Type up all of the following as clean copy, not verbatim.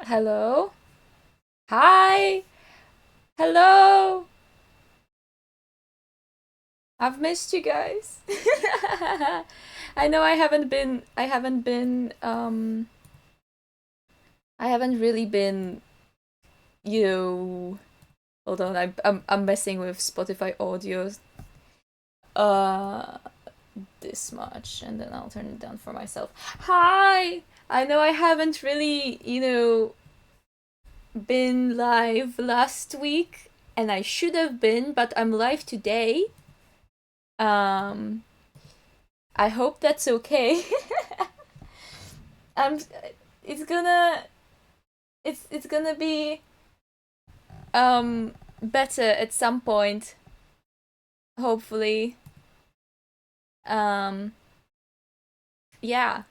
Hello? Hi! Hello! I've missed you guys. I know I haven't really been, you know, hold on, I'm messing with Spotify audio uh this much and then I'll turn it down for myself. Hi! I know I haven't really, been live last week and I should have been, but I'm live today. Um I hope that's okay. I'm it's gonna it's gonna be better at some point, hopefully. Um yeah.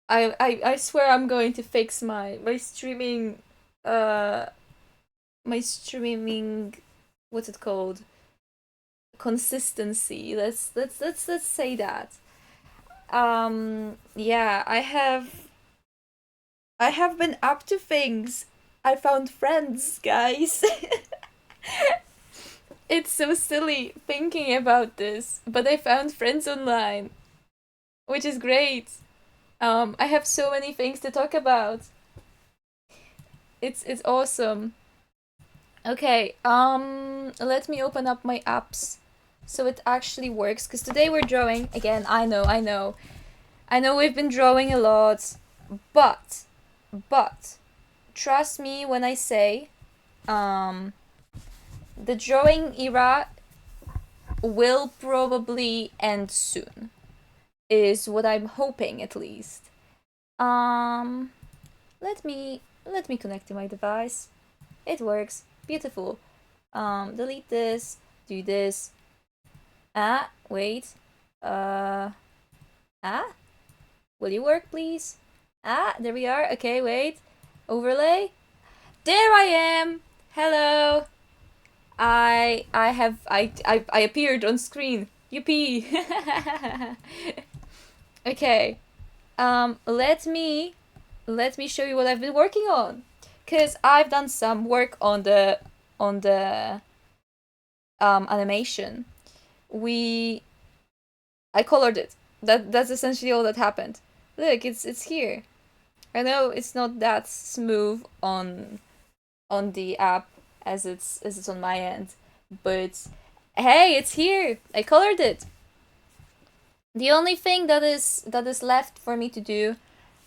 I swear I'm going to fix my streaming uh my streaming what's it called? Consistency. Let's say that. Yeah, I have been up to things. I found friends, guys. It's so silly thinking about this, but I found friends online, which is great. I have so many things to talk about. It's awesome. Okay, let me open up my apps so it actually works. Cause today we're drawing again. I know we've been drawing a lot, but, but, trust me when I say, um, the drawing era will probably end soon. Is what I'm hoping at least. Um, let me connect to my device. It works. Beautiful. Delete this. Do this. Ah, wait. Uh, ah, will you work, please? Ah, there we are. Okay, wait. Overlay. There I am. Hello. I appeared on screen. Yippee. Okay. Let me show you what I've been working on. Cause I've done some work on the animation. We I colored it. That's essentially all that happened. Look, it's here. I know it's not that smooth on the app as it's on my end, but hey, it's here. I colored it. The only thing that is left for me to do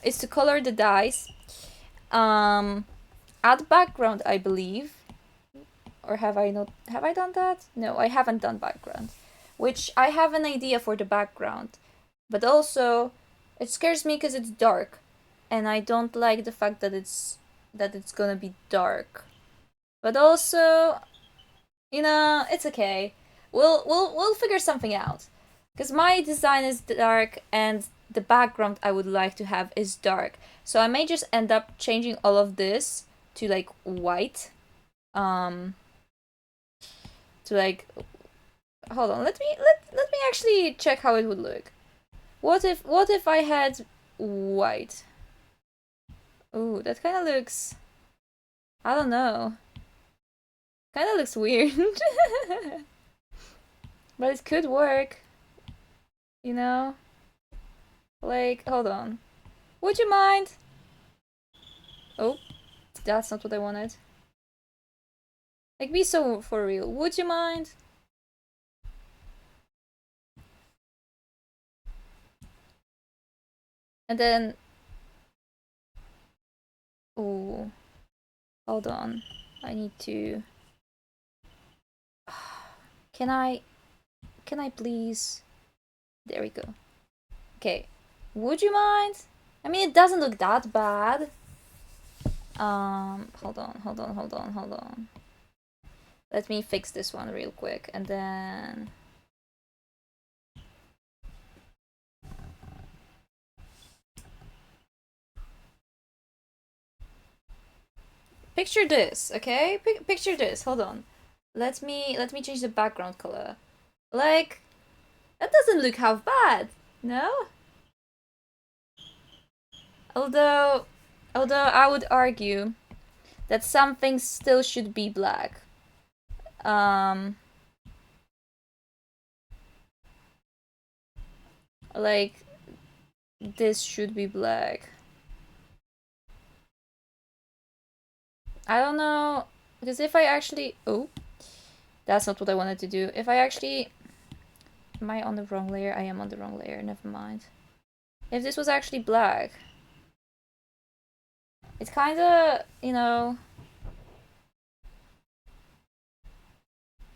is to color the dice. Um, add background, I believe, or have I not? Have I done that? No, I haven't done background. Which I have an idea for the background, but also it scares me because it's dark, and I don't like the fact that it's gonna be dark. But also, it's okay. We'll figure something out. Because my design is dark and the background I would like to have is dark. So I may just end up changing all of this to like white. Um to like hold on, let me actually check how it would look. What if I had white? Ooh, that kinda looks I don't know. Kinda looks weird. But it could work, you know? Like, hold on. Would you mind? Oh, that's not what I wanted. Like, be so for real. Would you mind? And then, oh, hold on. I need to. Can I? Can I please? There we go. Okay. Would you mind? I mean, it doesn't look that bad. Hold on. Let me fix this one real quick, and then. Picture this, okay? Picture this. Hold on. Let me change the background color. Like, that doesn't look half bad. No? Although I would argue that some things still should be black. Like this should be black. I don't know, because if I actually... Oh, that's not what I wanted to do. If I actually... Am I on the wrong layer? I am on the wrong layer, never mind. If this was actually black... It's kinda, you know...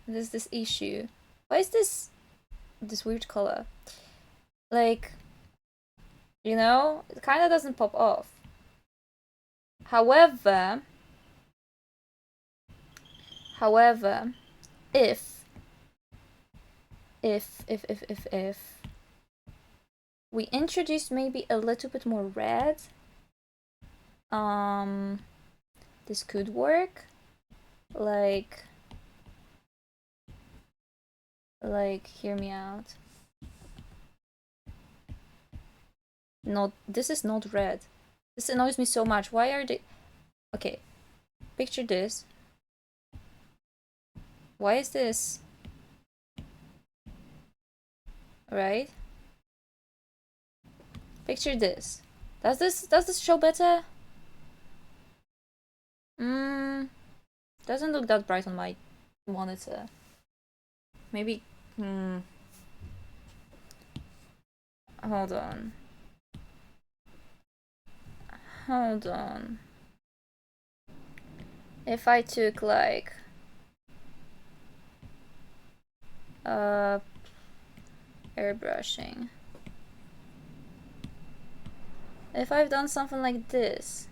There's this issue. Why is this weird color? Like, you know, it kinda doesn't pop off. However, if we introduce maybe a little bit more red, this could work. Like, hear me out. No, this is not red. This annoys me so much. Why are they... Okay, picture this. Why is this? Right? Picture this. Does this show better? Doesn't look that bright on my monitor. Maybe... Hold on. Hold on. If I took like... airbrushing. If I've done something like this,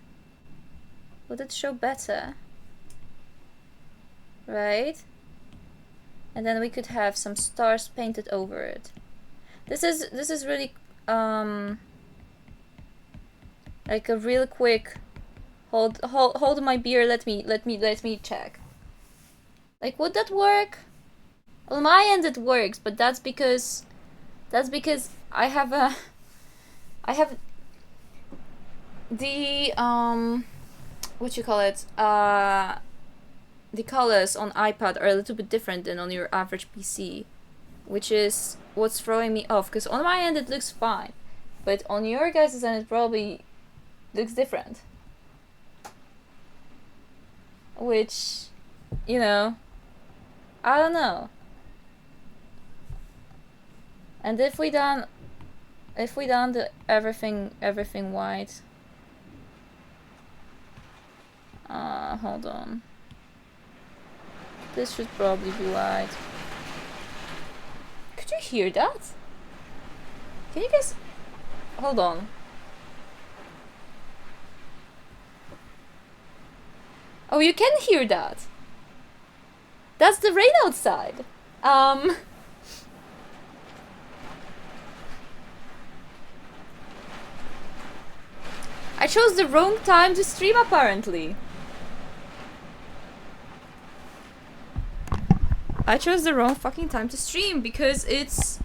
would it show better? Right? And then we could have some stars painted over it. This is really like a real quick hold my beer, let me check. Like, would that work? On my end it works, but that's because I have the what you call it, the colors on iPad are a little bit different than on your average PC, which is what's throwing me off, because on my end it looks fine, but on your guys' end it probably looks different, which, you know, I don't know. And if we done the everything white, hold on, this should probably be white. Could you hear that? Can you guys hold on? Oh, you can hear that. That's the rain outside. I chose the wrong time to stream, apparently. I chose the wrong fucking time to stream because it's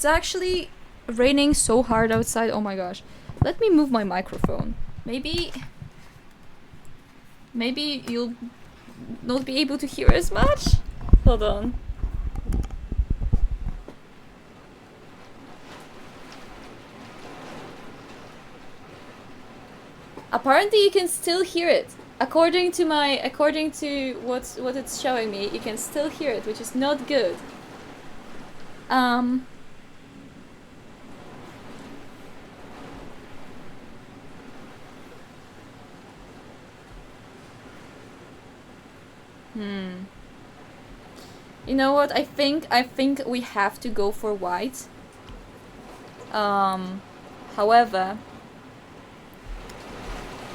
actually raining so hard outside. Oh my gosh. Let me move my microphone. Maybe you'll not be able to hear as much. Hold on. Apparently you can still hear it. According to what it's showing me, you can still hear it, which is not good. You know what? I think we have to go for white. However,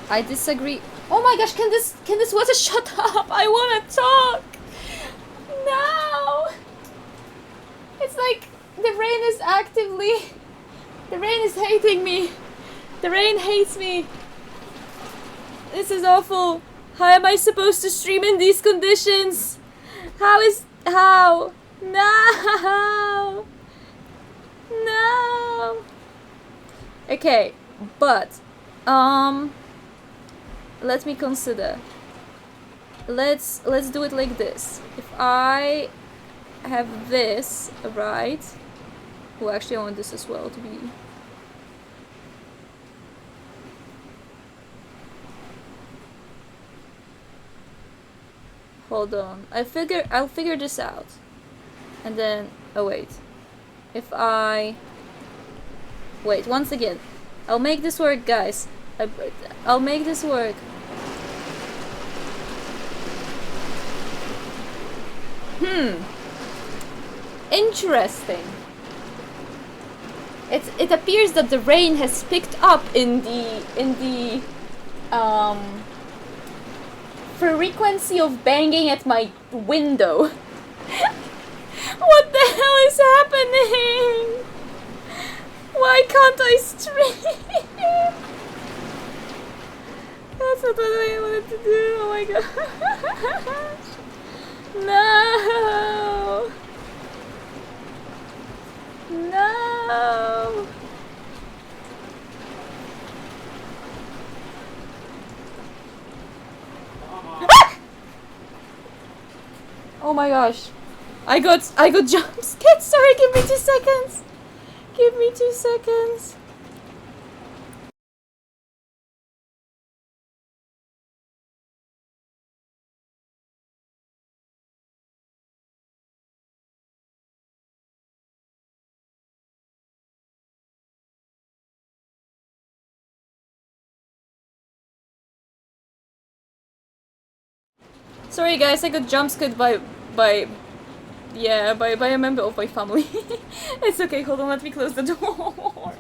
I disagree. Oh my gosh, can this water shut up? I wanna talk! No! It's like the rain is actively... The rain is hating me. The rain hates me. This is awful. How am I supposed to stream in these conditions? How? No! No! Okay, but Let me consider. Let's do it like this. If I have this, right? Oh, actually I want this as well to be... Hold on. I'll figure this out. And then, oh wait. If I... Wait, once again. I'll make this work, guys. I'll make this work. Interesting. It appears that the rain has picked up in the frequency of banging at my window. What the hell is happening? Why can't I stream? That's not what I wanted to do. Oh my gosh. No. No. Oh my gosh. I got jump scared. Sorry, give me 2 seconds. Give me 2 seconds. Sorry guys, I got jump scared by a member of my family. It's okay, hold on, let me close the door.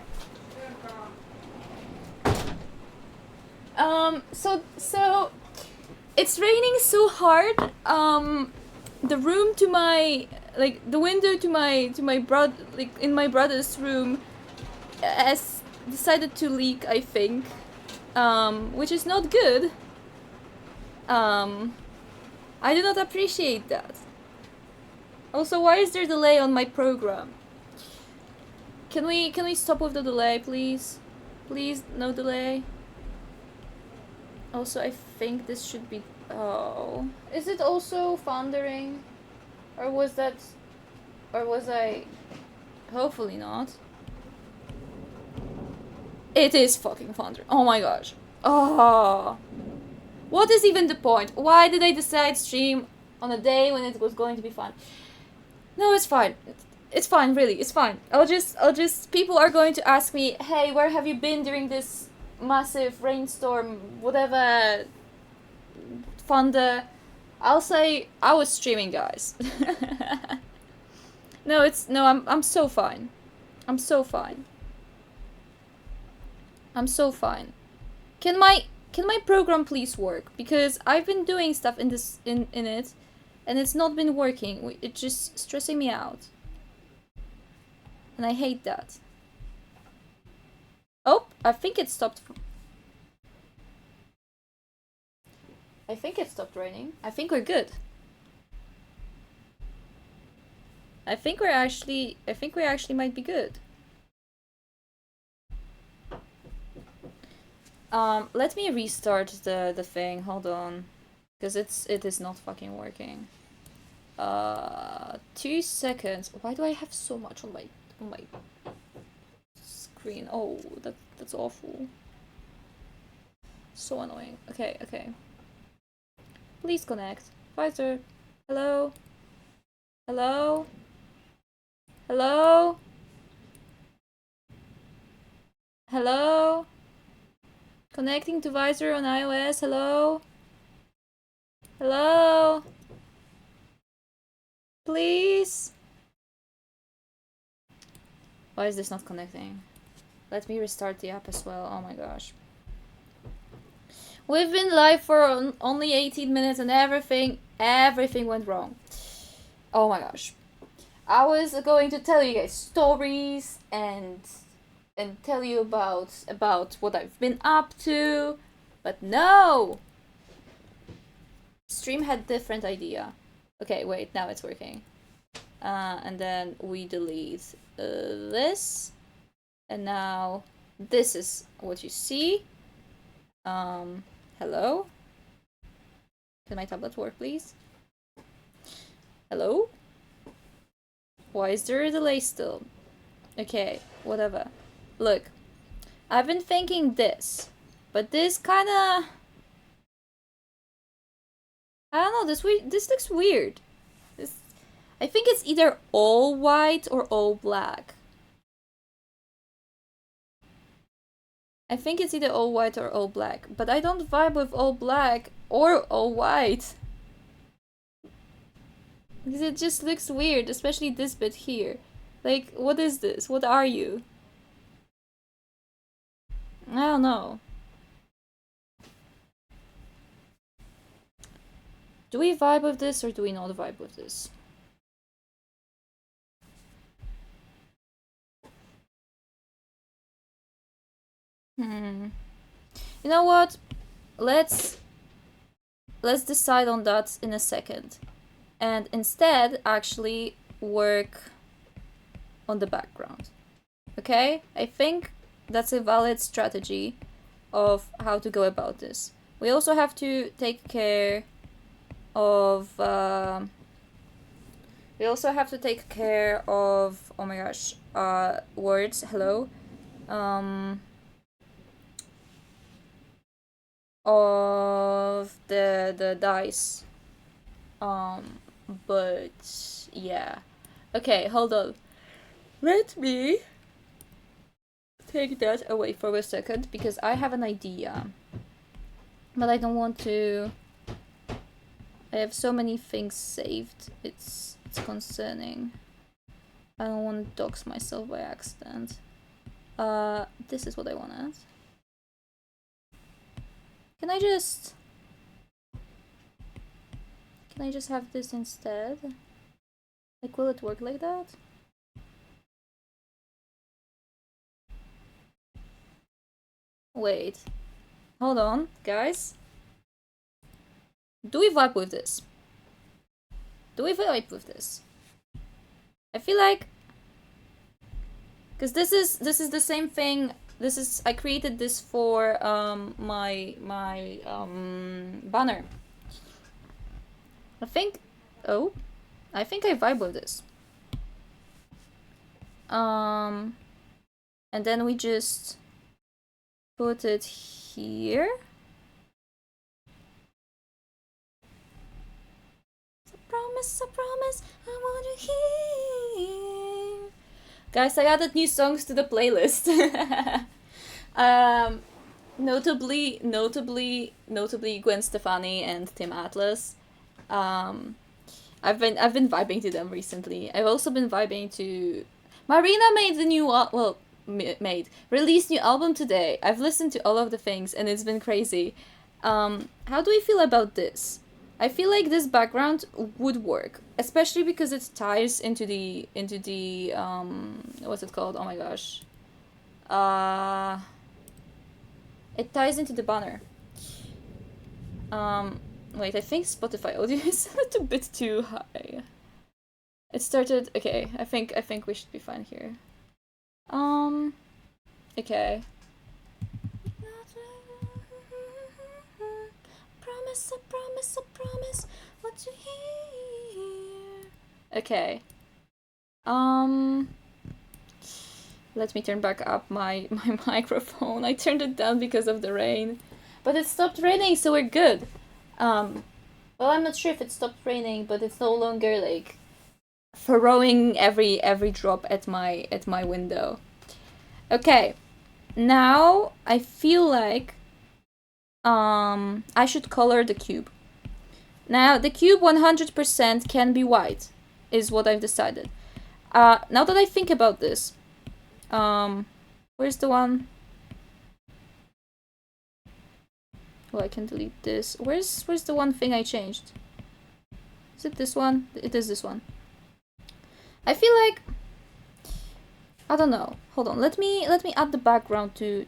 So it's raining so hard. The room to my, like, the window to my brother, like, in my brother's room has decided to leak, I think. Which is not good. I do not appreciate that. Also, why is there delay on my program? Can we stop with the delay, please? Please, no delay. Also, I think this should be... Oh. Is it also thundering? Or was that... Or was I... Hopefully not. It is fucking thundering. Oh my gosh. Oh. What is even the point? Why did I decide stream on a day when it was going to be fun? No, it's fine. It's fine, really. It's fine. I'll just... People are going to ask me, hey, where have you been during this massive rainstorm, whatever, thunder? I'll say, I was streaming, guys. No, I'm so fine. I'm so fine. I'm so fine. Can my program please work? Because I've been doing stuff in it, and it's not been working. It's just stressing me out. And I hate that. Oh, I think it stopped. I think it stopped raining. I think we're good. I think we actually might be good. Let me restart the thing. Hold on, because it is not fucking working. 2 seconds. Why do I have so much on my screen? Oh, that's awful. So annoying. Okay. Please connect. Pfizer. Hello. Hello. Hello. Hello. Connecting to Visor on iOS. Hello. Hello. Please. Why is this not connecting? Let me restart the app as well. Oh my gosh. We've been live for only 18 minutes and everything went wrong. Oh my gosh. I was going to tell you guys stories and tell you about what I've been up to, but no! Stream had different idea. Okay, wait, now it's working. And then we delete this, and now this is what you see. Hello? Can my tablet work, please? Hello? Why is there a delay still? Okay, whatever. Look, I've been thinking this, but this kinda... I don't know, this looks weird. I think it's either all white or all black. I think it's either all white or all black, but I don't vibe with all black or all white. Because it just looks weird, especially this bit here. Like, what is this? What are you? I don't know. Do we vibe with this or do we not vibe with this? You know what? Let's decide on that in a second. And instead, actually work on the background. Okay? I think that's a valid strategy of how to go about this. We also have to take care of... we also have to take care of... Oh my gosh. Words. Hello. Of the dice. But yeah. Okay, hold on. Let me take that away for a second because I have an idea. But I don't want to. I have so many things saved. It's concerning. I don't want to dox myself by accident. This is what I wanted. Can I just have this instead? Like, will it work like that? Wait. Hold on, guys. Do we vibe with this? Do we vibe with this? I feel like... Because this is the same thing. This is... I created this for my banner. I think... Oh. I think I vibe with this. And then we just put it here. I promise, I want to hear. Guys, I added new songs to the playlist. Notably Gwen Stefani and Tim Atlas. I've been vibing to them recently. I've also been vibing to... Marina made the new... released new album today. I've listened to all of the things and it's been crazy. How do we feel about this? I feel like this background would work, especially because it ties into the what's it called? Oh my gosh. It ties into the banner. Wait, I think Spotify audio is a little bit too high. It started... Okay, I think we should be fine here. Okay. I promise what you hear. Okay. Let me turn back up my microphone. I turned it down because of the rain. But it stopped raining, so we're good. Well, I'm not sure if it stopped raining, but it's no longer like throwing every drop at my window. Okay. Now I feel like I should color the cube. Now the cube 100% can be white, is what I've decided. Now that I think about this, where's the one? Well, I can delete this. Where's the one thing I changed? Is it this one? It is this one. I feel like... I don't know. Hold on. Let me add the background to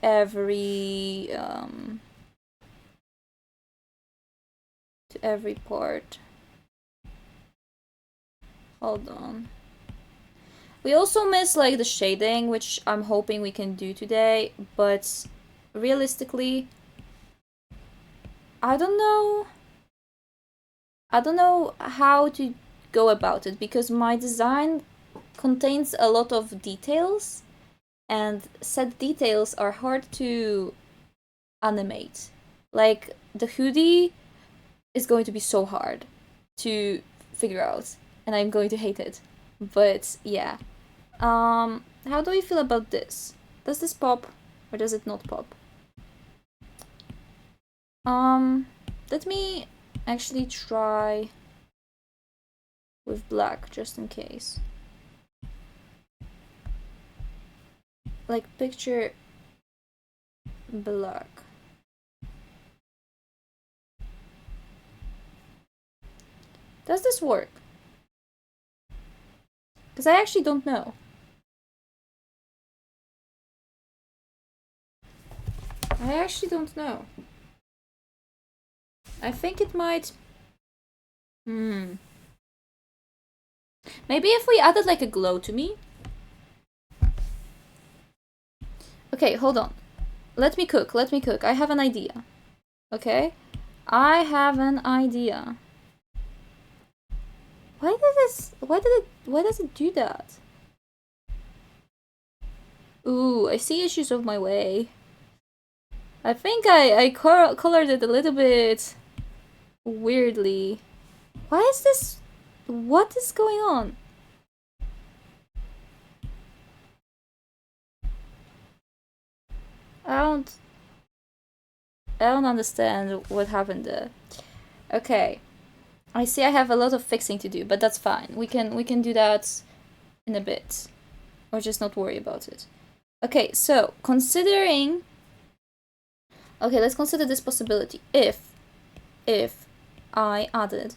every part. Hold on. We also miss like the shading, which I'm hoping we can do today, but realistically, I don't know. I don't know how to go about it because my design contains a lot of details, and said details are hard to animate. Like the hoodie is going to be so hard to figure out, and I'm going to hate it. But yeah. How do we feel about this? Does this pop or does it not pop? Let me actually try with black just in case. Like picture black. Does this work? Because I actually don't know. I actually don't know. I think it might. Maybe if we added like a glow to me. Okay, hold on. Let me cook. Let me cook. I have an idea. Okay? I have an idea. Why does it do that? Ooh, I see issues of my way. I think I colored it a little bit weirdly. Why is this? What is going on? I don't understand what happened there. Okay. I see I have a lot of fixing to do, but that's fine. We can do that in a bit. Or just not worry about it. Okay, so considering, okay, let's consider this possibility. If I added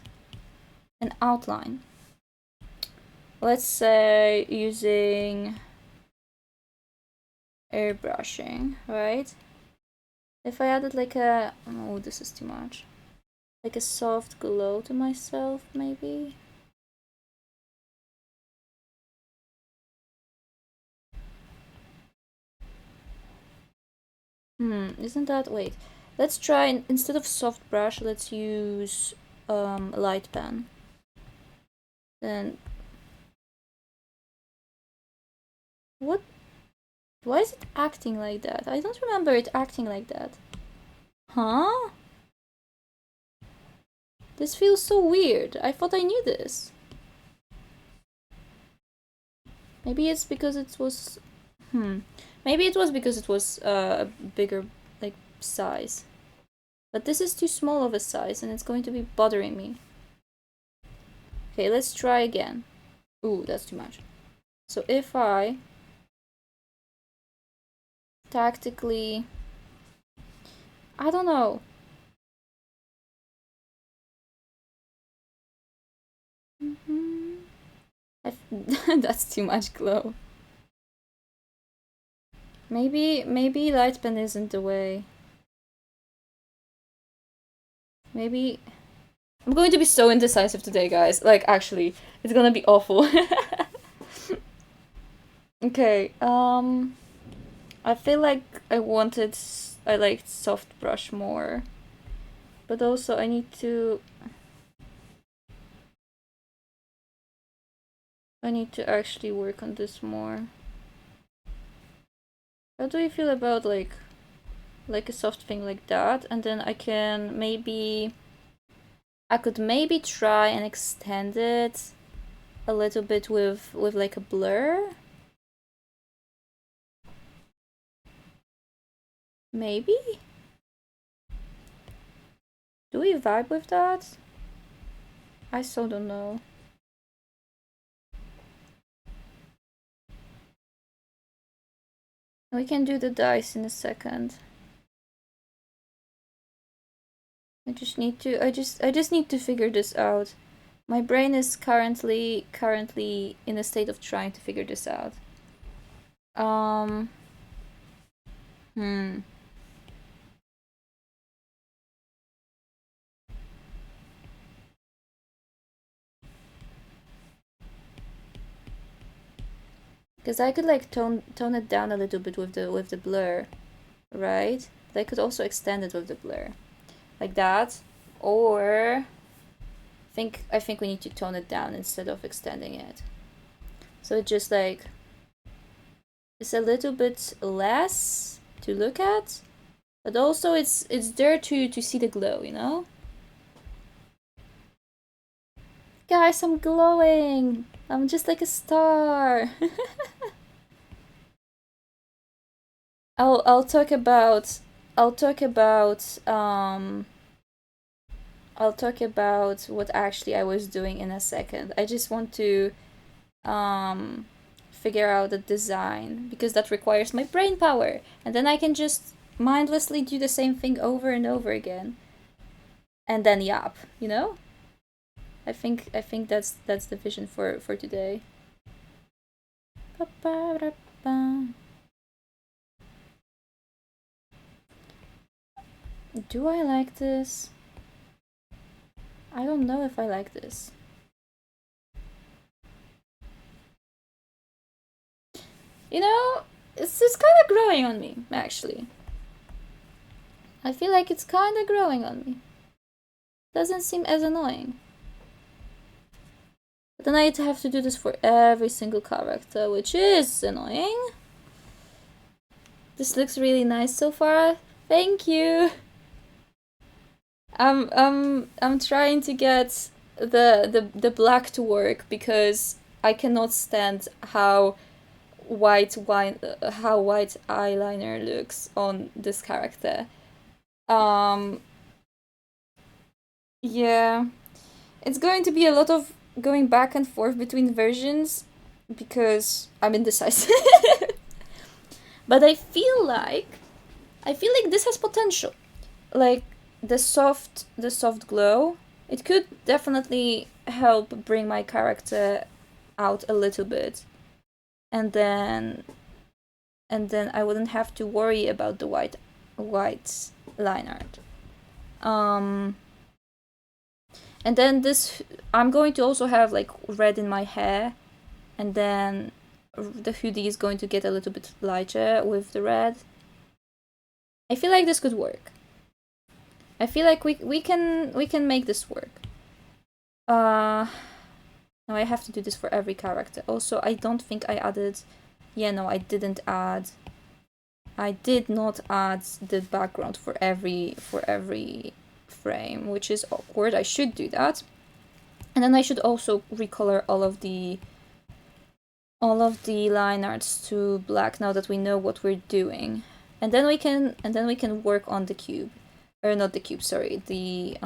an outline, let's say using airbrushing, right? If I added like a, oh, this is too much. Like a soft glow to myself, maybe? Isn't that, wait. Let's try, instead of soft brush, let's use light pen. Then, what? Why is it acting like that? I don't remember it acting like that. Huh? This feels so weird. I thought I knew this. Maybe it's because it was... Maybe it was because it was a bigger, like, size. But this is too small of a size and it's going to be bothering me. Okay, let's try again. Ooh, that's too much. So if I tactically... I don't know. That's too much glow. Maybe light pen isn't the way. Maybe... I'm going to be so indecisive today, guys. Like, actually, it's gonna be awful. Okay, I feel like I liked soft brush more. But also I need to actually work on this more. How do you feel about like a soft thing like that? And then I could maybe try and extend it a little bit with like a blur. Maybe? Do we vibe with that? I so don't know. We can do the dice in a second. I just need to figure this out. My brain is currently in a state of trying to figure this out. Hmm. Because I could like tone it down a little bit with the blur, right? But I could also extend it with the blur, like that. Or I think we need to tone it down instead of extending it. So it just like it's a little bit less to look at, but also it's there to see the glow, you know? Guys, I'm glowing. I'm just like a star. I'll talk about what actually I was doing in a second. I just want to figure out the design because that requires my brain power, and then I can just mindlessly do the same thing over and over again. And then yap, you know? I think that's the vision for today. Do I like this? I don't know if I like this. You know, it's kind of growing on me, actually. I feel like it's kind of growing on me. Doesn't seem as annoying. But then I have to do this for every single character, which is annoying. This looks really nice so far. Thank you. I'm trying to get the black to work because I cannot stand how white eyeliner looks on this character. Yeah, it's going to be a lot of going back and forth between versions because I'm indecisive. But I feel like this has potential. Like the soft glow, it could definitely help bring my character out a little bit. And then I wouldn't have to worry about the white line art. And then this, I'm going to also have like red in my hair, and then the hoodie is going to get a little bit lighter with the red. I feel like this could work. I feel like we can make this work. Now I have to do this for every character. Also, I don't think I added. Yeah, no, I didn't add. I did not add the background for every frame, which is awkward. I should do that. And then I should also recolor all of the line arts to black now that we know what we're doing. And then we can work on the cube. Or not the cube, sorry, the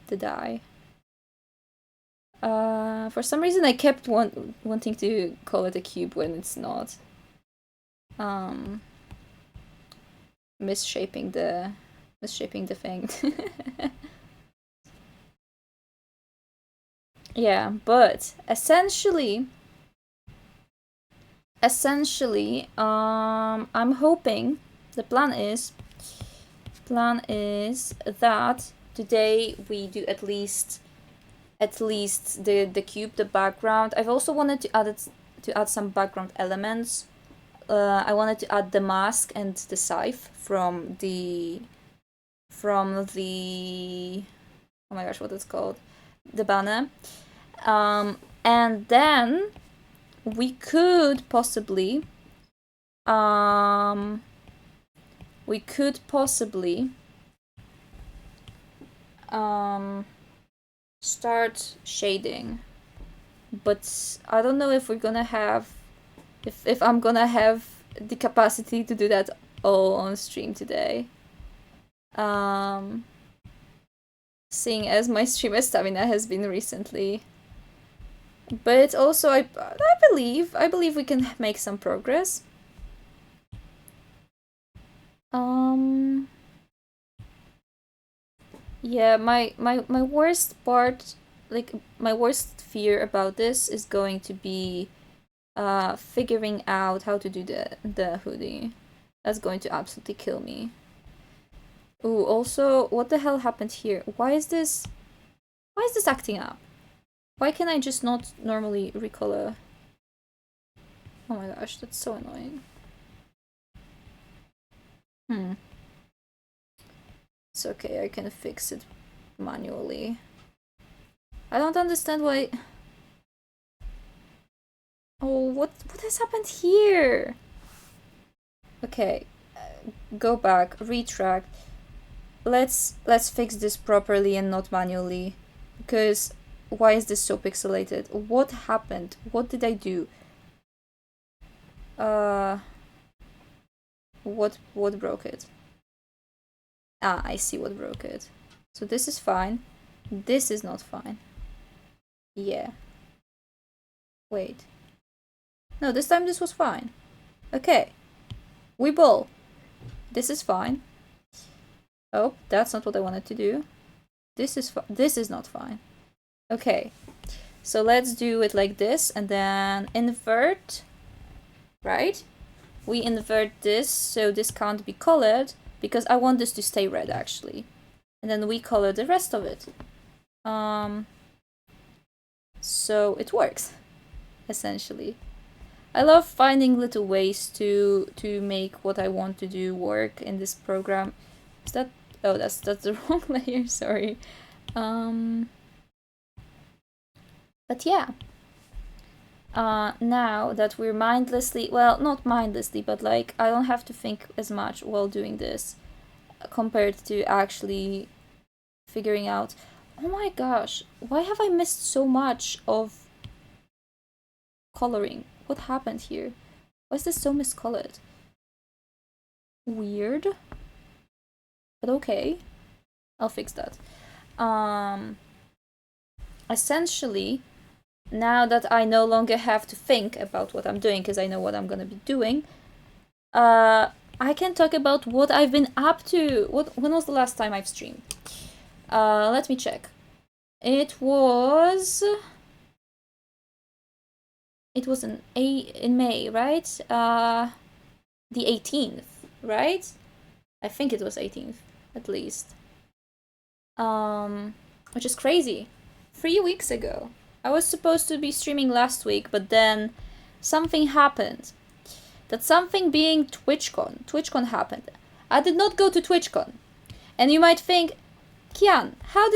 die. For some reason I kept wanting to call it a cube when it's not. Misshaping the thing. Yeah, but essentially, I'm hoping the plan is that today we do at least the cube, the background. I've also wanted to add some background elements. I wanted to add the mask and the scythe from the oh my gosh, what it's called, the banner. And then we could possibly start shading, but I don't know if we're gonna have if I'm gonna have the capacity to do that all on stream today. Seeing as my streamer stamina has been recently. But also I believe we can make some progress. Yeah, my worst part, like my worst fear about this is going to be figuring out how to do the hoodie. That's going to absolutely kill me. Ooh, also, what the hell happened here? Why is this acting up? Why can I just not normally recolor? Oh my gosh, that's so annoying. It's okay, I can fix it manually. I don't understand why... Oh, what has happened here? Okay, go back, retract. Let's fix this properly and not manually. Because why is this so pixelated? What happened? What did I do? What broke it? Ah, I see what broke it. So this is fine. This is not fine. Yeah. Wait. No, this time this was fine. Okay. Weeball. This is fine. Oh, that's not what I wanted to do. This is not fine. Okay. So let's do it like this and then invert. Right? We invert this so this can't be colored because I want this to stay red actually. And then we color the rest of it. So it works, essentially. I love finding little ways to make what I want to do work in this program. Is that... Oh, that's the wrong layer, sorry. But yeah. Now that we're mindlessly... Well, not mindlessly, but like, I don't have to think as much while doing this compared to actually figuring out... Oh my gosh, why have I missed so much of coloring? What happened here? Why is this so miscolored? Weird. But okay. I'll fix that. Essentially, now that I no longer have to think about what I'm doing because I know what I'm gonna be doing, I can talk about what I've been up to. When was the last time I've streamed? Let me check. It was in May, right? The 18th, right? I think it was 18th, at least. Which is crazy. 3 weeks ago. I was supposed to be streaming last week, but then something happened. That something being TwitchCon. TwitchCon happened. I did not go to TwitchCon. And you might think, Kian, why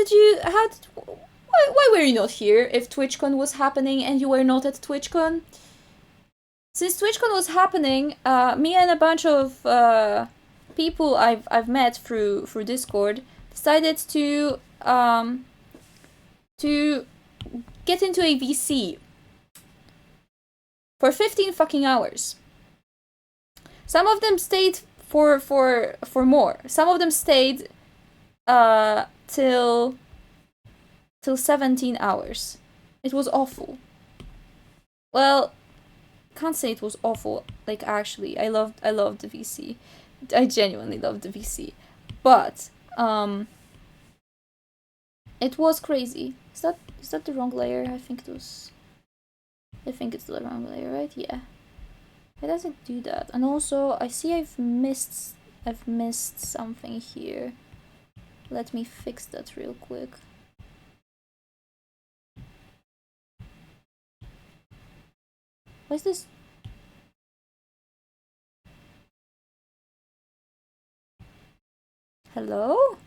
were you not here if TwitchCon was happening and you were not at TwitchCon? Since TwitchCon was happening, me and a bunch of people I've met through Discord decided to get into a VC for 15 fucking hours. Some of them stayed for more. Some of them stayed till 17 hours. It was awful. Well, can't say it was awful. Like, actually, I loved the VC. I genuinely loved the VC. But it was crazy. Is that the wrong layer? I think it's the wrong layer, right? Yeah. It doesn't do that. And also, I see I've missed something here. Let me fix that real quick. Why is this? Hello?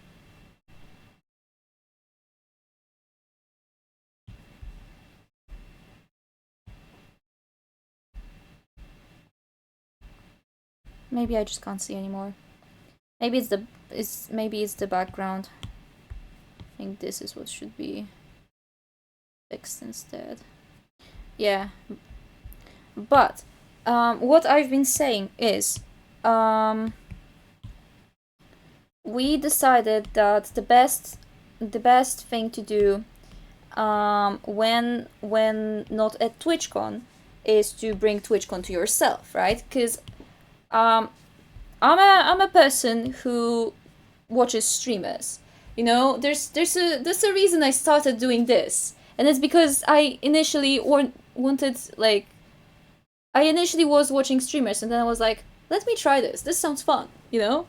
Maybe I just can't see anymore. Maybe it's the background. I think this is what should be fixed instead. Yeah. But what I've been saying is we decided that the best thing to do when not at TwitchCon is to bring TwitchCon to yourself, right? Because I'm a person who watches streamers. You know, there's a reason I started doing this, and it's because I initially wanted, like, I initially was watching streamers, and then I was like, let me try this. This sounds fun, you know?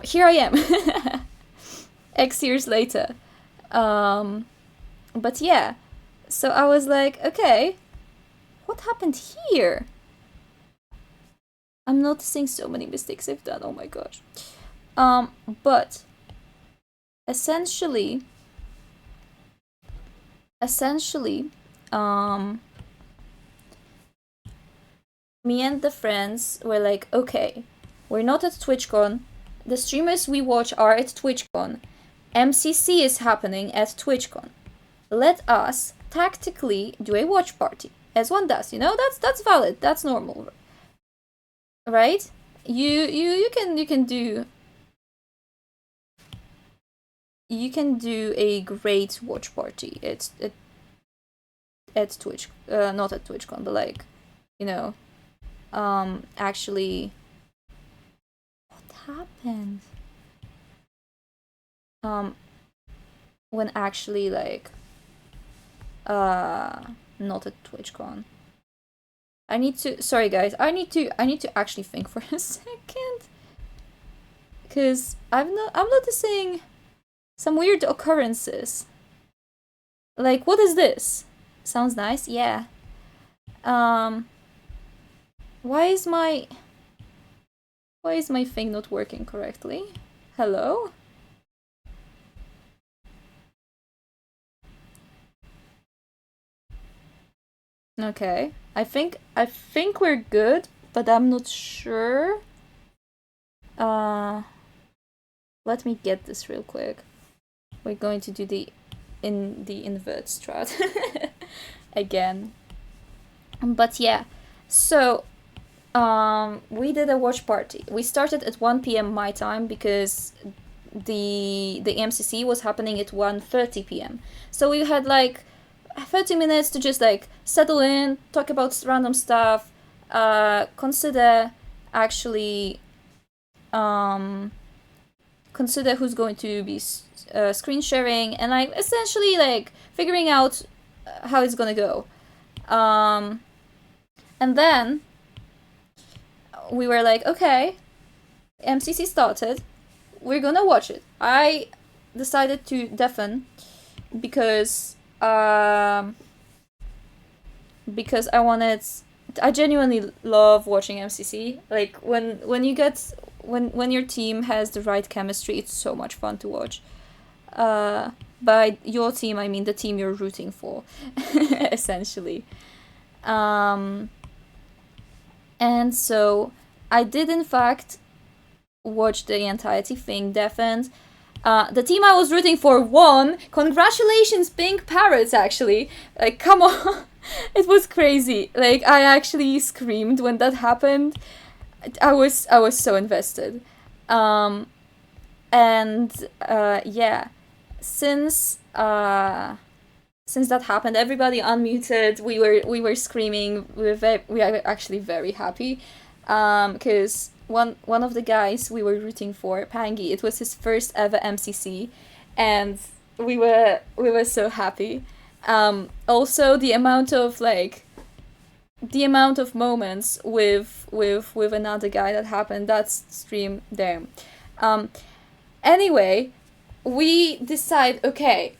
Here I am. X years later. But yeah. So I was like, okay, what happened here? I'm noticing so many mistakes I've done. Oh my gosh. But essentially, um, me and the friends were like, okay, we're not at TwitchCon. The streamers we watch are at TwitchCon. MCC is happening at TwitchCon. Let us tactically do a watch party, as one does. You know, that's valid. That's normal, right? You can do a great watch party. It's at Twitch, not at TwitchCon, but like, you know, actually, what happened? When actually like, not at TwitchCon. I need to. Sorry, guys. I need to actually think for a second, because I'm noticing some weird occurrences. Like, what is this? Sounds nice. Yeah. Why is my thing not working correctly? Hello? Okay. I think we're good, but I'm not sure. Let me get this real quick. We're going to do the invert strat again. But yeah. So we did a watch party. We started at 1 p.m. my time because the MCC was happening at 1:30 p.m. So we had like 30 minutes to just like settle in, talk about random stuff, consider actually consider who's going to be screen sharing, and like essentially like figuring out how it's gonna go. And then we were like, okay, MCC started, we're gonna watch it. I decided to deafen because I genuinely love watching MCC. Like when you get when your team has the right chemistry, it's so much fun to watch. By your team, I mean the team you're rooting for, essentially. And so I did in fact watch the entirety thing, deafened. The team I was rooting for won. Congratulations, Pink Parrots, actually. Like, come on. It was crazy. Like, I actually screamed when that happened. I was so invested. Yeah. Since that happened, everybody unmuted. We were screaming. We were actually very happy. Because one of the guys we were rooting for, Pangy, it was his first ever MCC, and we were so happy. Also, the amount of moments with another guy that happened, that's stream there. Anyway, we decide, okay,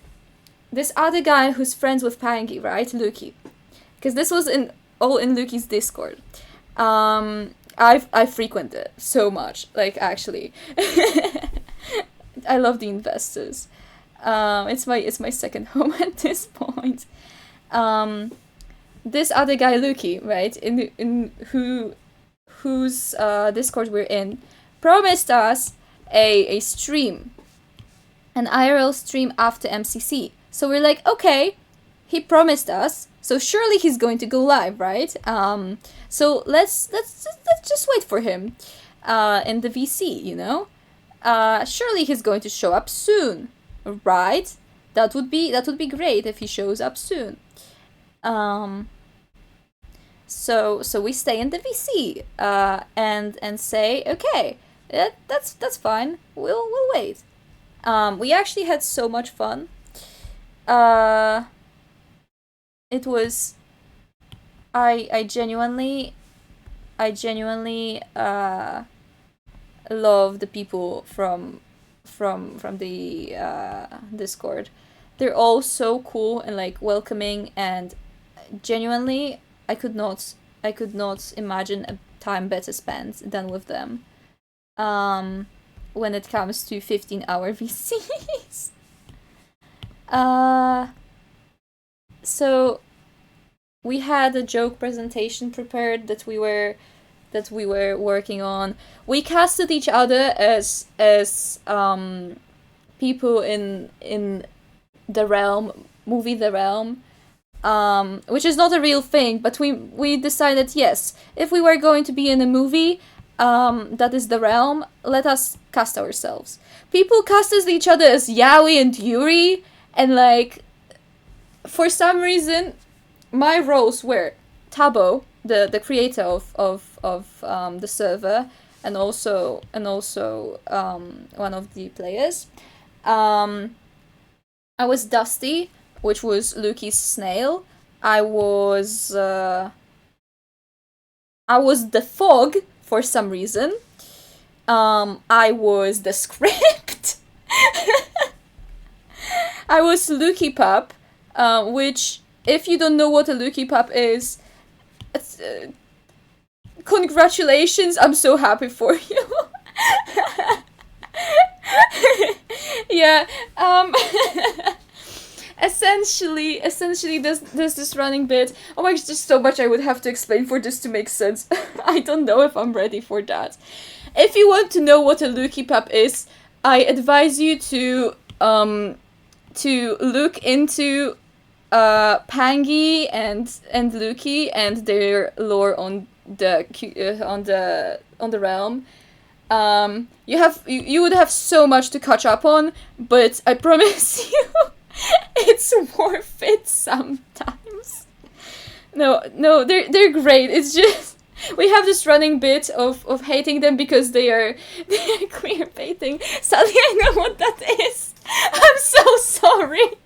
this other guy who's friends with Pangy, right, Luki, because this was all in Luki's Discord. I frequent it so much, like, actually. I love the investors. It's my second home at this point. This other guy, Luki, right, in whose Discord we're in, promised us a stream, an IRL stream after MCC. So we're like, okay, he promised us, so surely he's going to go live, right? So let's just wait for him in the VC, you know? Surely he's going to show up soon, right? That would be great if he shows up soon. So we stay in the VC and say, okay, that's fine. We'll wait. We actually had so much fun. It was. I genuinely love the people from the Discord. They're all so cool and like welcoming, and genuinely I could not imagine time better spent than with them. When it comes to 15-hour VCs. So we had a joke presentation prepared that we were working on. We casted each other as people in the realm movie The Realm, which is not a real thing, but we decided, yes, if we were going to be in a movie that is The Realm, let us cast ourselves. People casted each other as Yaoi and Yuri, and like for some reason my roles were Tabo, the creator of the server, and also one of the players. I was Dusty, which was Luki's snail. I was the fog for some reason. I was the script. I was Luki Pup, which, if you don't know what a Luki Pup is, congratulations, I'm so happy for you. Yeah, essentially there's this running bit. Oh my gosh, there's so much I would have to explain for this to make sense. I don't know if I'm ready for that. If you want to know what a Luki Pup is, I advise you to look into Pangy and Luki and their lore on the realm. You would have so much to catch up on, but I promise you, it's worth it sometimes. No, they're great. It's just we have this running bit of hating them because they're queer baiting. Sadly, I know what that is. I'm so sorry.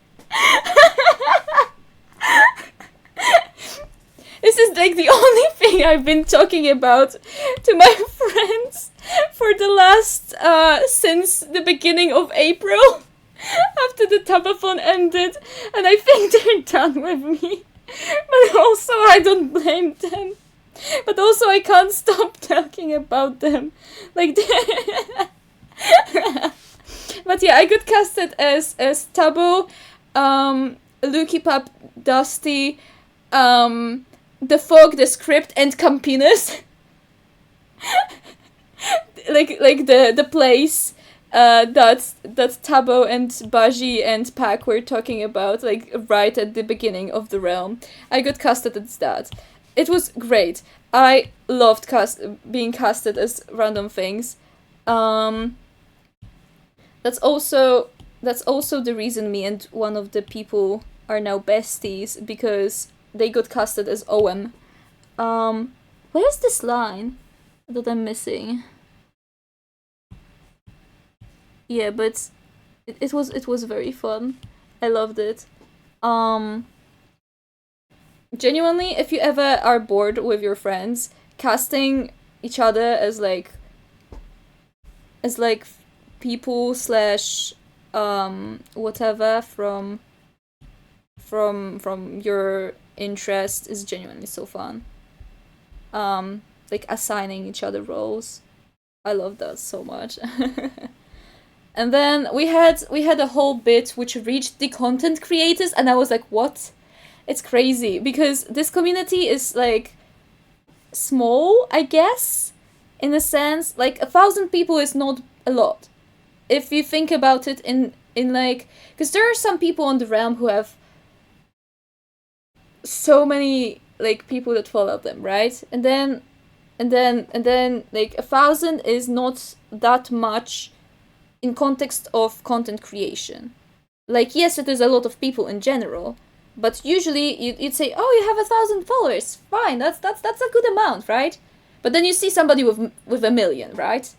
This is like the only thing I've been talking about to my friends for the last since the beginning of April, after the Tabathon ended, and I think they're done with me. But also I don't blame them. But also I can't stop talking about them. Like but yeah, I got casted as Tabo, Luki Pup, Dusty, the Fog, the Script, and Campinas. like the place that Tabo and Baji and Pack were talking about, like right at the beginning of the realm. I got casted as that. It was great. I loved being casted as random things. That's also the reason me and one of the people are now besties, because they got casted as OM. Where's this line that I'm missing? Yeah, but it was very fun. I loved it. Genuinely, if you ever are bored with your friends, casting each other as like people slash whatever from your interest is genuinely so fun. Like assigning each other roles. I love that so much. And then we had a whole bit which reached the content creators, and I was like, what? It's crazy, because this community is like small, I guess, in a sense. Like 1,000 people is not a lot if you think about it in like, because there are some people on the realm who have so many like people that follow them, right? And then like 1,000 is not that much in context of content creation. Like, yes, it is a lot of people in general, but usually you'd say, oh, you have 1,000 followers, fine, that's a good amount, right? But then you see somebody with 1 million, right?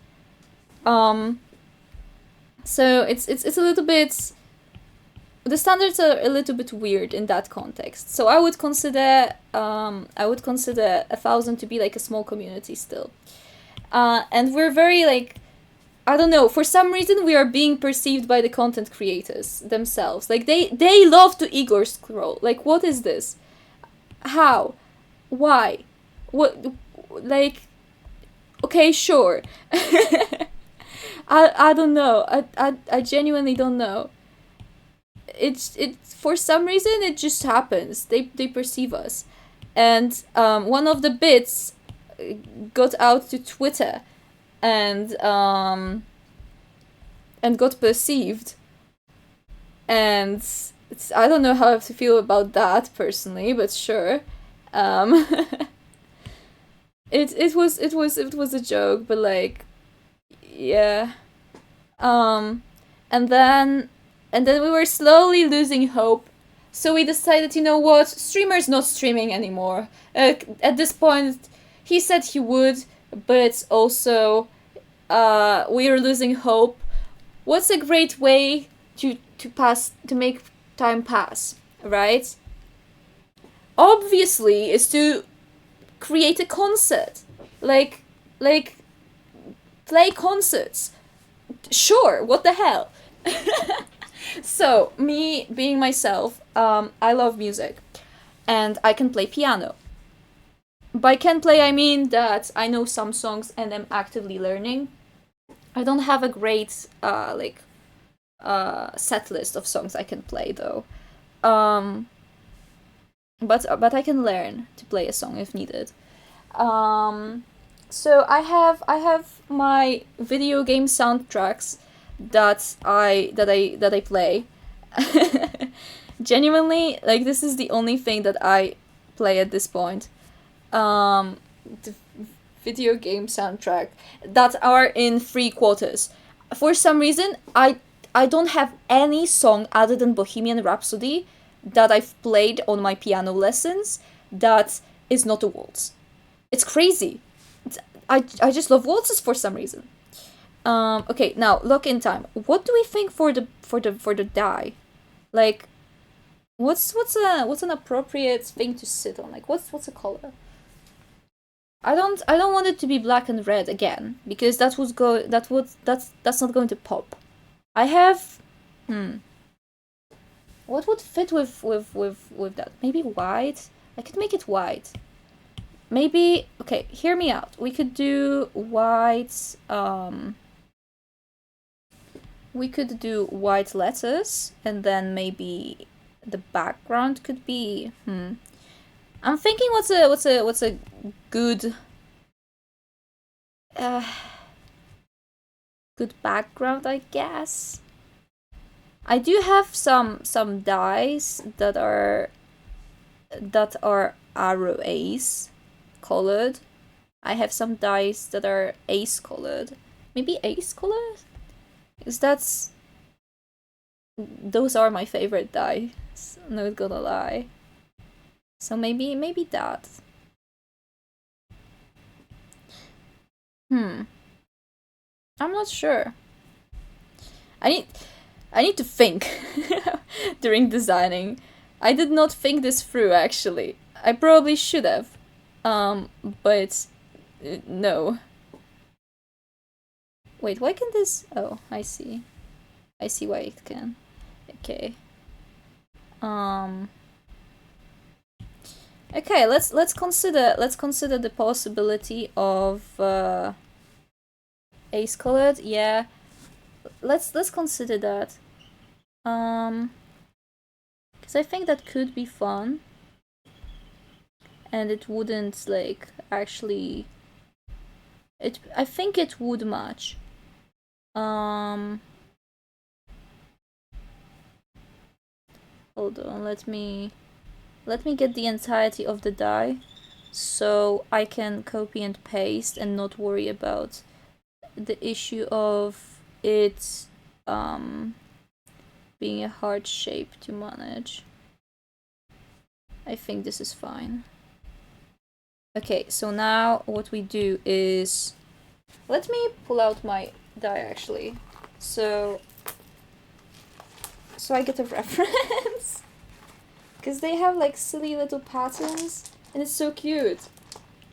So it's a little bit, the standards are a little bit weird in that context. So I would consider 1,000 to be like a small community still. And we're very like, I don't know, for some reason we are being perceived by the content creators themselves. Like they love to Igor scroll. Like, what is this? How? Why? What? Like, okay, sure. I don't know. I genuinely don't know. It for some reason it just happens. They perceive us, and one of the bits got out to Twitter, and and got perceived, and I don't know how to feel about that personally, but sure. Um, it was a joke, but like, yeah. Um, and then we were slowly losing hope. So we decided, you know what, streamer's not streaming anymore. At this point, he said he would, but also, we are losing hope. What's a great way to make time pass, right? Obviously, is to create a concert, like play concerts. Sure, what the hell? So, me being myself, I love music, and I can play piano. By can play, I mean that I know some songs and I'm actively learning. I don't have a great set list of songs I can play though. Um, but I can learn to play a song if needed. Um, so I have my video game soundtracks that I play. Genuinely, like, this is the only thing that I play at this point. The video game soundtrack that are in three quarters. For some reason, I don't have any song other than Bohemian Rhapsody that I've played on my piano lessons that is not a waltz. It's crazy. I just love waltzes for some reason. Okay, now look in time. What do we think for the die? Like, what's an appropriate thing to sit on? Like, what's a color? I don't want it to be black and red again, because that's not going to pop. I have what would fit with that? Maybe white. I could make it white. Maybe, okay, hear me out. We could do white. We could do white letters, and then maybe the background could be. I'm thinking what's a good uh, good background, I guess. I do have some dies that are arrow ace colored. I have some dice that are ace colored. Maybe ace colored? Because those are my favorite dice. Not gonna lie. So maybe that. I'm not sure. I need to think during designing. I did not think this through actually. I probably should have. But no. Wait, why can this? Oh, I see. I see why it can. Okay. Okay, let's consider the possibility of ace colored. Yeah, let's consider that. Because I think that could be fun, and it wouldn't like actually. I think it would match. Hold on, let me get the entirety of the die so I can copy and paste and not worry about the issue of it being a hard shape to manage. I think this is fine. Okay, so now what we do is, let me pull out my die actually, so I get a reference. Because they have like silly little patterns and it's so cute.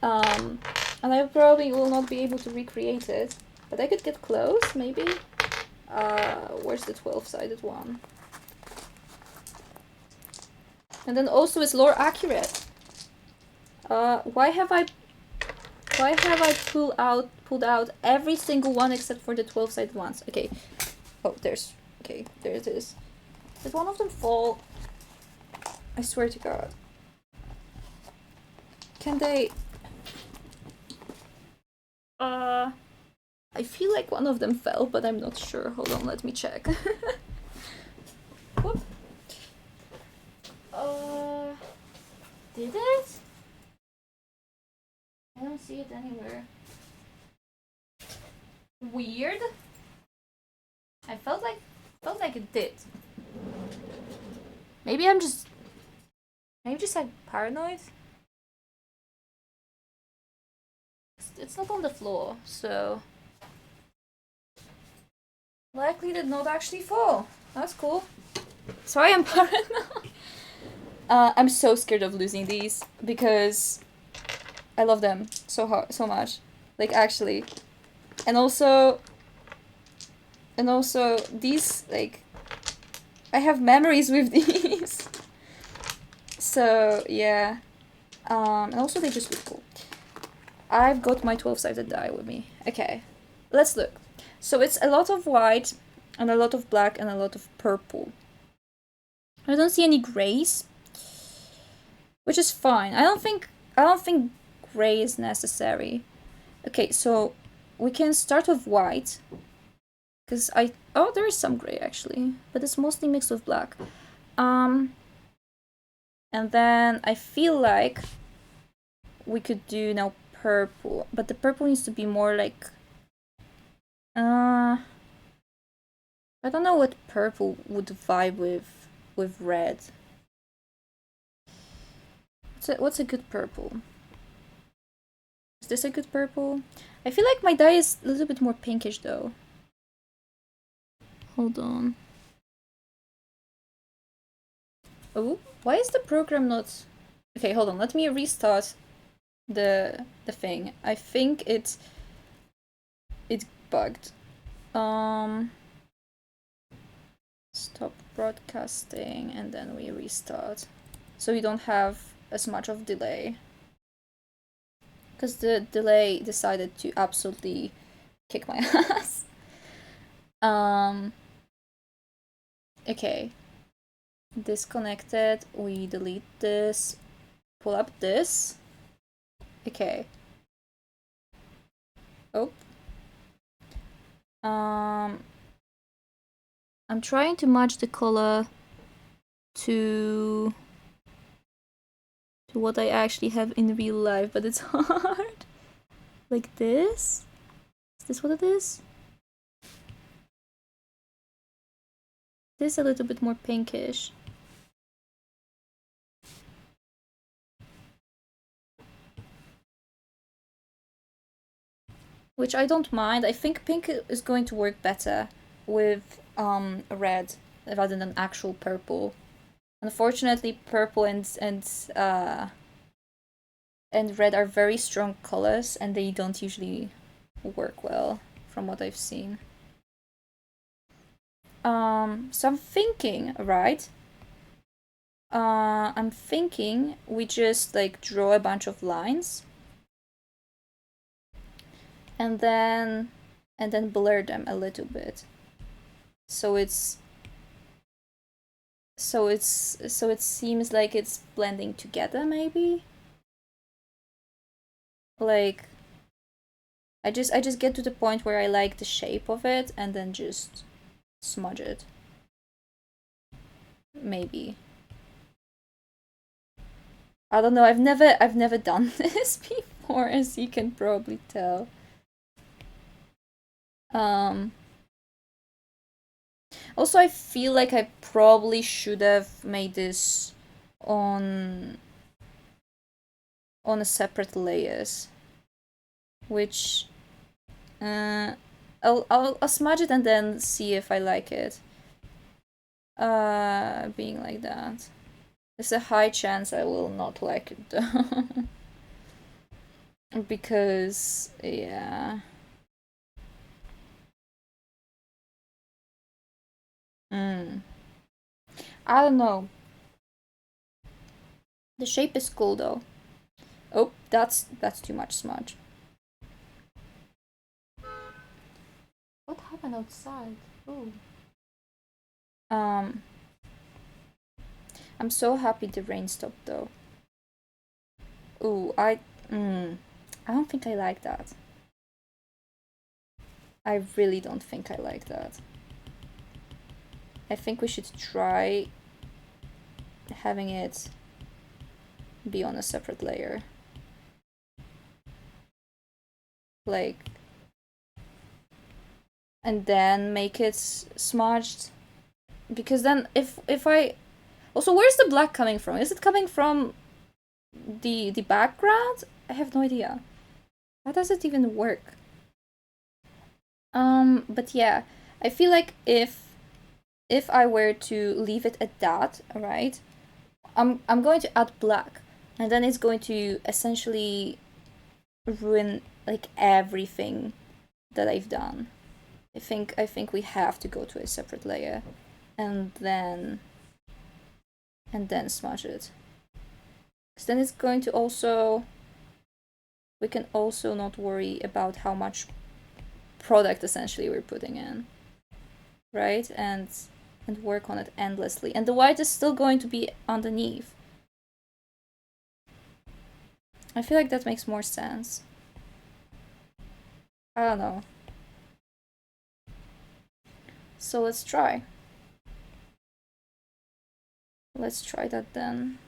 And I probably will not be able to recreate it, but I could get close, maybe. Where's the 12-sided one? And then also it's lore accurate. Why have I Why have I pulled out every single one except for the 12-sided ones? Okay. Oh, there's... Okay, there it is. Did one of them fall? I swear to God. Can they... I feel like one of them fell, but I'm not sure. Hold on, let me check. Whoop. Did it? I don't see it anywhere. Weird. I felt like it did. Maybe I'm just like paranoid. It's not on the floor, so likely did not actually fall. That's cool. Sorry, I'm paranoid. I'm so scared of losing these because I love them so much. Like, actually. And also these, like, I have memories with these. So yeah. And also they just look cool. I've got my 12-sided die with me. Okay, let's look. So it's a lot of white and a lot of black and a lot of purple. I don't see any grays, which is fine. I don't think gray is necessary. Okay, so we can start with white, because oh, there is some gray actually, but it's mostly mixed with black. And then I feel like we could do now purple, but the purple needs to be more like I don't know what purple would vibe with red. What's a good purple? Is this a good purple? I feel like my dye is a little bit more pinkish though. Hold on. Oh, why is the program not... Okay, hold on, let me restart the thing. I think it's bugged. Stop broadcasting and then we restart. So we don't have as much of delay. Because the delay decided to absolutely kick my ass. Okay. Disconnected. We delete this. Pull up this. Okay. Oh. I'm trying to match the color to what I actually have in real life, but it's hard. Like this? Is this what it is? This is a little bit more pinkish. Which I don't mind. I think pink is going to work better with red rather than actual purple. Unfortunately, purple and red are very strong colors, and they don't usually work well, from what I've seen. So I'm thinking, right? I'm thinking we just like draw a bunch of lines, and then blur them a little bit, so it seems like it's blending together, maybe. Like, I just get to the point where I like the shape of it and then just smudge it. Maybe. I don't know, I've never done this before, as you can probably tell. Also, I feel like I probably should have made this on a separate layers, which I'll smudge it and then see if I like it. Being like that. There's a high chance I will not like it though. Because, yeah. I don't know. The shape is cool though. Oh, that's too much smudge. happen outside? Ooh. I'm so happy the rain stopped though. Ooh, I don't think I like that. I really don't think I like that. I think we should try having it be on a separate layer. Like, and then make it smudged. Because then if I... Also, where's the black coming from? Is it coming from the background? I have no idea. How does it even work? But yeah, I feel like if I were to leave it at that, right? I'm going to add black, and then it's going to essentially ruin like everything that I've done. I think we have to go to a separate layer, and then smudge it. Because then it's going to also... We can also not worry about how much product essentially we're putting in, right? And work on it endlessly. And the white is still going to be underneath. I feel like that makes more sense. I don't know. So let's try. Let's try that then.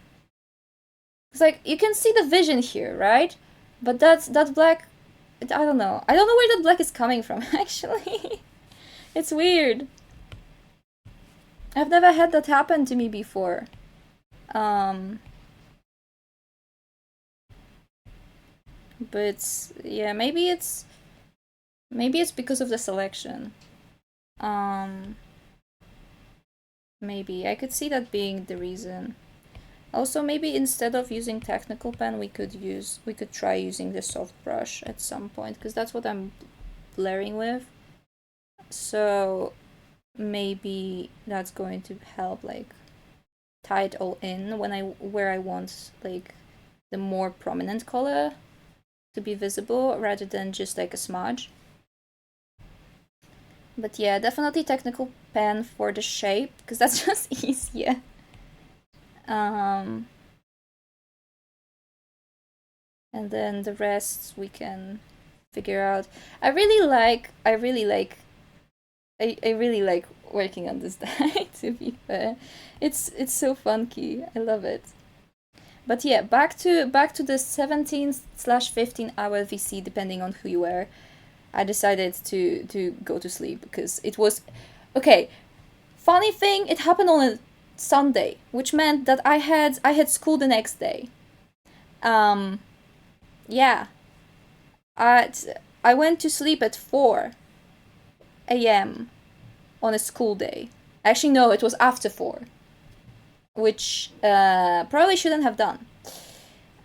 It's like, you can see the vision here, right? But that black... I don't know. I don't know where that black is coming from, actually. It's weird. I've never had that happen to me before. But yeah, maybe it's because of the selection. Maybe I could see that being the reason. Also, maybe instead of using technical pen, we could try using the soft brush at some point, because that's what I'm blurring with. So maybe that's going to help like tie it all in where I want like the more prominent color to be visible rather than just like a smudge. But yeah, definitely technical pen for the shape, because that's just easier. And then the rest we can figure out. I really like working on this die, to be fair. It's so funky. I love it. But yeah, back to the 17/15 hour VC, depending on who you were. I decided to go to sleep because it was... Okay, funny thing, it happened on a Sunday, which meant that I had school the next day. Yeah. I went to sleep at 4 a.m. on a school day. Actually, no, it was after 4, which probably shouldn't have done,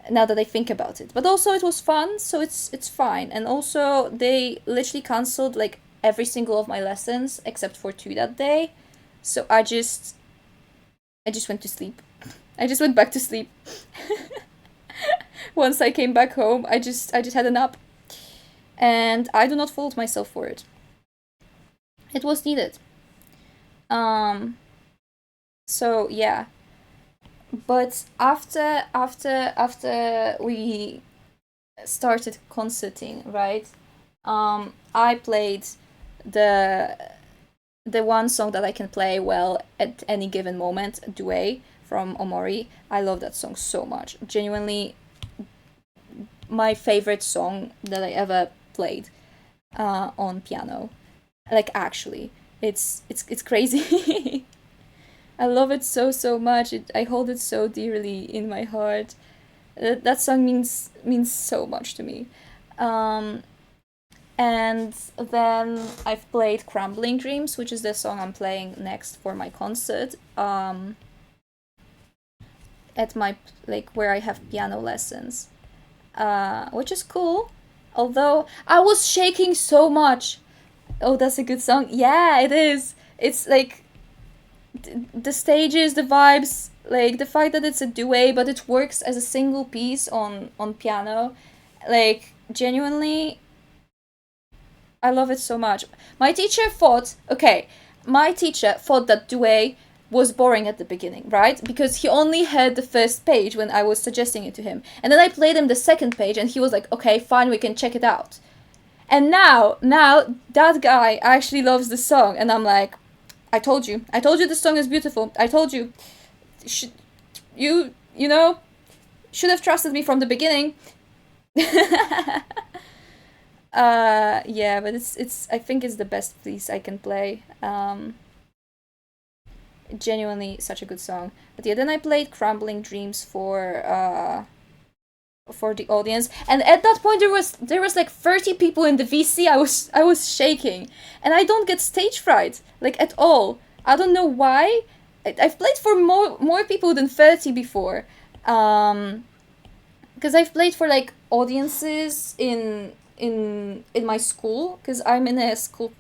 now that I think about it. But also it was fun, so it's fine. And also they literally cancelled like every single of my lessons except for 2 that day. So I just went to sleep. I just went back to sleep. Once I came back home, I just had a nap. And I do not fault myself for it. It was needed. So yeah. But after we started concerting, right? I played the one song that I can play well at any given moment, Due from Omori. I love that song so much. Genuinely my favorite song that I ever played on piano. Like, actually, it's crazy. I love it so much. I hold it so dearly in my heart. That song means so much to me. And then I've played Crumbling Dreams, which is the song I'm playing next for my concert. At my where I have piano lessons, which is cool. Although I was shaking so much. Oh, that's a good song. Yeah, it is. It's like the stages, the vibes, like the fact that it's a duet, but it works as a single piece on piano. Like, genuinely, I love it so much. My teacher thought, okay, my teacher thought that Due was boring at the beginning, right? Because he only heard the first page when I was suggesting it to him. And then I played him the second page and he was like, okay, fine, we can check it out. And now that guy actually loves the song and I'm like, I told you the song is beautiful. I told you, you know, should have trusted me from the beginning. Yeah, but it's I think it's the best piece I can play. Genuinely such a good song. But yeah, then I played Crumbling Dreams for the audience, and at that point there was like 30 people in the VC. I was shaking, and I don't get stage fright like at all. I don't know why. I've played for more people than 30 before. Because I've played for like audiences in my school, because I'm in a school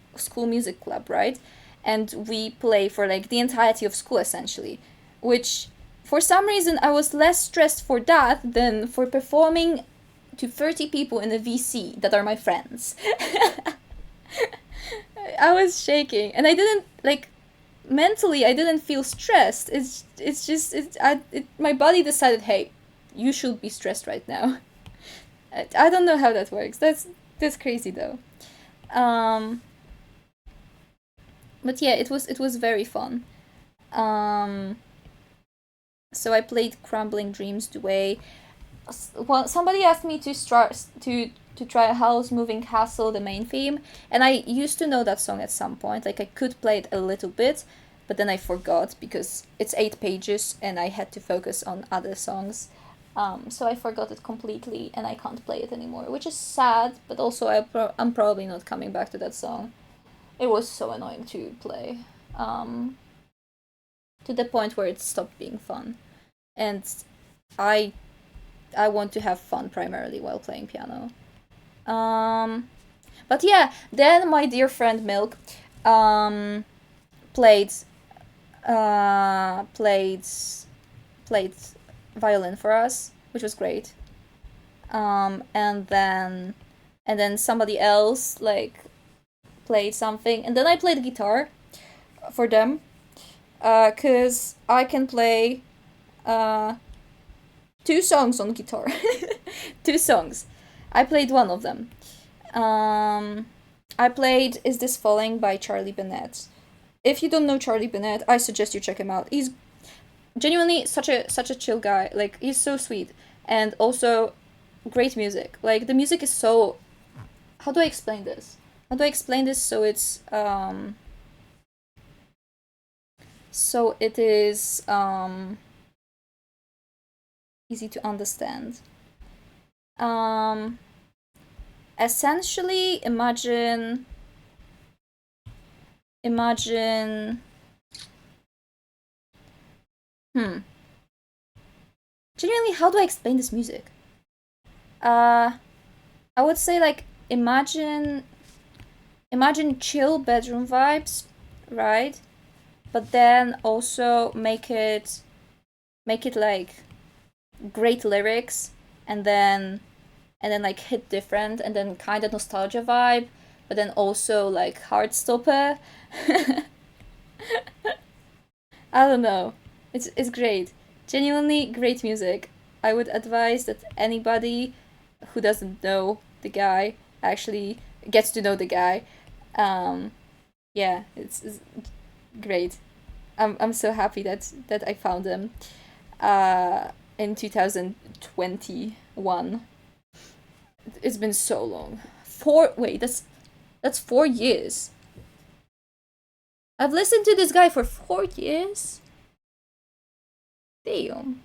music club, right? And we play for like the entirety of school essentially, which for some reason I was less stressed for that than for performing to 30 people in a VC that are my friends. I was shaking and I didn't like mentally I didn't feel stressed. It's just my body decided, hey, you should be stressed right now. I don't know how that works. That's crazy though. Um, but yeah, it was very fun. Um, so I played Crumbling Dreams Away. Well, somebody asked me to start to try Howl's Moving Castle, the main theme, and I used to know that song at some point. Like I could play it a little bit, but then I forgot because it's 8 pages and I had to focus on other songs. So I forgot it completely and I can't play it anymore, which is sad. But also I'm probably not coming back to that song. It was so annoying to play, um, to the point where it stopped being fun. And I I want to have fun primarily while playing piano. Um, but yeah, then my dear friend Milk um, played uh, played played violin for us, which was great. And then somebody else like played something, and then I played guitar for them, cause I can play uh 2 songs on guitar. 2 songs. I played one of them. Um, I played "Is This Falling" by Charlie Bennett. If you don't know Charlie Bennett, I suggest you check him out. He's genuinely such a chill guy. Like he's so sweet, and also great music. Like the music is so. How do I explain this? How do I explain this so it is easy to understand. Um, Essentially, imagine. Hmm. Genuinely, how do I explain this music? Uh, I would say like imagine chill bedroom vibes, right? But then also make it like great lyrics, and then like hit different, and then kind of nostalgia vibe, but then also like Heartstopper. I don't know. It's great. Genuinely great music. I would advise that anybody who doesn't know the guy actually gets to know the guy. Um, yeah, it's great. I'm so happy that I found them in 2021. It's been so long. That's 4 years. I've listened to this guy for 4 years. Damn.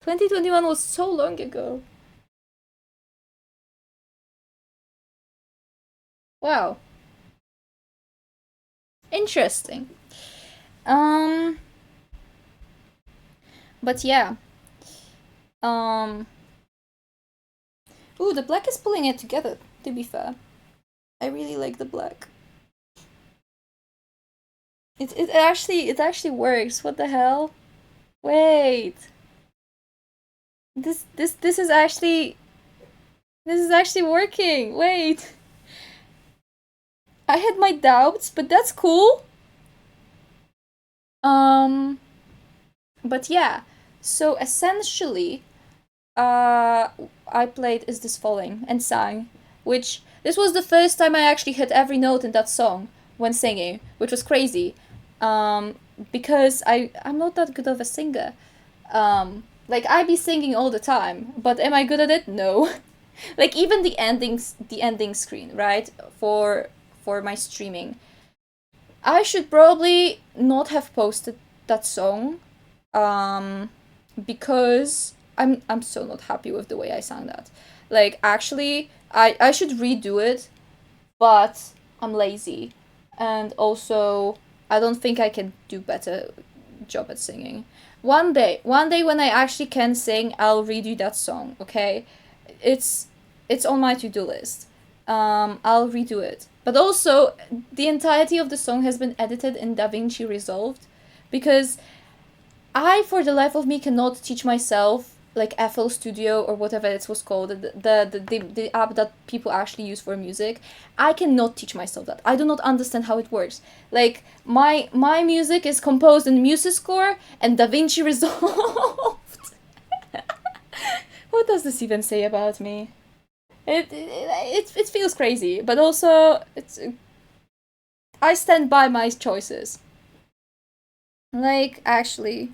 2021 was so long ago. Wow. Interesting. Um but yeah. Um Ooh, the black is pulling it together, to be fair. I really like the black. It actually works. What the hell? Wait. This is actually working. Wait. I had my doubts, but that's cool. Um, but yeah, so essentially, I played Is This Falling and sang, which this was the first time I actually hit every note in that song when singing, which was crazy. Um, because I'm not that good of a singer. Like I be singing all the time, but am I good at it? No. Like even the ending screen, right? For my streaming. I should probably not have posted that song um because I'm so not happy with the way I sang that. Like actually I should redo it, but I'm lazy. And also I don't think I can do better job at singing. One day when I actually can sing, I'll redo that song, okay? It's it's on my to-do list. I'll redo it. But also the entirety of the song has been edited in DaVinci Resolved because I, for the life of me, cannot teach myself like FL Studio or whatever it was called, the app that people actually use for music. I cannot teach myself that. I do not understand how it works. Like my music is composed in MuseScore and DaVinci Resolved. What does this even say about me? It feels crazy, but also it's I stand by my choices. Like actually,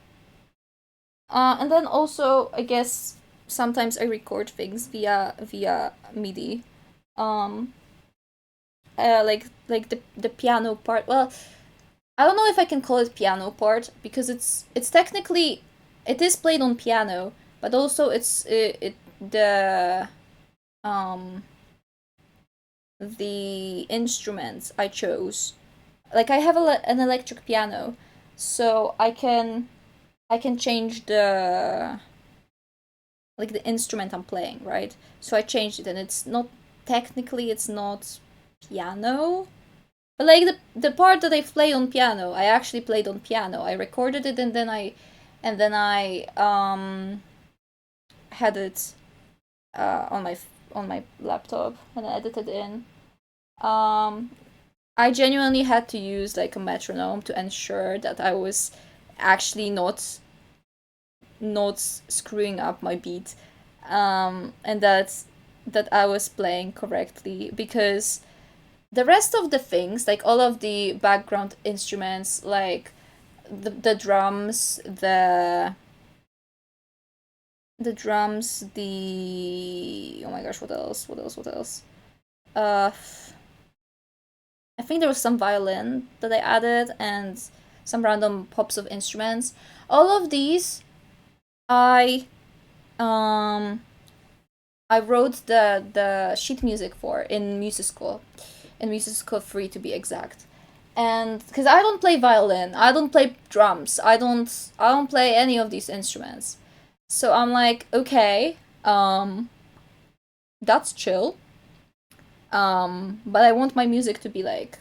and then also, I guess sometimes I record things via MIDI. Um, like the piano part. Well, I don't know if I can call it piano part because it's technically it is played on piano, but also it um the instruments I chose. Like I have an electric piano, so I can change the like the instrument I'm playing, right? So I changed it, and it's not technically it's not piano, but like the part that I play on piano, I actually played on piano. I recorded it, and then I had it on my laptop and I edited in. Um, I genuinely had to use like a metronome to ensure that I was actually not screwing up my beat, and that I was playing correctly because the rest of the things, like all of the background instruments, like the drums, the drums, the oh my gosh, what else? What else? What else? Uh, I think there was some violin that I added and some random pops of instruments. All of these, I um I wrote the sheet music for in MuseScore, in MuseScore 3 to be exact. And because I don't play violin, I don't play drums, I don't play any of these instruments. So I'm like, okay, that's chill. But I want my music to be like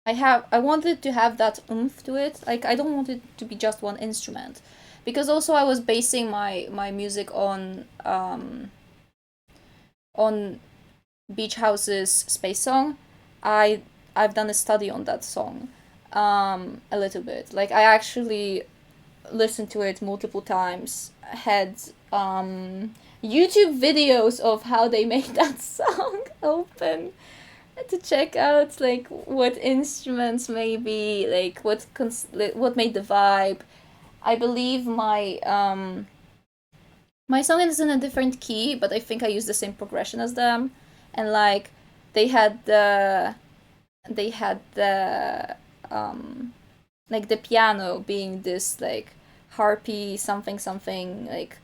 I want it to have that oomph to it. Like I don't want it to be just one instrument. Because also I was basing my music on Beach House's Space Song. I I've done a study on that song, a little bit. Like I actually listened to it multiple times. Had YouTube videos of how they made that song open to check out like what instruments maybe like what made the vibe. I believe my song is in a different key, but I think I used the same progression as them, and like they had the they had the like the piano being this like harpy something something like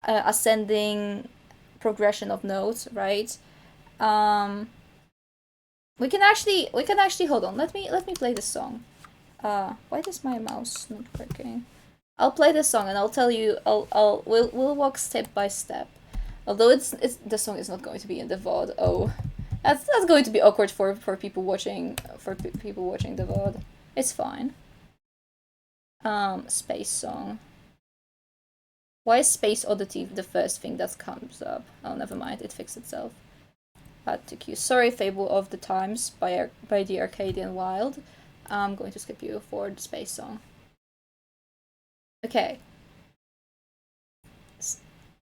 ascending progression of notes, right? Um, we can actually hold on. Let me play this song. Why does my mouse not working? I'll play this song and I'll tell you. We'll walk step by step. Although it's the song is not going to be in the VOD. Oh, that's going to be awkward for people watching people watching the VOD. It's fine. Space song. Why is Space Oddity the first thing that comes up? Oh, never mind. It fixed itself. Add to queue. Sorry, Fable of the Times by the Arcadian Wild. I'm going to skip you for the space song. Okay.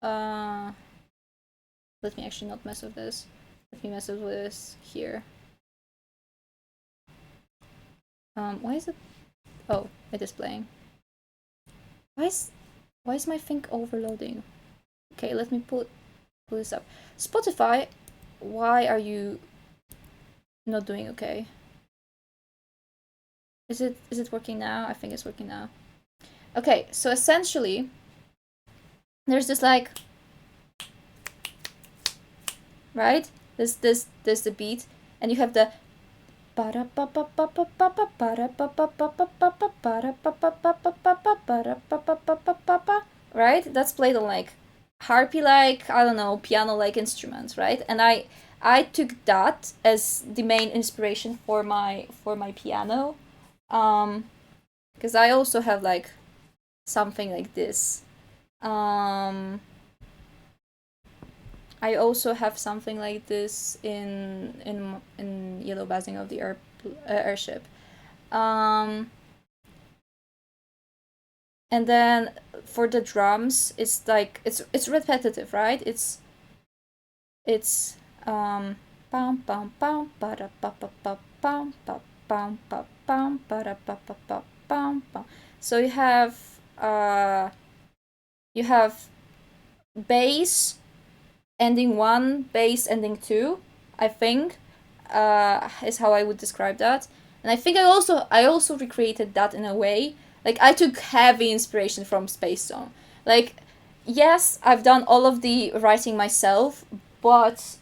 Let me actually not mess with this. Let me mess with this here. Why is it? Oh, it is playing. Why is my thing overloading? Okay, let me pull this up. Spotify, why are you not doing okay? Is it working now? I think it's working now. Okay, so essentially, there's this like, right? This the beat, and you have the right? That's played on like harpy like, I don't know, piano like instruments, right? And I took that as the main inspiration for my piano. Because I also have like something like this. I also have something like this in Yellow Basing of the Airship. And then for the drums, it's like it's repetitive, right? It's pam pam pam para pa pa pa pam pa pam pa pam para pa pa pa pam pam. So you have bass ending 1, bass ending 2, I think, is how I would describe that. And I think I also recreated that in a way. Like I took heavy inspiration from Space Song. Like, yes, I've done all of the writing myself, but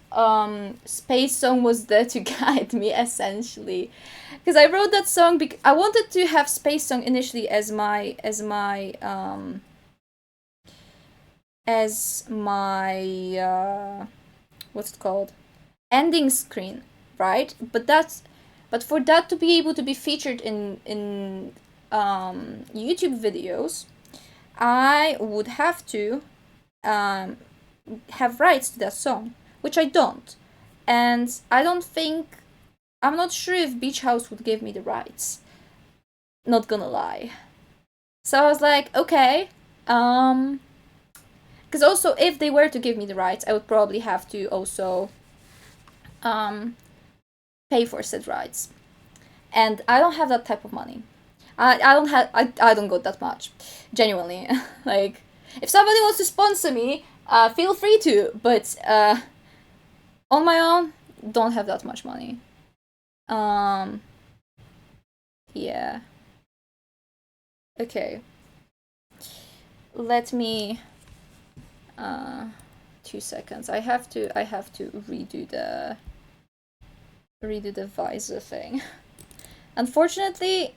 Space Song was there to guide me essentially. Because I wrote that song because I wanted to have Space Song initially as my what's it called, ending screen, right? But for that to be able to be featured in YouTube videos, I would have to have rights to that song, which I don't. And I'm not sure if Beach House would give me the rights. Not gonna lie. So I was like, okay, because also if they were to give me the rights, I would probably have to also pay for said rights, and I don't have that type of money. I don't got that much, genuinely. Like, if somebody wants to sponsor me, feel free to, but on my own, don't have that much money. Yeah. Okay. Let me 2 seconds. I have to redo the visor thing. Unfortunately,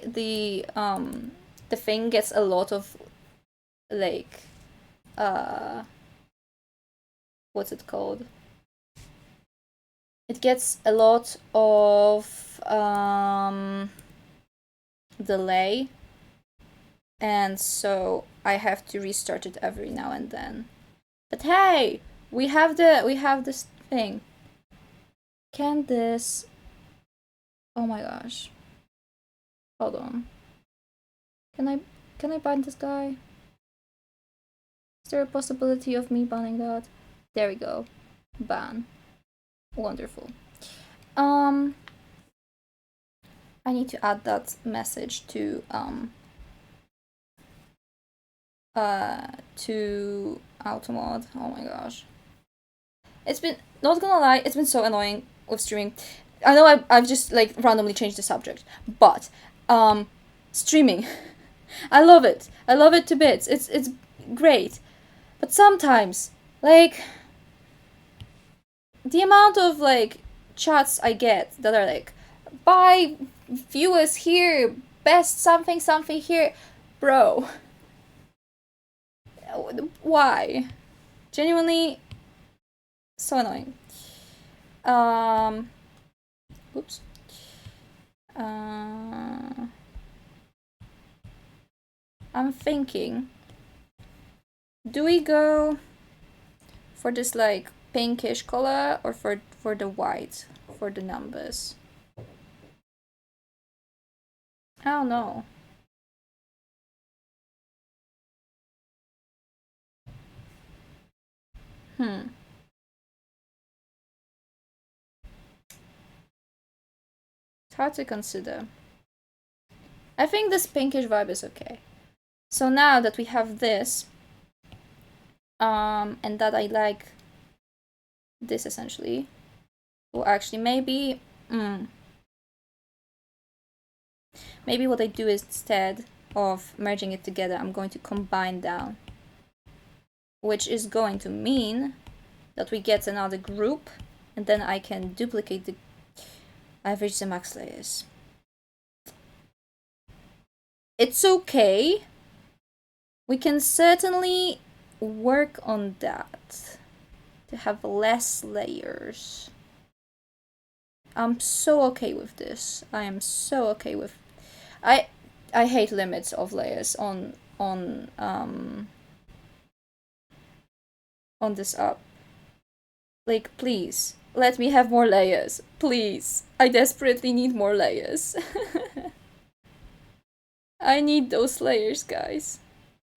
the thing gets a lot of like what's it called? It gets a lot of delay, and so I have to restart it every now and then. But hey, we have this thing. Can this? Oh my gosh. Hold on. Can I ban this guy? Is there a possibility of me banning that? There we go. Ban. Wonderful. I need to add that message to Automod. Oh my gosh. It's been, not gonna lie, it's been so annoying with streaming. I know I've just like randomly changed the subject, but streaming. I love it. I love it to bits. It's great. But sometimes, like, the amount of like chats I get that are like, buy viewers here, best something something here, bro. Why? Genuinely, so annoying. Oops. I'm thinking, do we go for this like pinkish color or for the white, for the numbers? I don't know. It's hard to consider. I think this pinkish vibe is okay. So now that we have this, and that I like this essentially, well, actually, maybe what I do is, instead of merging it together, I'm going to combine down, which is going to mean that we get another group, and then I can duplicate the. I've reached the max layers. It's okay. We can certainly work on that to have less layers. I'm so okay with this. I am so okay with. I hate limits of layers on this app. Like, please let me have more layers, please. I desperately need more layers. I need those layers, guys.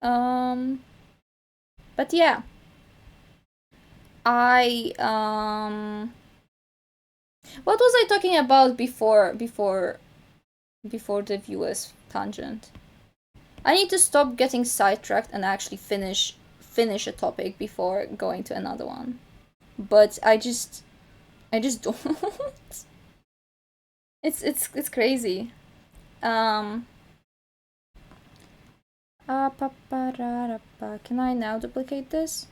But yeah, what was I talking about before the viewers tangent? I need to stop getting sidetracked and actually finish a topic before going to another one. But I just don't. It's crazy. Can I now duplicate this?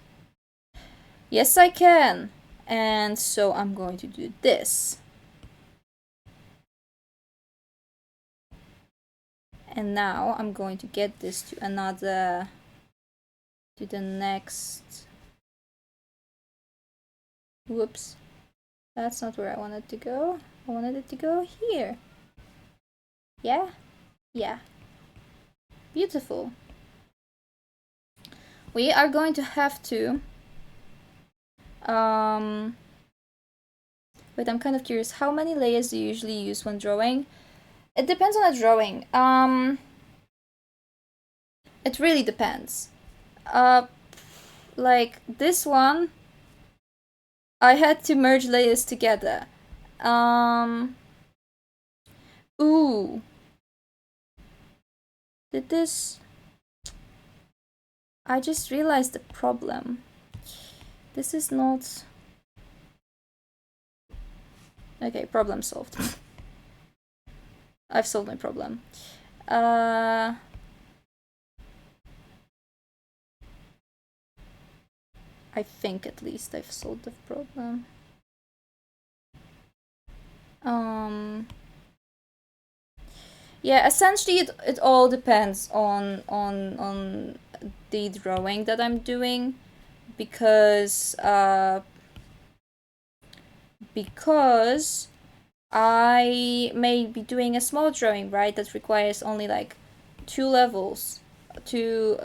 Yes, I can. And so I'm going to do this. And now I'm going to get this to the next. Whoops. That's not where I wanted to go. I wanted it to go here. Yeah? Yeah. Beautiful. We are going to have to... Wait, I'm kind of curious. How many layers do you usually use when drawing? It depends on the drawing. It really depends. Like this one, I had to merge layers together. Ooh. Did this... I just realized the problem. This is not... Okay, problem solved. I've solved my problem. I think at least I've solved the problem. Yeah, essentially it all depends on the drawing that I'm doing, because I may be doing a small drawing, right, that requires only like 2 levels, not 2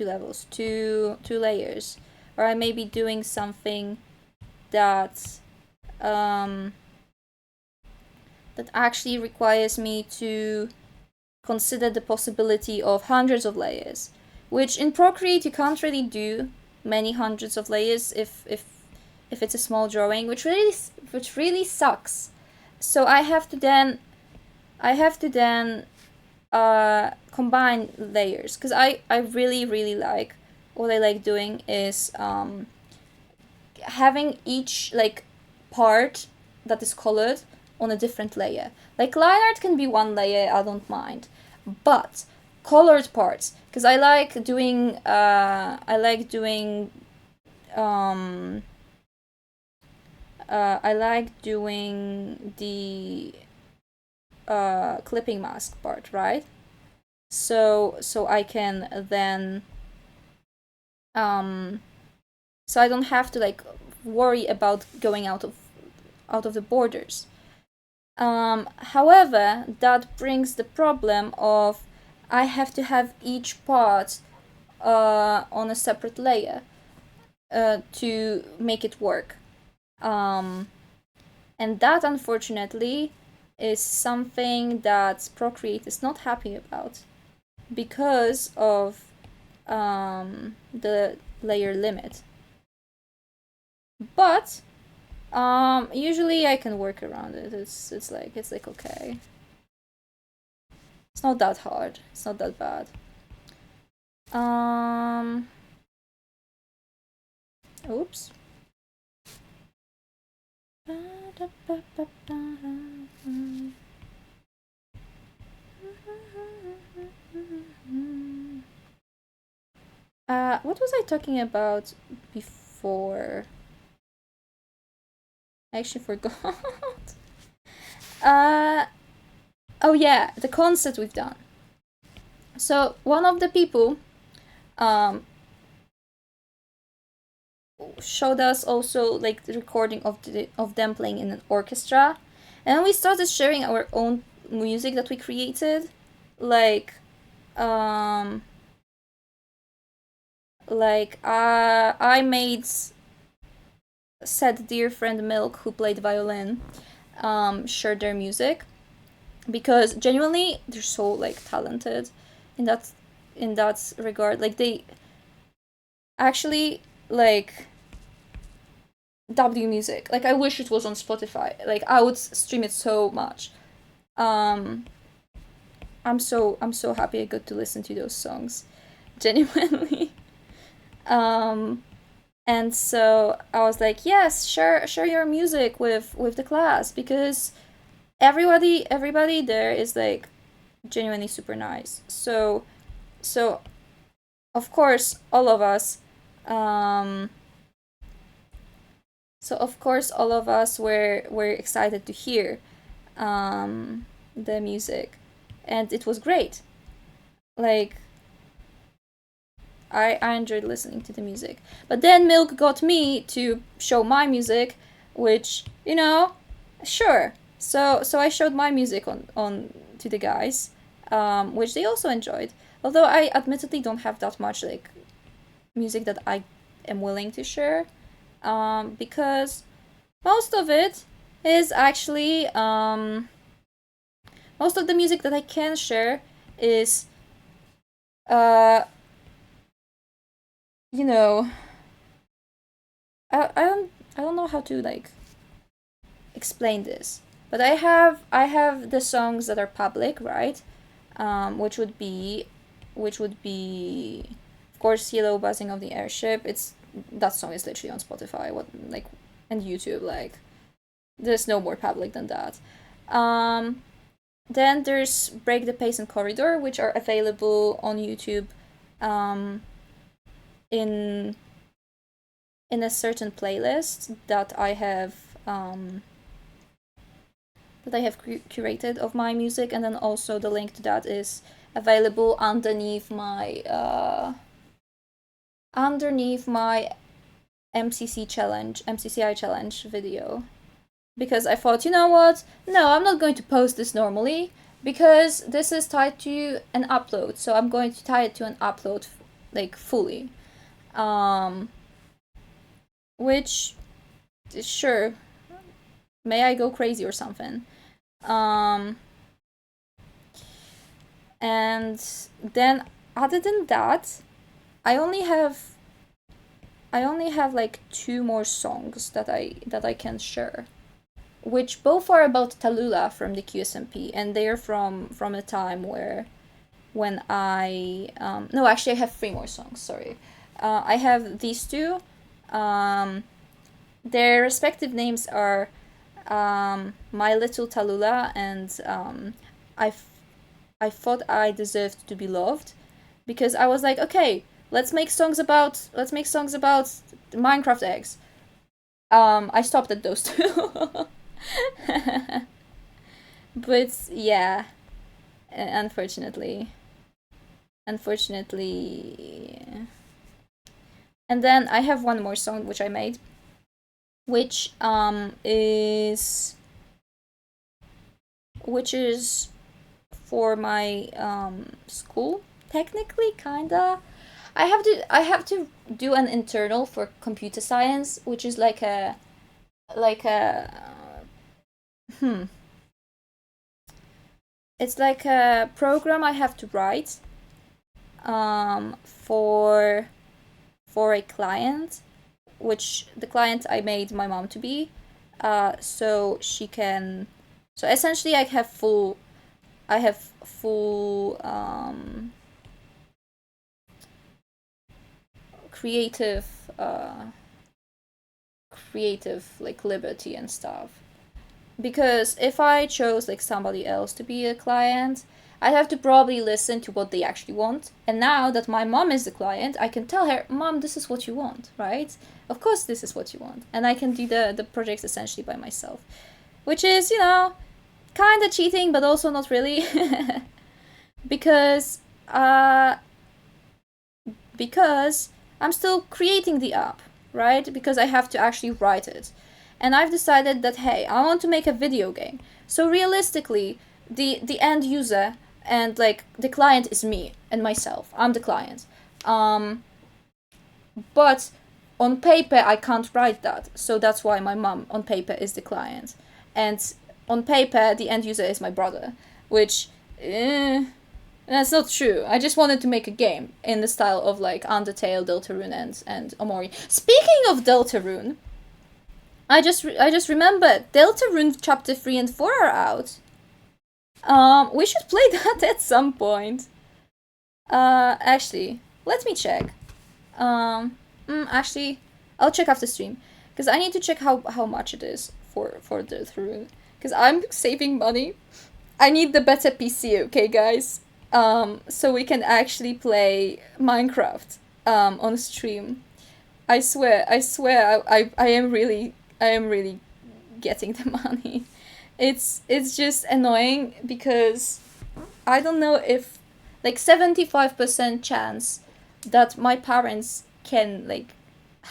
levels, 2 layers, or I may be doing something that that actually requires me to consider the possibility of hundreds of layers, which in Procreate you can't really do many hundreds of layers if it's a small drawing, which really sucks. So I have to then combine layers, because I really like, what I like doing is having each like part that is colored on a different layer. Like line art can be one layer, I don't mind, but colored parts, because I like doing the clipping mask part, right? So I can then so I don't have to like worry about going out of the borders. However, that brings the problem of I have to have each part on a separate layer, to make it work. Um, and that, unfortunately, is something that Procreate is not happy about because of the layer limit. But usually I can work around it. It's like okay. It's not that hard. It's not that bad. Oops. What was I talking about before? I actually forgot. Oh yeah, the concert we've done. So one of the people showed us also like the recording of them playing in an orchestra, and we started sharing our own music that we created, like I made said dear friend Milk, who played violin, share their music because genuinely they're so like talented in that regard. Like they actually like W music. Like I wish it was on Spotify. Like I would stream it so much. Um I'm so happy I got to listen to those songs. Genuinely. Um and so I was like, yes, share your music with the class because everybody there is like genuinely super nice. So of course all of us um were excited to hear the music, and it was great. Like I enjoyed listening to the music. But then Milk got me to show my music, which, sure. So I showed my music on to the guys, which they also enjoyed. Although I admittedly don't have that much like music that I am willing to share, because most of it is actually most of the music that I can share is uh you know I don't know how to like explain this, but I have the songs that are public, right? Which would be of course Yellow Buzzing of the Airship. It's that song is literally on Spotify, what like and YouTube, like there's no more public than that. um then there's Break the Pace and Corridor, which are available on YouTube um in in a certain playlist that I have curated of my music, and then also the link to that is available underneath my MCCI challenge video, because I thought, you know what? No, I'm not going to post this normally because this is tied to an upload, so I'm going to tie it to an upload like fully. Which sure, may I go crazy or something. Um and then other than that, I only have like two more songs that I can share, which both are about Tallulah from the QSMP, and they're from a time when I no, actually I have three more songs. Sorry, I have these two. Their respective names are My Little Tallulah and I I thought I deserved to be loved, because I was like, okay, let's make songs about Minecraft eggs. I stopped at those two. But yeah, unfortunately. Unfortunately. And then I have one more song which I made, which is for my school, technically, kinda. I have to do an internal for computer science, which is like a hmm it's like a program I have to write for a client, which the client I made my mom to be, so she can. So essentially, I have full creative, creative like liberty and stuff. Because if I chose like somebody else to be a client, I'd have to probably listen to what they actually want. And now that my mom is the client, I can tell her, Mom, this is what you want, right? Of course, this is what you want. And I can do the projects essentially by myself, which is, kind of cheating, but also not really. because, uh, because I'm still creating the app, right? Because I have to actually write it. And I've decided that, hey, I want to make a video game. So realistically, the end user and like the client is me and myself. I'm the client. But on paper I can't write that. So that's why my mom on paper is the client. And on paper the end user is my brother, which that's not true. I just wanted to make a game in the style of like Undertale, Deltarune, and Omori. Speaking of Deltarune, I just remembered Deltarune Chapter 3 and 4 are out. We should play that at some point. Actually, let me check. Actually, I'll check after stream because I need to check how much it is for Deltarune because I'm saving money. I need the better PC, okay, guys. So we can actually play Minecraft on stream. I swear, I am really getting the money. It's just annoying because I don't know if like 75% chance that my parents can like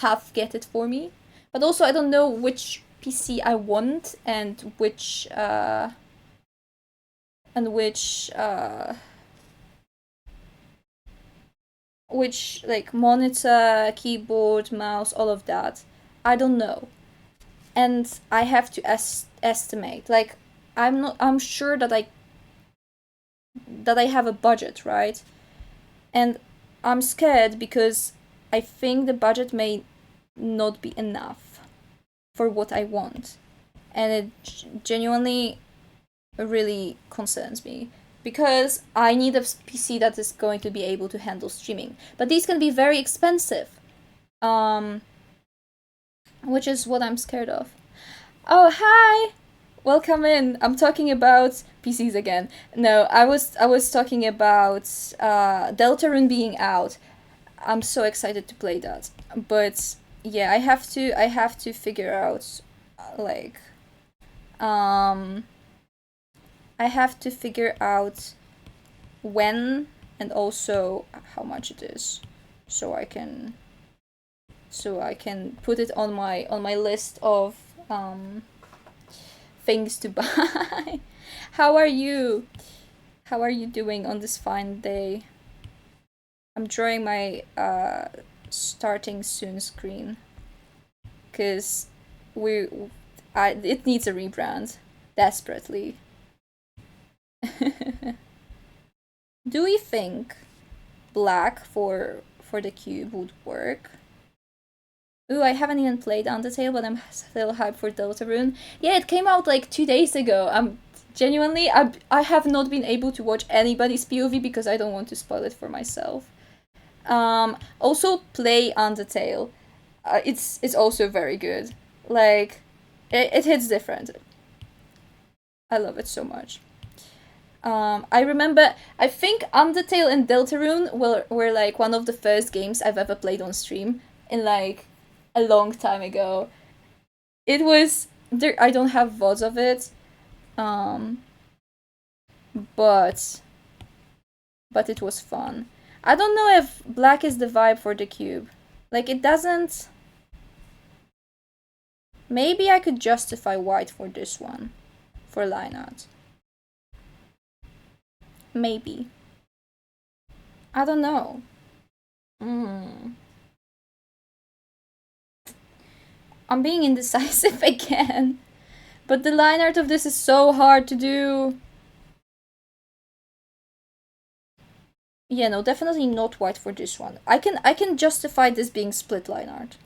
half get it for me. But also I don't know which PC I want and which like monitor, keyboard, mouse, all of that. I don't know. And I have to estimate. Like I'm sure that I have a budget, right? And I'm scared because I think the budget may not be enough for what I want. And it genuinely really concerns me because I need a PC that is going to be able to handle streaming. But these can be very expensive. Which is what I'm scared of. Oh, hi! Welcome in. I'm talking about PCs again. No, I was talking about Deltarune being out. I'm so excited to play that. But yeah, I have to figure out like um I have to figure out when and also how much it is so I can put it on my list of things to buy. How are you? How are you doing on this fine day? I'm drawing my starting soon screen because it needs a rebrand desperately. Do we think black for the cube would work? Ooh, I haven't even played Undertale, but I'm still hyped for Deltarune. Yeah, it came out like 2 days ago. I'm genuinely, I have not been able to watch anybody's POV because I don't want to spoil it for myself. Also play Undertale. It's also very good. Like, it hits different. I love it so much. I remember, I think Undertale and Deltarune were like one of the first games I've ever played on stream in like a long time ago. It was there. I don't have VODs of it, um, but it was fun. I don't know if black is the vibe for the cube. Like it doesn't. Maybe I could justify white for this one, for line art. Maybe. I don't know. Mm. I'm being indecisive again. But the line art of this is so hard to do. Yeah, no, definitely not white for this one. I can justify this being split line art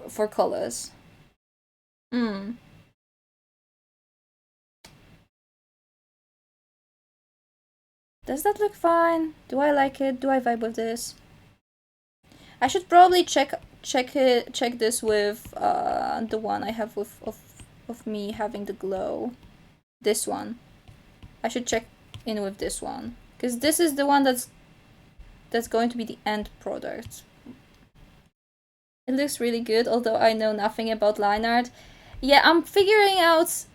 for colors. Hmm. Does that look fine? Do I like it? Do I vibe with this? I should probably check this with the one I have of me having the glow. This one. I should check in with this one because this is the one that's going to be the end product. It looks really good, although I know nothing about line art. Yeah, I'm figuring out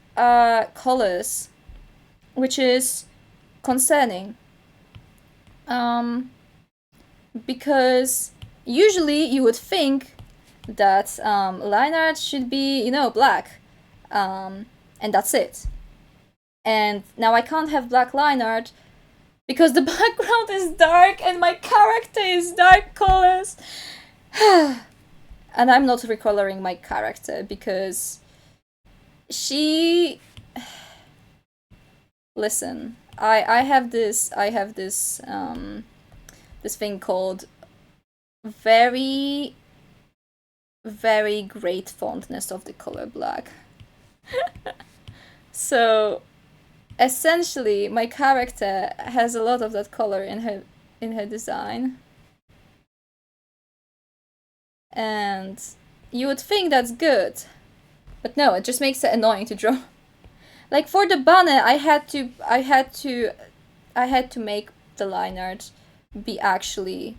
colors, which is concerning. Um, because usually you would think that line art should be, black, and that's it. And now I can't have black line art because the background is dark and my character is dark colors. And I'm not recoloring my character because she. Listen, I have this thing called very very great fondness of the color black. So essentially my character has a lot of that color in her design. And you would think that's good. But no, it just makes it annoying to draw. Like for the banner, I had to make the line art be actually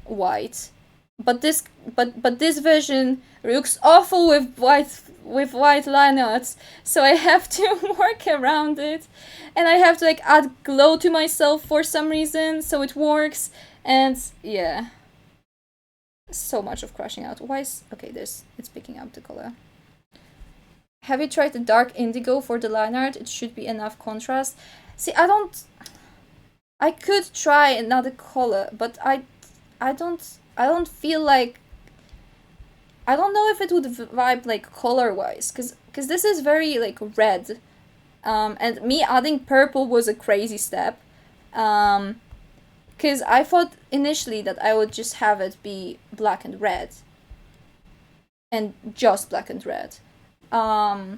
white. But this version looks awful with white line arts, so I have to work around it, and I have to like add glow to myself for some reason so it works, and yeah, so much of crashing out. Why is okay? It's picking up the color. Have you tried the dark indigo for the line art? It should be enough contrast. See, I could try another color, but I don't feel like. I don't know if it would vibe like color wise, cause this is very like red, and me adding purple was a crazy step, cause I thought initially that I would just have it be black and red, and just black and red, um,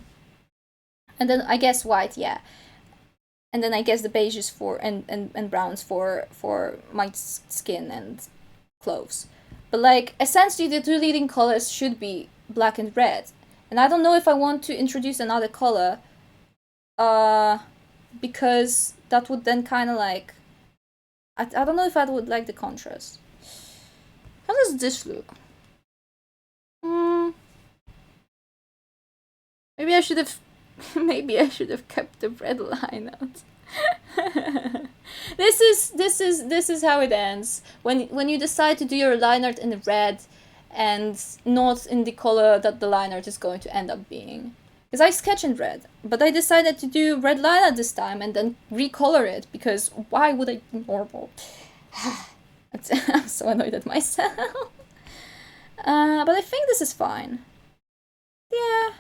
and then I guess white, yeah, and then I guess the beiges for and browns for my skin and clothes. But like essentially the two leading colors should be black and red. And I don't know if I want to introduce another color uh because that would then kind of like I don't know if I would like the contrast. How does this look? Hmm, maybe I should have maybe I should have kept the red line out. This is how it ends when you decide to do your line art in red and not in the color that the line art is going to end up being. Because I sketch in red, but I decided to do red line art this time and then recolor it because why would I do normal? I'm so annoyed at myself. But I think this is fine. Yeah,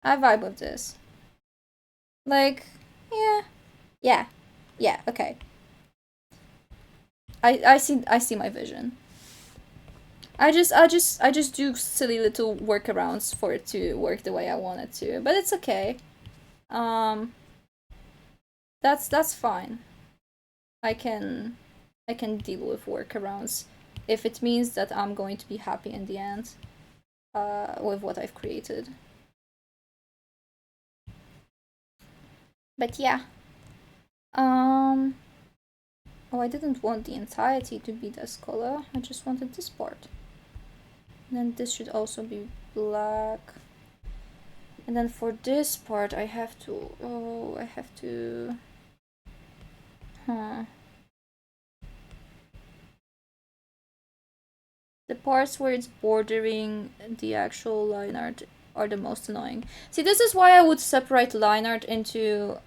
I vibe with this. Like, yeah, yeah, yeah. Okay. I see my vision. I just do silly little workarounds for it to work the way I want it to, but it's okay. Um, that's fine. I can I can deal with workarounds if it means that I'm going to be happy in the end. With what I've created. But yeah. Um. Oh, I didn't want the entirety to be this color. I just wanted this part. And then this should also be black. And then for this part, I have to. Oh, I have to. Huh. The parts where it's bordering the actual line art are the most annoying. See, this is why I would separate line art into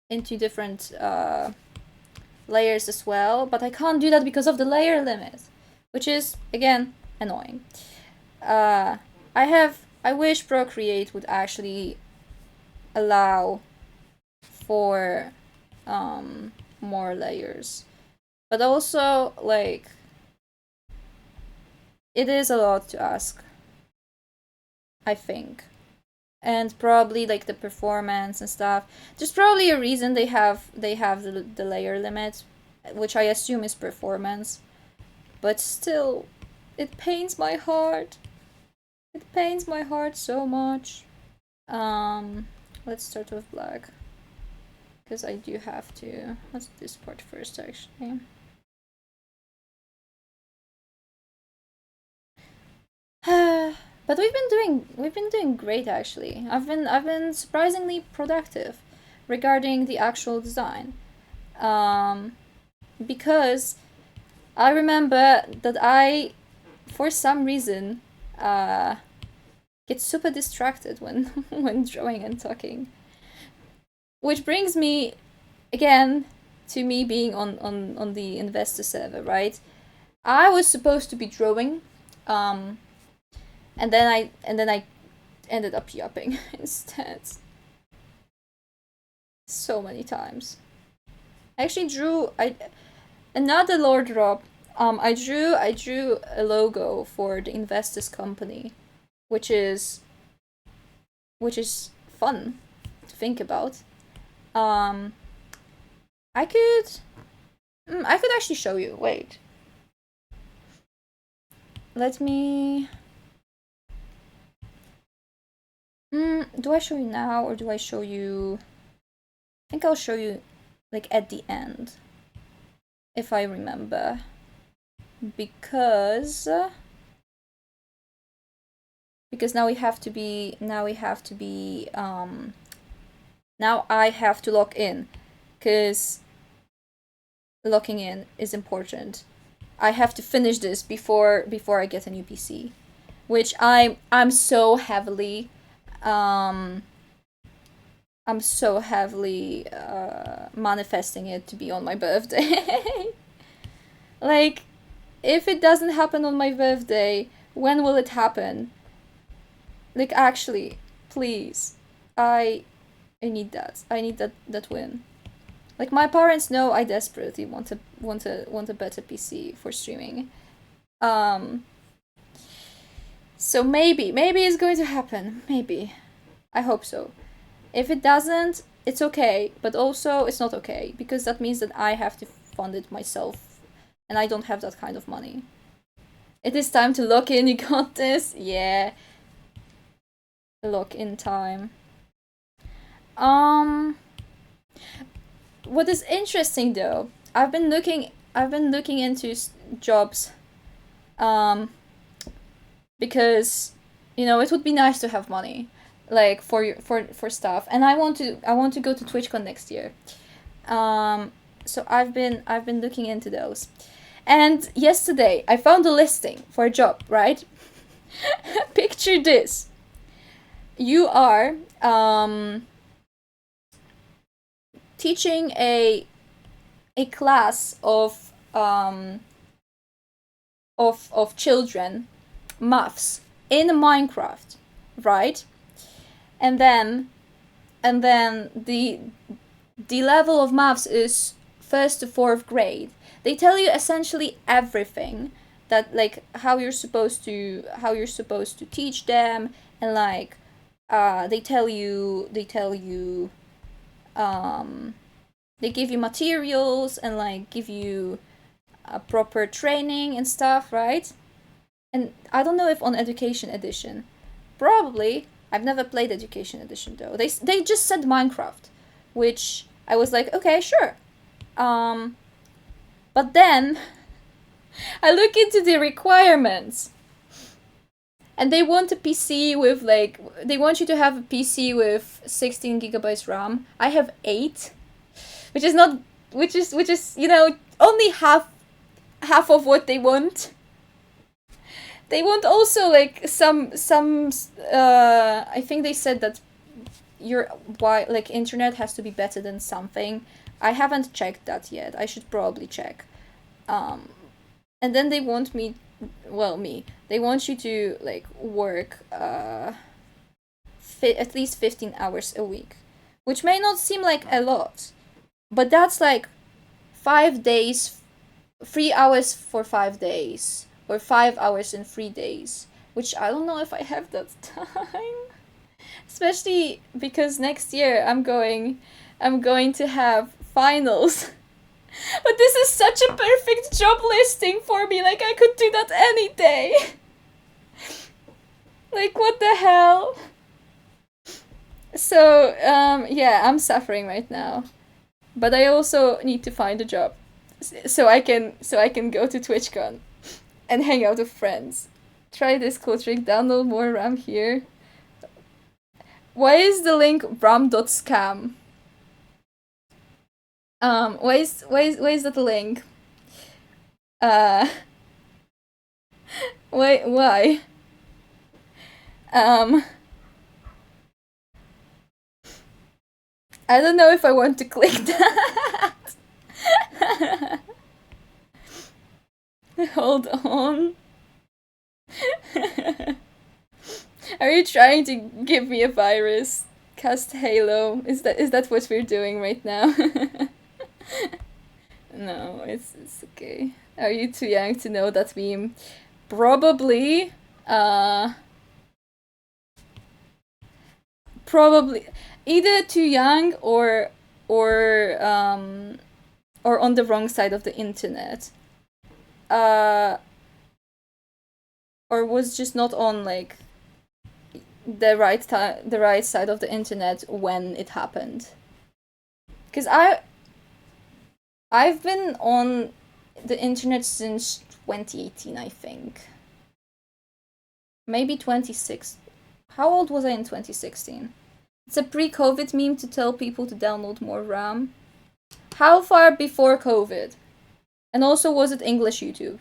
different layers as well, but I can't do that because of the layer limit. which is again annoying. I wish Procreate would actually allow for more layers, but also like it is a lot to ask, I think. And probably like the performance and stuff. There's probably a reason they have the layer limit, which I assume is performance. But still, it pains my heart. It pains my heart so much. Let's start with black, because I do have to. Let's do this part first, actually. But we've been doing great, actually. I've been surprisingly productive regarding the actual design. Because I remember that I, for some reason, get super distracted when when drawing and talking. Which brings me again to me being on the investor server, right? I was supposed to be drawing, and then I ended up yapping instead. So many times. I actually drew another lore drop. I drew a logo for the Investors company, which is fun to think about. Um, I could actually show you. Wait, let me. Do I show you now or do I show you? I think I'll show you like at the end, if I remember, because now we have to be now I have to log in, because logging in is important. I have to finish this before I get a new PC, which I'm so heavily manifesting it to be on my birthday. Like, if it doesn't happen on my birthday, when will it happen? Like, actually, please, I need that. I need that win. Like, my parents know I desperately want a better PC for streaming. So maybe it's going to happen. Maybe. I hope so. If it doesn't, it's okay, but also it's not okay, because that means that I have to fund it myself, and I don't have that kind of money. It is time to lock in. You got this. Yeah. Lock in time. What is interesting though, I've been looking into jobs, um, because it would be nice to have money, like for stuff, and I want to go to TwitchCon next year. So I've been looking into those, and yesterday I found a listing for a job. Right, picture this: you are teaching a class of children maths in Minecraft, right? And then the level of maths is first to fourth grade. They tell you essentially everything, that like how you're supposed to teach them, and like they tell you they give you materials and like give you a proper training and stuff, right? And I don't know if on Education Edition. Probably. I've never played Education Edition though. They just said Minecraft, which I was like, okay, sure. But then I look into the requirements, and they want a PC with like they want you to have a PC with 16 gigabytes RAM. I have 8, which is not which is only half of what they want. They want also like some I think they said that your like internet has to be better than something. I haven't checked that yet. I should probably check. and then they want me, well, they want you to like work at least 15 hours a week, which may not seem like a lot, but that's like 5 days, 3 hours for 5 days, or 5 hours in 3 days, which I don't know if I have that time. Especially because next year I'm going to have finals. But this is such a perfect job listing for me. Like I could do that any day. Like what the hell? So, yeah, I'm suffering right now. But I also need to find a job so I can go to TwitchCon and hang out with friends. Try this cool trick, download more RAM here. Why is the link ram.scam? Why is that link? Uh why? Um I don't know if I want to click that. Hold on. Are you trying to give me a virus? Cast Halo. Is that what we're doing right now? No, it's okay. Are you too young to know that meme? Probably. Probably either too young or on the wrong side of the internet. Uh, or was just not on like the right side of the internet when it happened. Cause I've been on the internet since 2018, I think. Maybe 26. How old was I in 2016? It's a pre-COVID meme to tell people to download more RAM. How far before COVID? And also, was it English YouTube?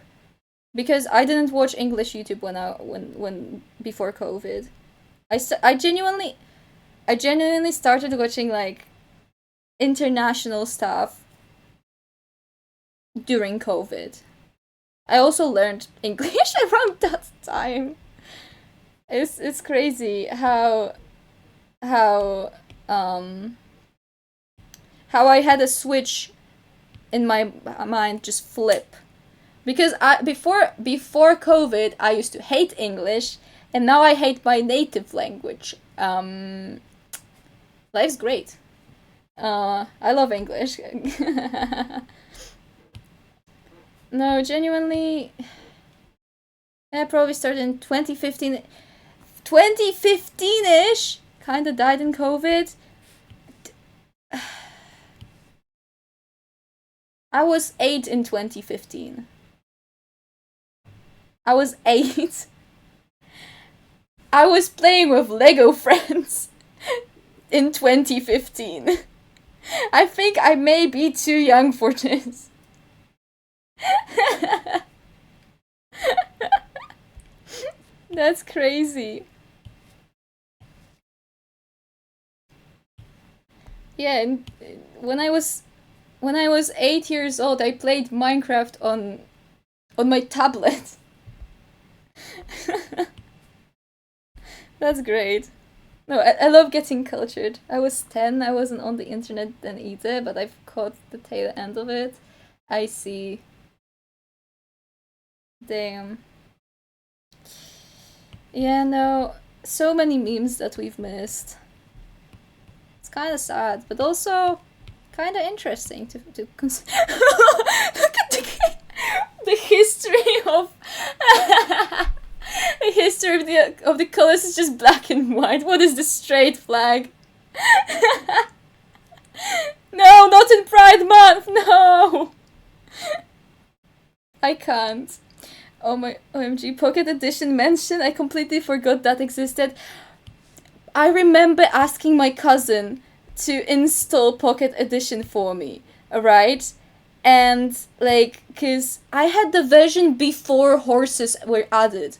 Because I didn't watch English YouTube when before COVID. I genuinely started watching like international stuff during COVID. I also learned English around that time. It's crazy how um how I had a switch in my mind just flip. Because I before COVID I used to hate English, and now I hate my native language. Life's great. I love English. No, genuinely, I probably started in 2015. 2015-ish. Kinda died in COVID. I was 8 in 2015. I was 8. I was playing with Lego friends in 2015. I think I may be too young for this. That's crazy. Yeah, and when I was 8 years old, I played Minecraft on my tablet. That's great. No, I love getting cultured. I was 10, I wasn't on the internet then either, but I've caught the tail end of it. I see. Damn. Yeah, no, so many memes that we've missed. It's kind of sad, but also kind of interesting to consider. Look at the history of the history of the colors is just black and white. What is the straight flag? No, not in Pride Month. No, I can't. Oh my OMG, Pocket Edition mentioned. I completely forgot that existed. I remember asking my cousin to install Pocket Edition for me, alright? And, like, cause I had the version before horses were added.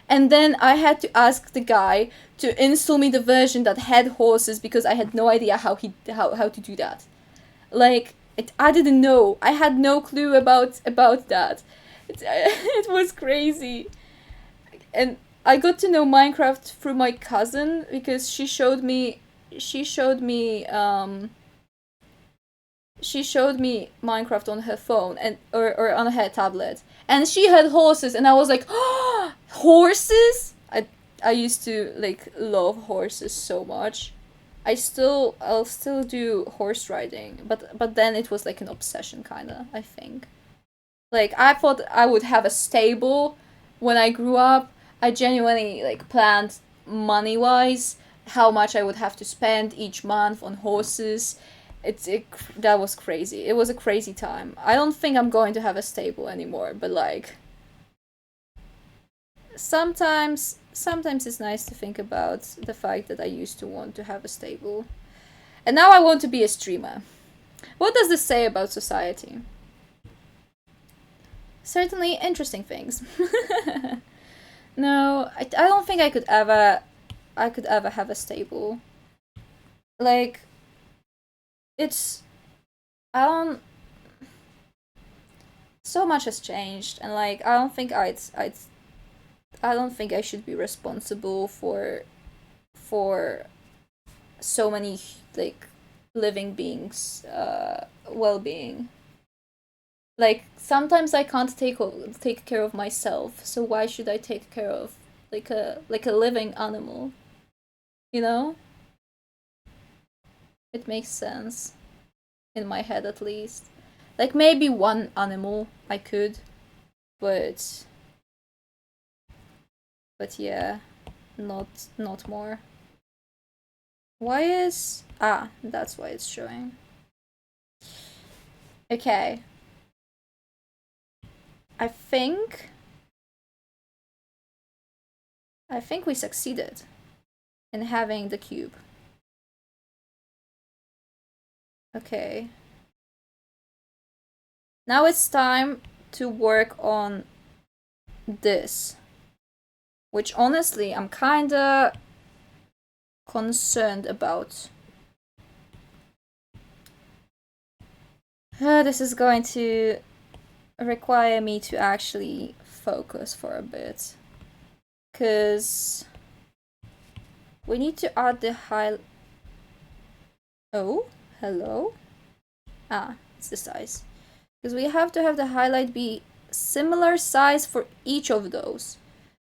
And then I had to ask the guy to install me the version that had horses because I had no idea how to do that. Like, I didn't know. I had no clue about that. It was crazy. And I got to know Minecraft through my cousin because she showed me she showed me Minecraft on her phone and or on her tablet. And she had horses and I was like, "Oh, horses?" I used to like love horses so much. I'll still do horse riding, but then it was like an obsession kind of, I think. Like I thought I would have a stable when I grew up. I genuinely like planned money wise how much I would have to spend each month on horses. That was crazy. It was a crazy time. I don't think I'm going to have a stable anymore, but like sometimes it's nice to think about the fact that I used to want to have a stable. And now I want to be a streamer. What does this say about society? Certainly interesting things. No, I don't think I could ever have a stable. Like it's I don't so much has changed and like I don't think I should be responsible for so many like living beings well-being. Like sometimes I can't take care of myself, so why should I take care of like a living animal? You know? It makes sense in my head at least. Like maybe one animal I could, but yeah, not more. Why is that's why it's showing. Okay. I think we succeeded in having the cube. Okay. Now it's time to work on this. Which honestly I'm kinda concerned about. This is going to require me to actually focus for a bit. Because we need to add the high... Oh, hello? It's the size. Because we have to have the highlight be similar size for each of those.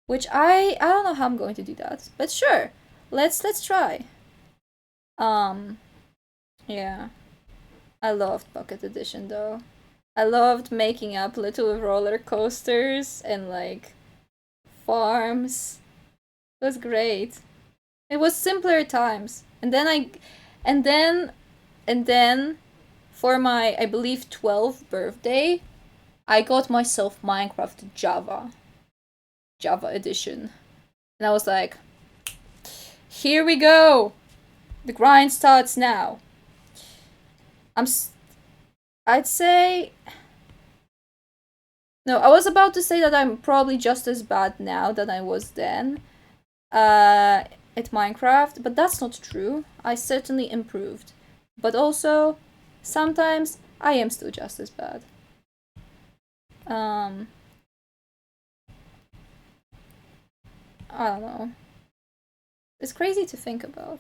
Which I don't know how I'm going to do that. But sure. Let's try. Yeah. I loved Pocket Edition though. I loved making up little roller coasters and like farms. It was great. It was simpler times. And then for my I believe 12th birthday, I got myself Minecraft Java edition. And I was like, here we go. The grind starts now. I'd say no, I was about to say that I'm probably just as bad now than I was then at Minecraft, but that's not true. I certainly improved. But also, sometimes I am still just as bad. I don't know. It's crazy to think about.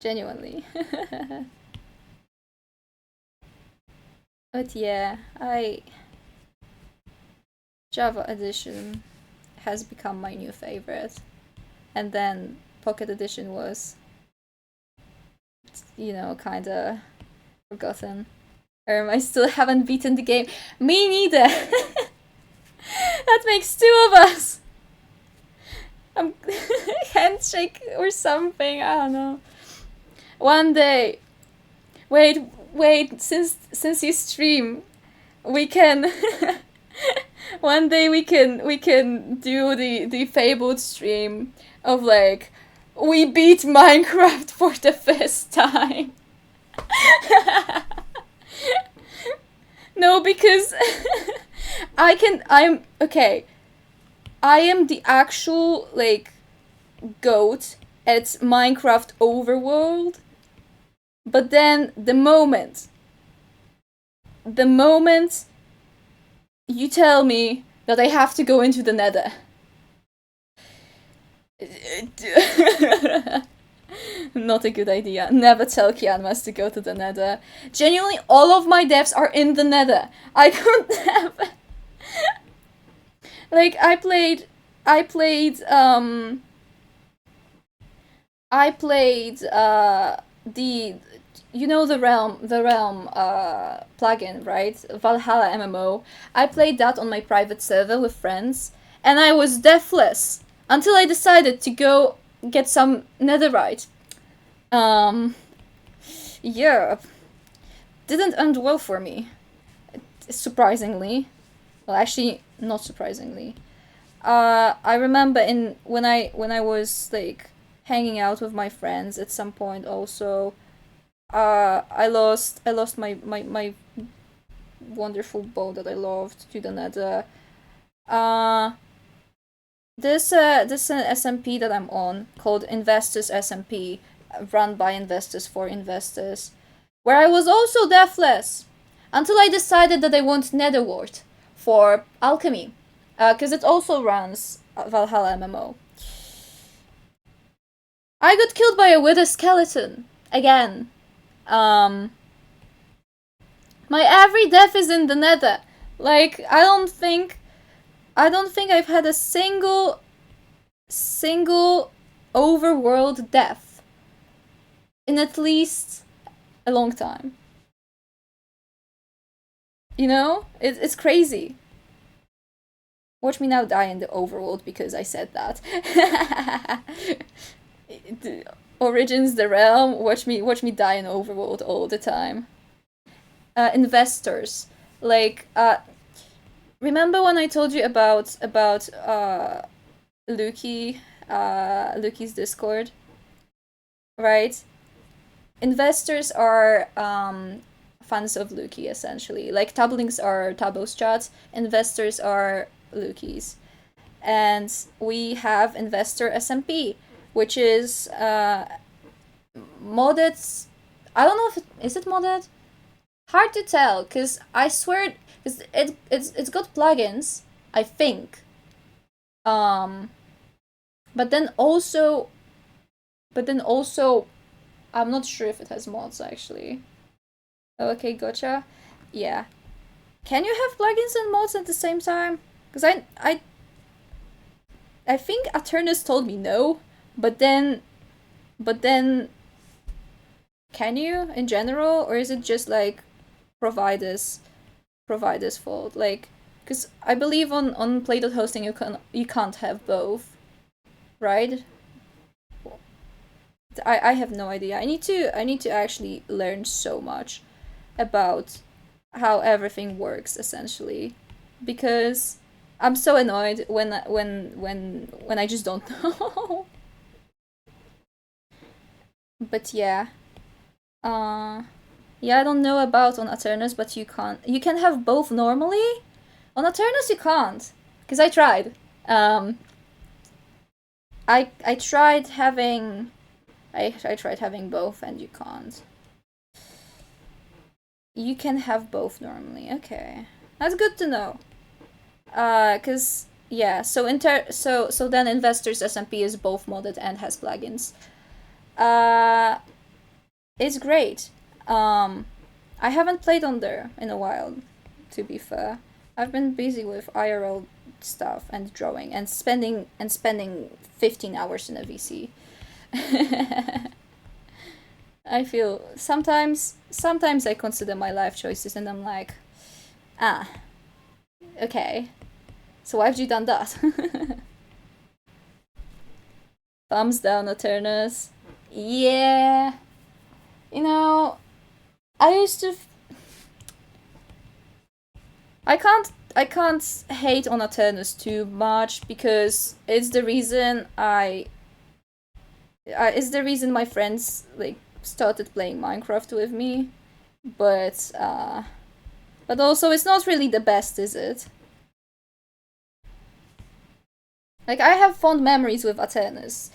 Genuinely. But yeah, Java Edition has become my new favorite. And then Pocket Edition was, kinda forgotten. I still haven't beaten the game. Me neither! That makes two of us! Handshake or something, I don't know. One day. Wait, since you stream, we can one day we can do the fabled stream of like we beat Minecraft for the first time. No, because I'm okay. I am the actual like goat at Minecraft Overworld. But then the moment You tell me that I have to go into the nether. Not a good idea. Never tell Kianmas to go to the nether. Genuinely, all of my devs are in the nether. I couldn't have... like, I played, the, you know, the realm plugin, right? Valhalla MMO. I played that on my private server with friends, and I was deathless until I decided to go get some netherite. Yeah, didn't end well for me, surprisingly. Well, actually, not surprisingly. I remember when I was like hanging out with my friends at some point. Also, I lost my wonderful bow that I loved to the nether. Uh, this SMP that I'm on called Investors SMP, run by investors for investors, where I was also deathless until I decided that I want Netherwort for alchemy, because it also runs Valhalla MMO. I got killed by a wither skeleton again. Um, my every death is in the Nether. Like I don't think I've had a single overworld death in at least a long time. You know? It's crazy. Watch me now die in the overworld because I said that. Origins the realm. Watch me die in overworld all the time. Investors, like, remember when I told you about Luki, Luki's Discord, right? Investors are fans of Luki, essentially. Like, Tablings are Tabos chats, investors are Lukis. And we have Investor SMP, which is modded. I don't know if is it modded? Hard to tell, because I swear, because it's got plugins, I think. Um, but then also, I'm not sure if it has mods actually. Okay, gotcha. Yeah. Can you have plugins and mods at the same time? Because I think Aternus told me no, but then, can you in general, or is it just like providers fault? Like, because I believe on Play hosting you can't have both, right? I have no idea. I need to actually learn so much about how everything works, essentially, because I'm so annoyed when I just don't know. But yeah, uh, yeah, I don't know about on Aternus, but you can have both normally. On Aternus you can't, because I tried. Um, I tried having I tried having both, and you can't. You can have both normally. Okay, that's good to know. Cause yeah, so then Investors SMP is both modded and has plugins. Uh, it's great. I haven't played on there in a while, to be fair. I've been busy with IRL stuff and drawing and spending 15 hours in a VC. I feel sometimes I consider my life choices and I'm like, ah, okay. So why have you done that? Thumbs down, Aternus. Yeah. You know, I used to. I can't hate on Aternus too much because it's the reason my friends like started playing Minecraft with me. But also it's not really the best, is it? Like, I have fond memories with Aternus,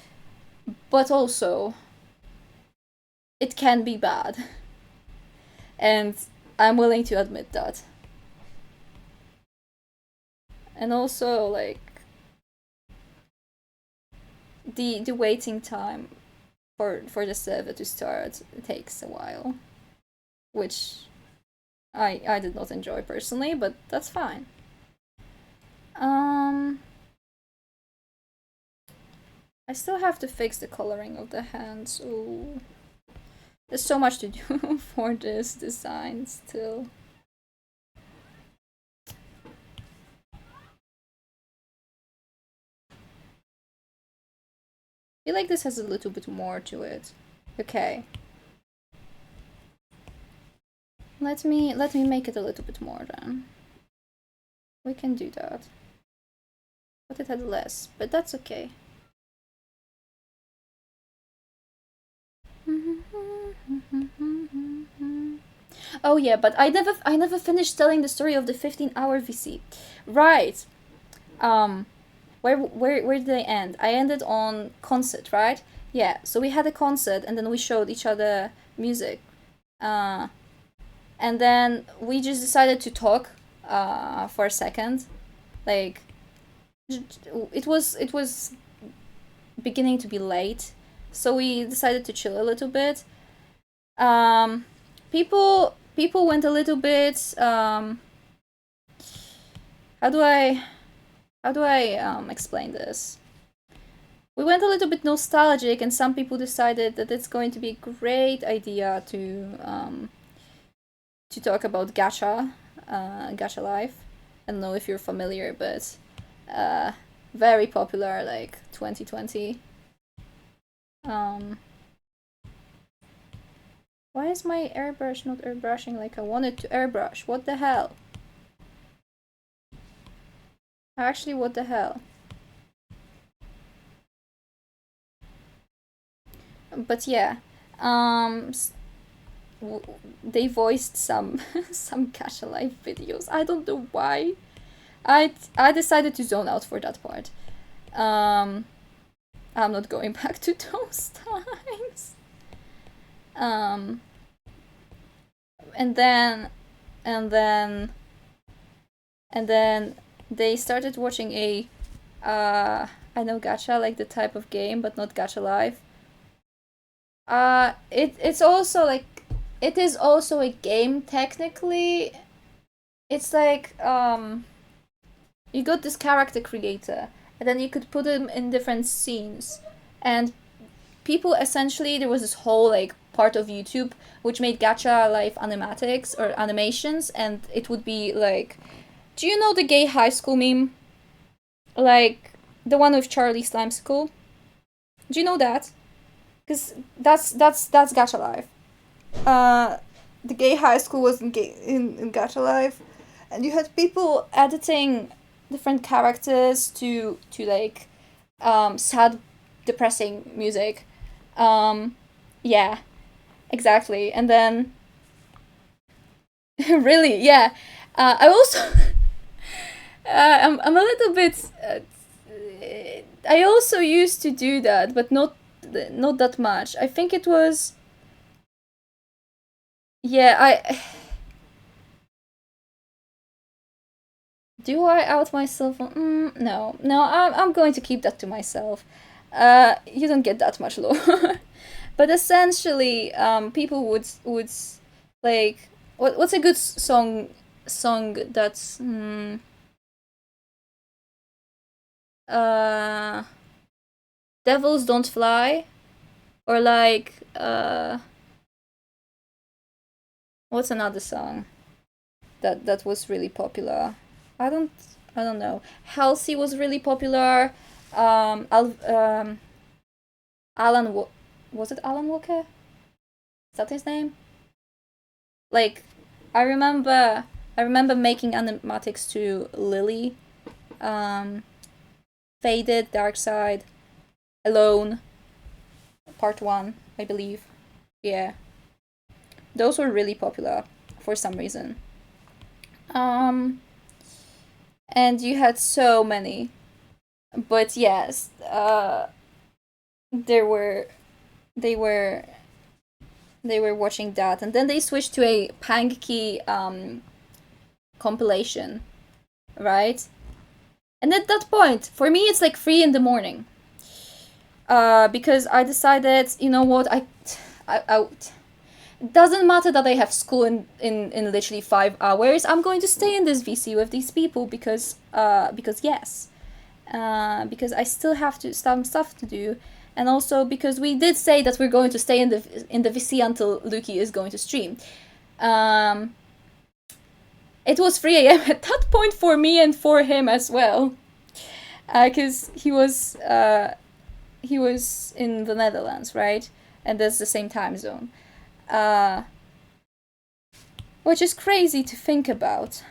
but also it can be bad. And I'm willing to admit that. And also like the waiting time for the server to start takes a while, which I did not enjoy personally, but that's fine. Um, I still have to fix the coloring of the hands. Ooh. There's so much to do for this design still. I feel like this has a little bit more to it. Okay. Let me make it a little bit more then. We can do that. But it had less, but that's okay. Oh yeah, but I never finished telling the story of the 15-hour VC. Right. Um where did I end? I ended on concert, right? Yeah. So we had a concert and then we showed each other music. Uh and then we just decided to talk for a second. Like it was beginning to be late. So we decided to chill a little bit. Um people went a little bit how do I explain this? We went a little bit nostalgic, and some people decided that it's going to be a great idea to talk about Gacha Life. I don't know if you're familiar, but uh, very popular, like 2020. Um, why is my airbrush not airbrushing like I wanted to airbrush? What the hell? Actually, what the hell? But yeah, um, they voiced some some Gacha Life videos. I don't know why. I decided to zone out for that part. Um, I'm not going back to those times. Um, and then and then and then they started watching a I know gacha like the type of game, but not Gacha Life. It's also like it is also a game technically. It's like you got this character creator, and then you could put them in different scenes, and people essentially there was this whole like part of YouTube which made Gacha Life animatics or animations, and it would be like, do you know the gay high school meme? Like the one with Charlie Slimesicle? Do you know that? Because that's Gacha Life. Uh, the gay high school was in Gacha Life, and you had people editing different characters to like sad, depressing music. Um, yeah, exactly. And then really, yeah. I also I'm a little bit. I also used to do that, but not that much. I think it was yeah. I do I out myself? No, no. I'm going to keep that to myself. You don't get that much lore, but essentially, people would like what's a good song that's uh Devils Don't Fly, or like what's another song that was really popular? I don't I don't know. Halsey was really popular. Alan was it Alan Walker? Is that his name? Like I remember I remember making animatics to Lily, um, Faded, Dark Side, Alone, Part One, I believe. Yeah, those were really popular for some reason. Um, and you had so many, but yes, there were they were they were watching that, and then they switched to a Panky compilation, right? And at that point, for me, it's like 3 in the morning. Because I decided, you know what, I it doesn't matter that I have school in literally 5 hours. I'm going to stay in this VC with these people because yes, because I still have some stuff to do, and also because we did say that we're going to stay in the VC until Luki is going to stream. It was 3 a.m. at that point for me and for him as well, because he was in the Netherlands, right? And that's the same time zone. Which is crazy to think about.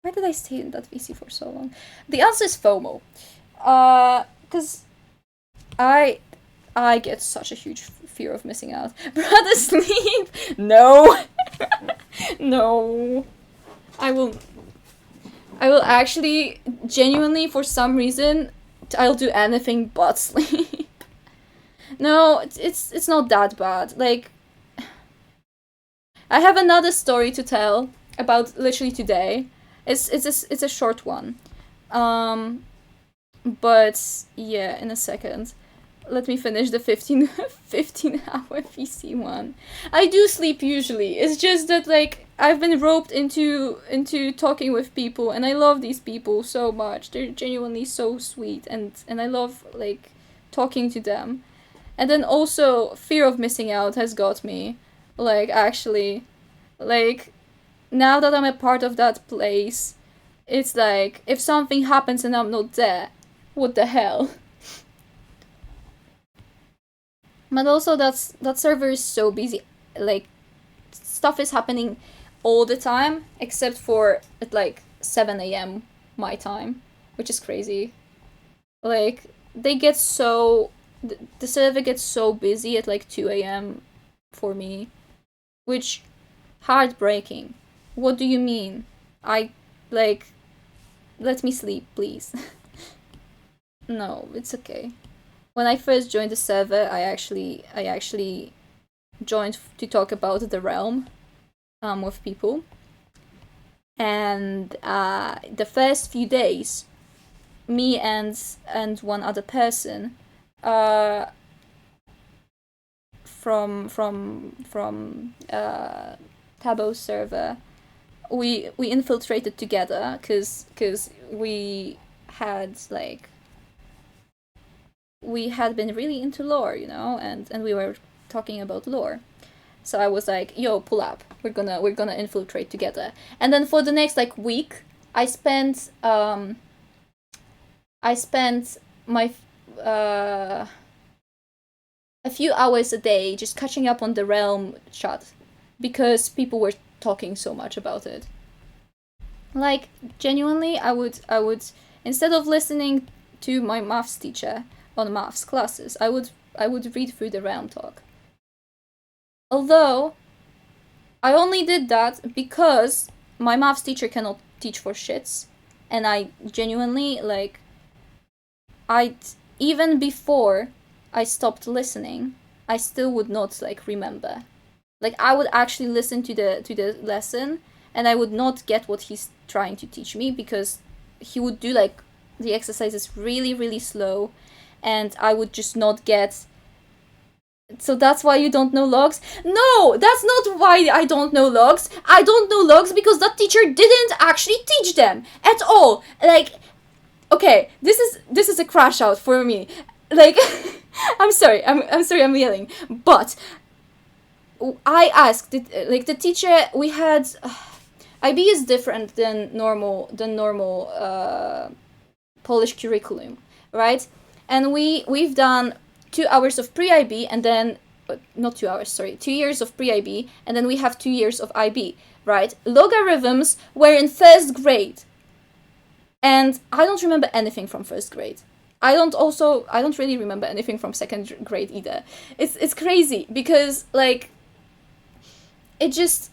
Why did I stay in that VC for so long? The answer is FOMO. Because I get such a huge fear of missing out. Brother sleep! No! No. I will actually, genuinely, for some reason, I'll do anything but sleep. No, it's not that bad. Like, I have another story to tell about literally today. It's a short one. But yeah, in a second. Let me finish the 15 hour VC one. I do sleep usually. It's just that, like, I've been roped into talking with people, and I love these people so much. They're genuinely so sweet, and I love, like, talking to them. And then also fear of missing out has got me. Like, actually, like, now that I'm a part of that place, it's like, if something happens and I'm not there, what the hell? But also that server is so busy. Like, stuff is happening all the time, except for at like 7 a.m. my time, which is crazy. Like, they get so... The server gets so busy at like 2 a.m. for me, which... heartbreaking. What do you mean? Like... Let me sleep, please. No, it's okay. When I first joined the server, I actually joined to talk about the realm with people. And the first few days, me and one other person from Tabo's server, we infiltrated together because we had been really into lore, you know, and we were talking about lore. So I was like, yo, pull up. We're gonna infiltrate together. And then for the next like week, I spent my a few hours a day just catching up on the realm chat because people were talking so much about it. Like, genuinely, I would instead of listening to my maths teacher on maths classes, I would read through the realm talk. Although I only did that because my maths teacher cannot teach for shits, and I genuinely, like, even before I stopped listening, I still would not like remember. Like, I would actually listen to the lesson, and I would not get what he's trying to teach me because he would do like the exercises really, really slow, and I would just not get. So that's why you don't know logs? No, that's not why I don't know logs. I don't know logs because that teacher didn't actually teach them at all. Like, okay, this is a crash out for me. Like, I'm sorry, I'm yelling, but I asked, like, the teacher we had. IB is different than normal Polish curriculum, right? And we've done 2 hours of pre-IB, and then not 2 hours, sorry, 2 years of pre-IB, and then we have 2 years of IB, right? Logarithms were in first grade, and I don't remember anything from first grade. I don't really remember anything from second grade either. It's crazy because, like, it just,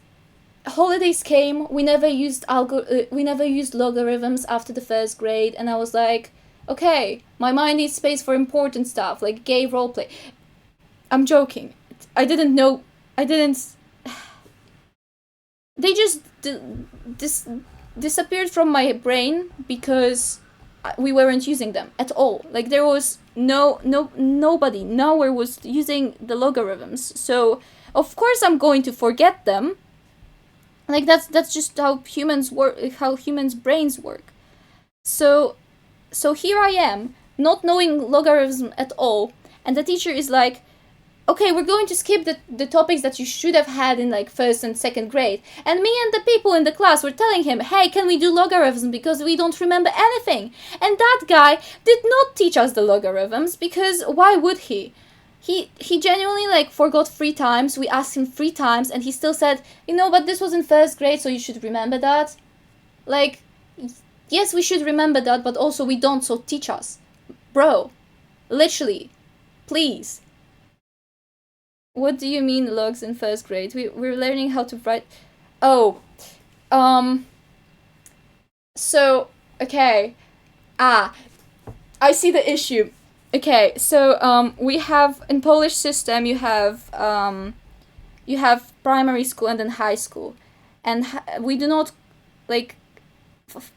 holidays came, we never used logarithms after the first grade, and I was like, okay, my mind needs space for important stuff, like gay roleplay. I'm joking. I didn't know. They just disappeared from my brain because we weren't using them at all. Like there was nobody nowhere was using the logarithms. So of course I'm going to forget them. Like that's just how humans work, how humans' brains work. So here I am, not knowing logarithm at all, and the teacher is like, okay, we're going to skip the topics that you should have had in like first and second grade. And me and the people in the class were telling him, hey, can we do logarithms because we don't remember anything? And that guy did not teach us the logarithms because why would he? He genuinely like forgot 3 times. We asked him 3 times and he still said, but this was in first grade, so you should remember that. Like, yes, we should remember that, but also we don't, so teach us. Bro, literally, please. What do you mean logs in first grade? We're learning how to write. Oh, so, okay. I see the issue. Okay, so, we have, in Polish system, you have primary school and then high school. And we do not, like,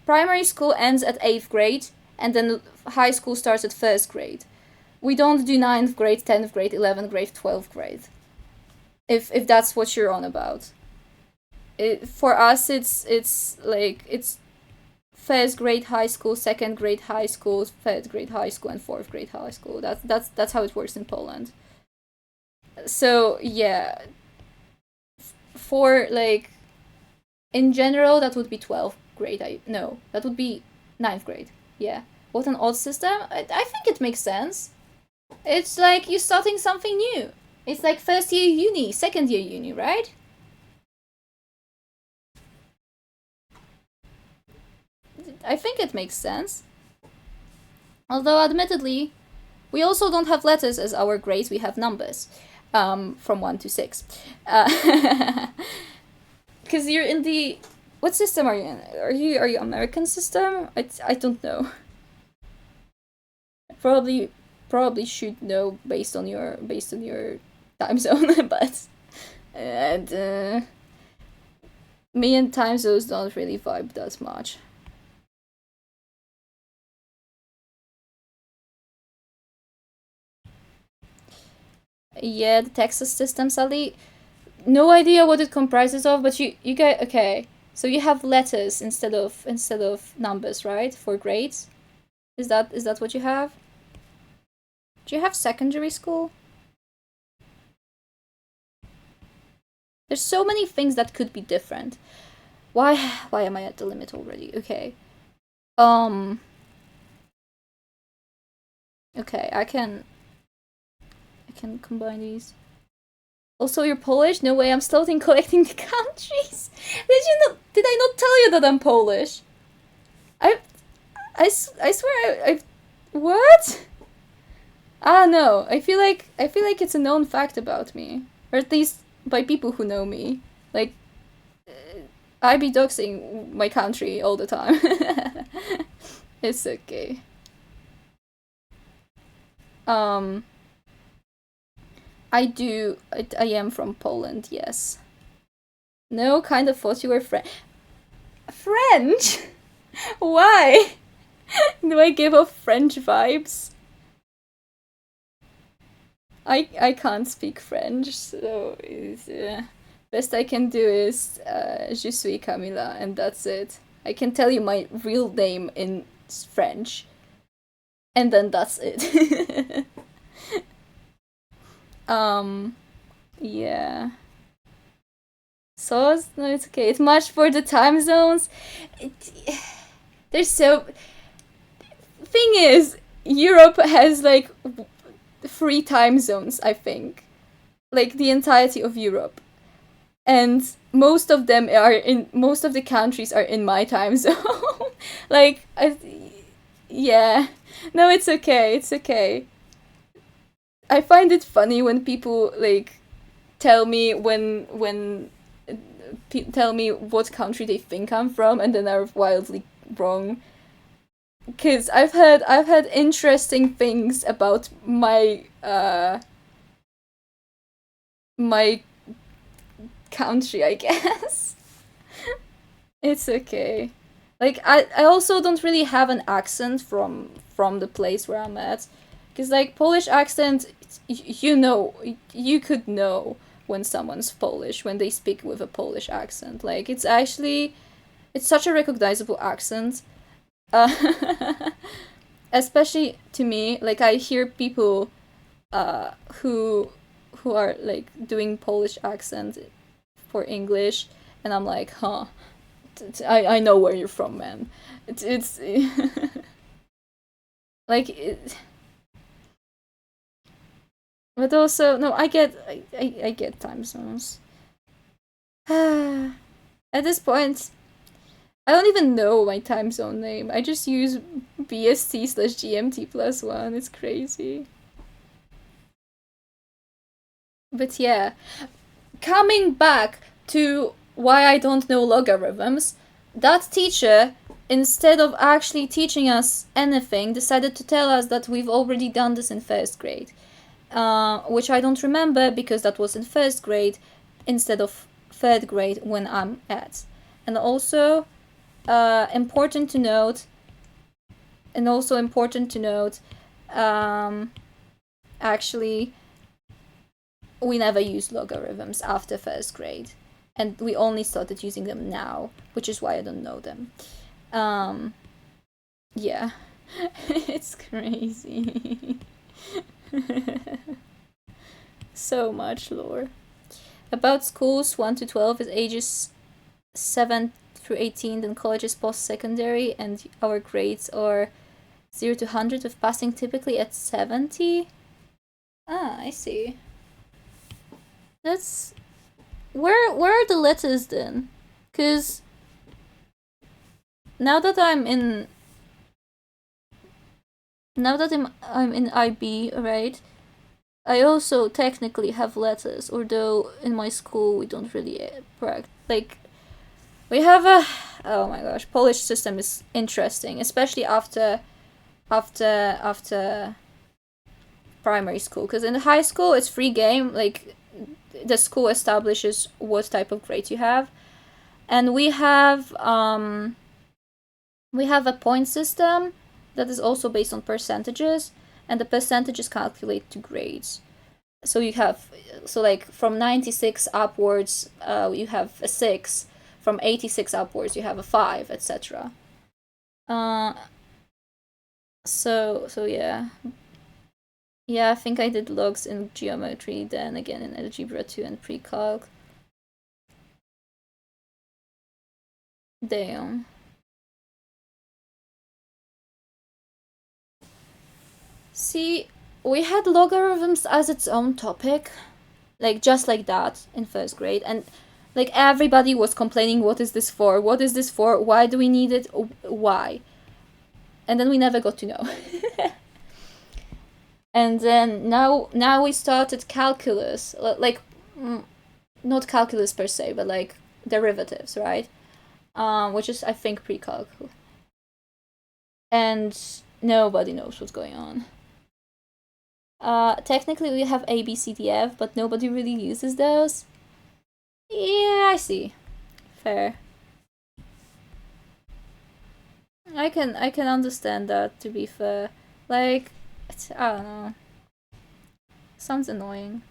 primary school ends at 8th grade, and then high school starts at 1st grade. We don't do 9th grade, 10th grade, 11th grade, 12th grade. If that's what you're on about. For us, it's like, it's 1st grade high school, 2nd grade high school, 3rd grade high school, and 4th grade high school. That's how it works in Poland. So, yeah. For, like, in general, that would be 12th grade. No, that would be 9th grade. Yeah. What an odd system. I think it makes sense. It's like you're starting something new. It's like first year uni, second year uni, right? I think it makes sense. Although, admittedly, we also don't have letters as our grades, we have numbers. From 1 to 6. Because you're in the... What system are you in? Are you American system? I don't know. Probably should know based on your time zone, but me and time zones don't really vibe that much. Yeah, the Texas system, Sally. No idea what it comprises of, but you get okay. So you have letters instead of numbers, right? For grades. Is that what you have? Do you have secondary school? There's so many things that could be different. Why am I at the limit already? Okay. Okay, I can combine these. Also, you're Polish? No way, I'm still in collecting the countries. Did I not tell you that I'm Polish? I swear I what? Ah, no. I feel like it's a known fact about me, or at least by people who know me. Like, I be doxing my country all the time. It's okay. I do. I am from Poland. Yes. No, kind of thought you were French. Why? Do I give off French vibes? I can't speak French, so best I can do is Je suis Camila, and that's it. I can tell you my real name in French, and then that's it. Yeah. So no, it's okay. It's much for the time zones. It, there's so. Thing is, Europe has like 3 time zones, I think. Like the entirety of Europe. And most of the countries are in my time zone. Like, yeah. No, it's okay. It's okay. I find it funny when people like tell me tell me what country they think I'm from, and then are wildly wrong. Because I've had interesting things about my country, I guess. It's okay. Like I also don't really have an accent from the place where I'm at, because like Polish accent, you know, you could know when someone's Polish when they speak with a Polish accent. Like it's such a recognizable accent. Uh, especially to me, like I hear people uh who who are like doing Polish accent for English, and I'm like, huh, I know where you're from, man. It's like but also no, I get time zones. At this point, I don't even know my time zone name. I just use BST/GMT+1. It's crazy. But yeah, coming back to why I don't know logarithms, that teacher, instead of actually teaching us anything, decided to tell us that we've already done this in first grade. Which I don't remember because that was in first grade instead of third grade when I'm at. And also, important to note, actually, we never used logarithms after first grade, and we only started using them now, which is why I don't know them. Yeah, it's crazy. So much lore. About schools 1 to 12 is ages 7 through 18, then colleges post secondary, and our grades are 0 to 100, with passing typically at 70. Ah, I see. That's. Where are the letters then? Because now that I'm in. Now that I'm in IB, right? I also technically have letters, although in my school we don't really practice. Like, we have a. Oh my gosh, Polish system is interesting, especially after primary school. Because in high school it's free game. Like, the school establishes what type of grade you have, and we have a point system that is also based on percentages, and the percentages calculate to grades. So you have, so like from 96 upwards, you have a 6. From 86 upwards, you have a 5, etc. So yeah. Yeah, I think I did logs in geometry, then again in algebra 2 and pre-calc. Damn. See, we had logarithms as its own topic, like just like that in first grade, and like everybody was complaining, what is this for? What is this for? Why do we need it? Why? And then we never got to know. And then now we started calculus, like not calculus per se, but like derivatives, right? Which is I think pre-calc. And nobody knows what's going on. Technically we have A, B, C, D, F, but nobody really uses those. Yeah, I see. Fair. I can understand that, to be fair. Like, I don't know. Sounds annoying.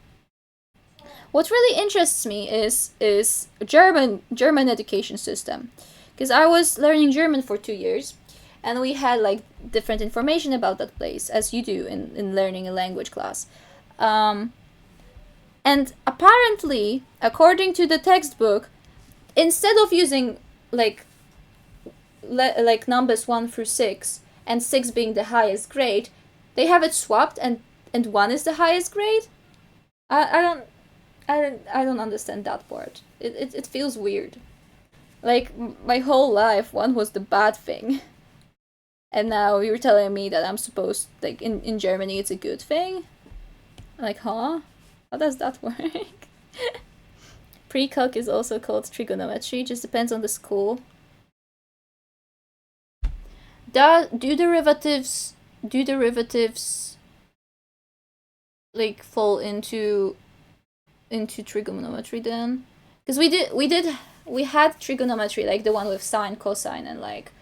What really interests me is German education system, because I was learning German for 2 years, and we had like different information about that place, as you do in learning a language class. And apparently, according to the textbook, instead of using like like numbers 1 through 6, and 6 being the highest grade, they have it swapped, and 1 is the highest grade. I don't understand that part. It feels weird. Like, my whole life, 1 was the bad thing. And now you're telling me that I'm supposed, like, in Germany it's a good thing? Like, huh? How does that work? Pre-calc is also called trigonometry, just depends on the school. Do derivatives like fall into trigonometry then? Because we had trigonometry, like the one with sine, cosine, and like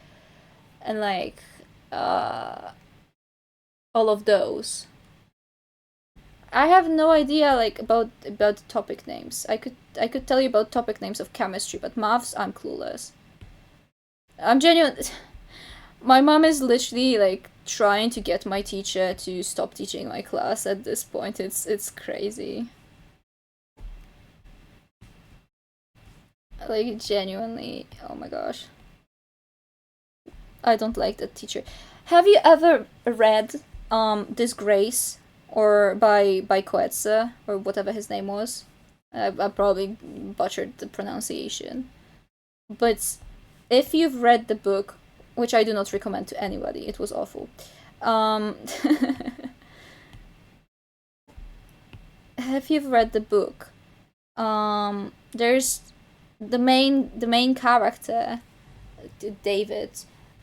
all of those. I have no idea like about topic names. I could tell you about topic names of chemistry, but maths I'm clueless. I'm genuine. My mom is literally like trying to get my teacher to stop teaching my class at this point. It's crazy. Like genuinely, oh my gosh. I don't like that teacher. Have you ever read Disgrace or by Coetze or whatever his name was? I probably butchered the pronunciation. But if you've read the book, which I do not recommend to anybody, it was awful. If you've read the book, there's the main character, David,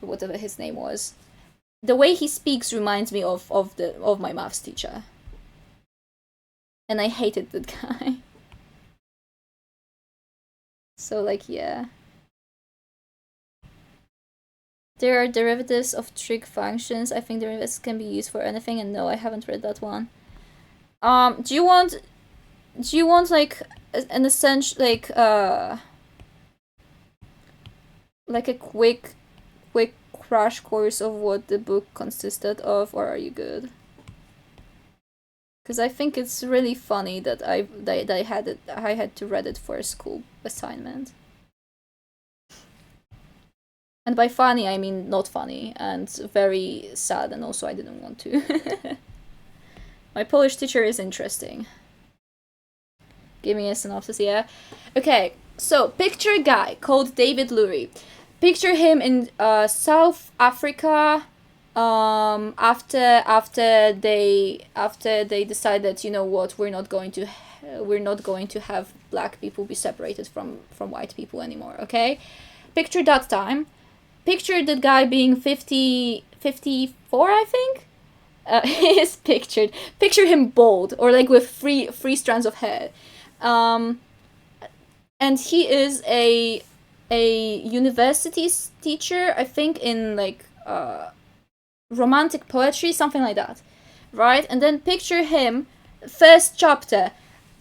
or whatever his name was. The way he speaks reminds me of my maths teacher, and I hated that guy. So like yeah. There are derivatives of trig functions. I think derivatives can be used for anything, and no, I haven't read that one. Do you want like an essential like a quick crash course of what the book consisted of, or are you good? Because I think it's really funny that I had to read it for a school assignment. And by funny, I mean not funny, and very sad, and also I didn't want to. My Polish teacher is interesting. Give me a synopsis, yeah? Okay, so picture a guy called David Lurie. Picture him in South Africa after they decided, you know what, we're not going to have black people be separated from white people anymore, okay? Picture that time. Picture the guy being 54, I think. Is pictured. Picture him bald or like with three strands of hair, and he is a university teacher, I think, in like romantic poetry, something like that, right? And then picture him, first chapter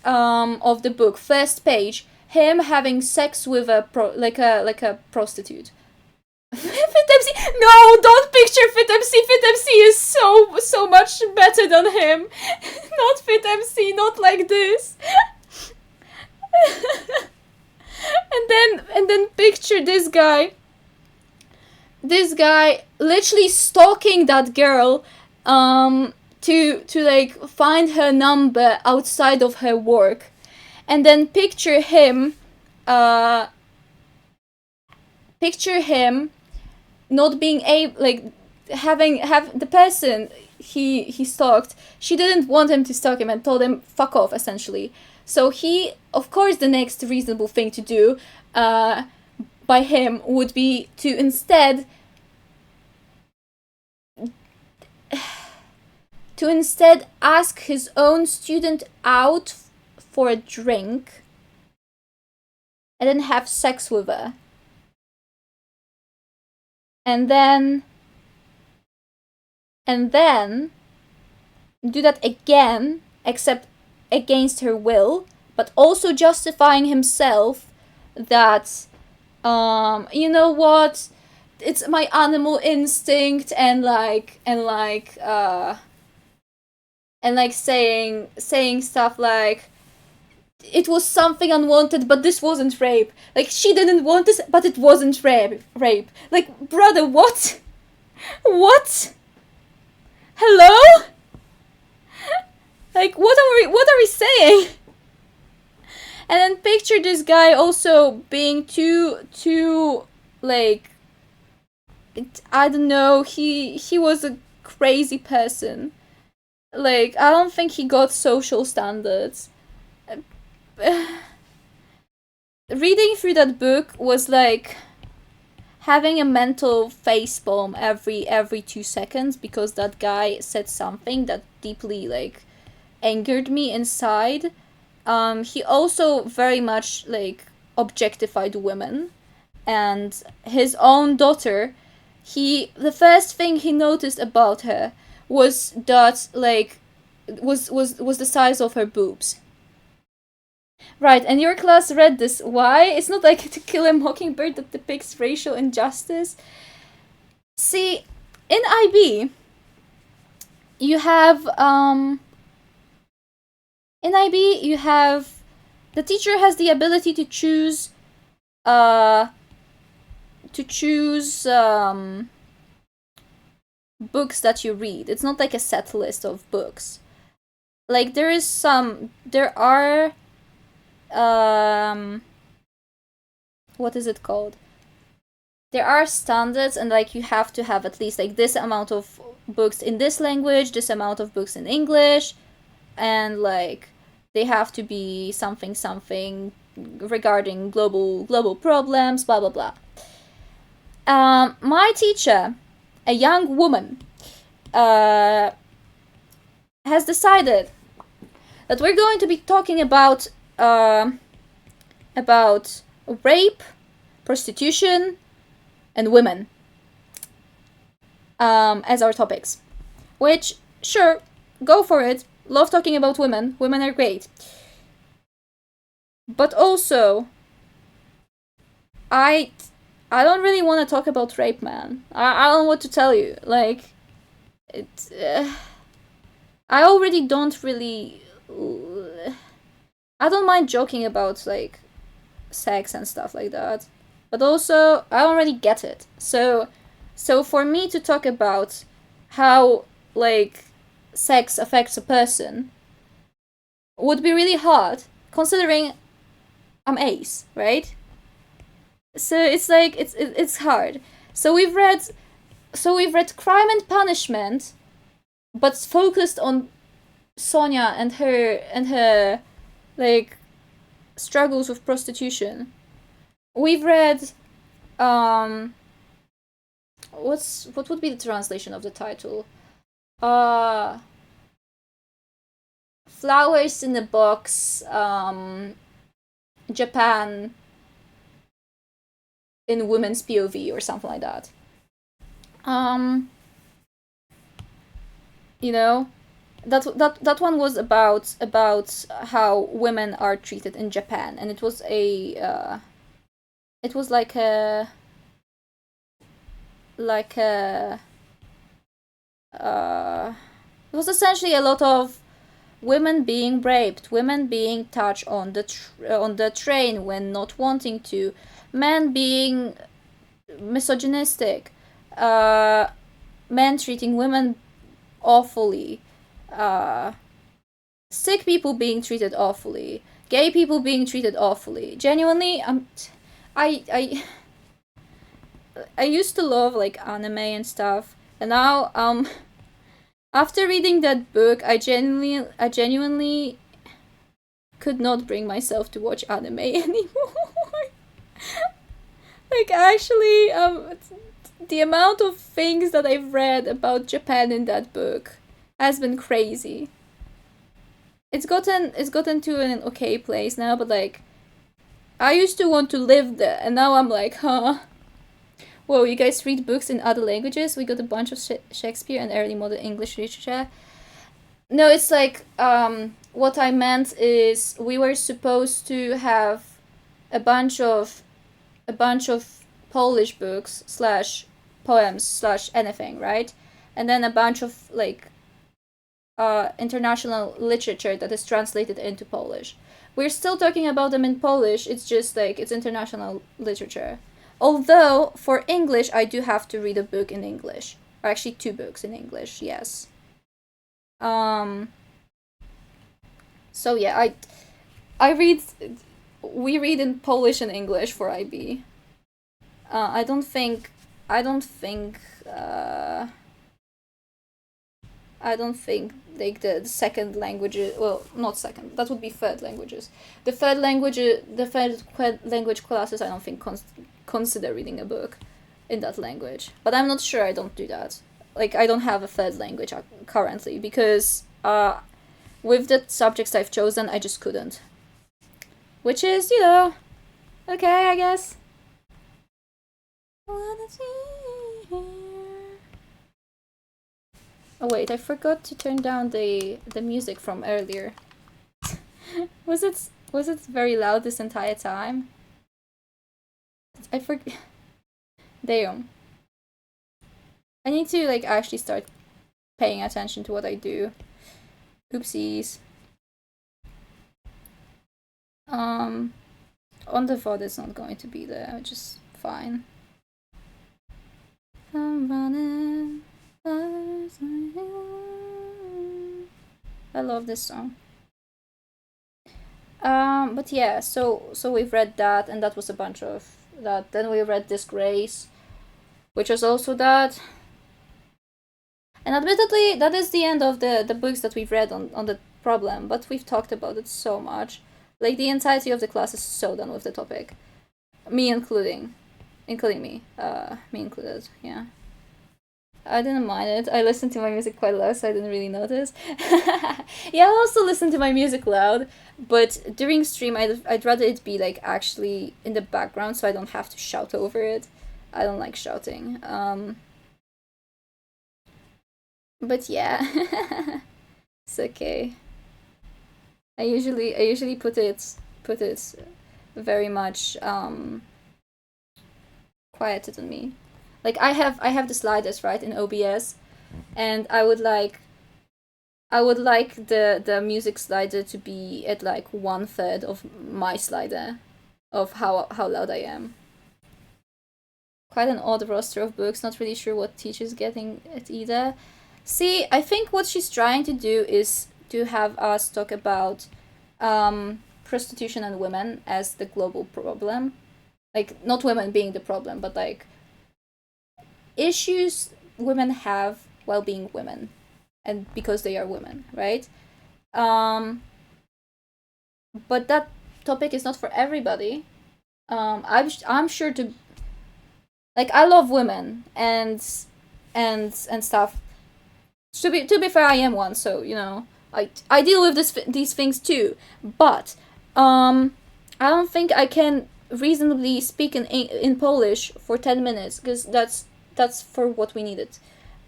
of the book, first page, him having sex with a prostitute. Fit MC, no, don't picture Fit MC. Fit MC is so much better than him. Not Fit MC, not like this. and then picture this guy literally stalking that girl to like find her number outside of her work, and then picture him not being able, like, have the person he stalked, she didn't want him to stalk him and told him fuck off, essentially. So he, of course, the next reasonable thing to do by him would be to instead ask his own student out for a drink and then have sex with her. And then do that again, except against her will, but also justifying himself that, you know what, it's my animal instinct, and saying stuff like, it was something unwanted, but this wasn't rape. Like, she didn't want this, but it wasn't rape. Like, brother, what? What? Hello? Like, what are we saying? And then picture this guy also being too like, I don't know, he was a crazy person. Like, I don't think he got social standards. Reading through that book was like having a mental facepalm every 2 seconds, because that guy said something that deeply like angered me inside. He also very much like objectified women, and his own daughter, the first thing he noticed about her was that like was the size of her boobs. Right, and your class read this. Why? It's not like To Kill a Mockingbird that depicts racial injustice. See, in IB, you have the teacher has the ability to choose books that you read. It's not like a set list of books. Like there are what is it called? There are standards, and like you have to have at least like this amount of books in this language, this amount of books in English, and like they have to be something regarding global problems, blah blah blah. My teacher, a young woman, has decided that we're going to be talking about rape, prostitution, and women as our topics. Which, sure, go for it. Love talking about women. Women are great. But also, I don't really want to talk about rape, man. I don't know what to tell you. Like, it's... I already don't really... I don't mind joking about, like, sex and stuff like that. But also, I don't really get it. So for me to talk about how, like, sex affects a person would be really hard, considering I'm ace, right? So it's like, it's hard. So we've read Crime and Punishment, but focused on Sonia and her like struggles with prostitution. We've read what would be the translation of the title? Flowers in a Box, Japan in women's POV or something like that. You know, that one was about how women are treated in Japan, and it was like a it was essentially a lot of women being raped, women being touched on the train when not wanting to, men being misogynistic, men treating women awfully, sick people being treated awfully, gay people being treated awfully. Genuinely, I used to love like anime and stuff, and now after reading that book, I genuinely could not bring myself to watch anime anymore. Like actually, the amount of things that I've read about Japan in that book has been crazy. It's gotten to an okay place now, but like, I used to want to live there, and now I'm like, huh? Whoa, you guys read books in other languages? We got a bunch of Shakespeare and early modern English literature. No, it's like, what I meant is we were supposed to have a bunch of Polish books / poems / anything, right? And then a bunch of like international literature that is translated into Polish. We're still talking about them in Polish, it's just like it's international literature. Although for English I do have to read a book in English. Or actually 2 books in English, yes. So yeah, we read in Polish and English for IB. I don't think like the second language, well, not second, that would be third languages. The third language classes, I don't think consider reading a book in that language. But I'm not sure, I don't do that. Like, I don't have a third language currently, because with the subjects I've chosen, I just couldn't. Which is, you know, Okay, I guess. Oh wait, I forgot to turn down the music from earlier. Was it very loud this entire time? I forget. Damn. I need to like actually start paying attention to what I do. Oopsies. On the VOD it's not going to be there, which is fine. I'm running. I love this song. But yeah, so we've read that, and that was a bunch of that. Then we read Disgrace, which was also that. And admittedly, that is the end of the books that we've read on the problem, but we've talked about it so much. Like, the entirety of the class is so done with the topic. Me including me. Me included, yeah. I didn't mind it. I listened to my music quite loud, so I didn't really notice. Yeah, I also listen to my music loud, but during stream, I'd rather it be like actually in the background, so I don't have to shout over it. I don't like shouting. But yeah, it's okay. I usually put it very much quieter than me. Like, I have the sliders right in OBS, and I would like the music slider to be at like 1/3 of my slider of how loud I am. Quite an odd roster of books. Not really sure what teacher's getting it either. See, I think what she's trying to do is to have us talk about prostitution and women as the global problem. Like, not women being the problem, but like issues women have while being women and because they are women, right? Um, but that topic is not for everybody. I'm sure to like, I love women and stuff. To be fair, I am one, so I deal with these things too. But I don't think I can reasonably speak in Polish for 10 minutes because that's for what we needed.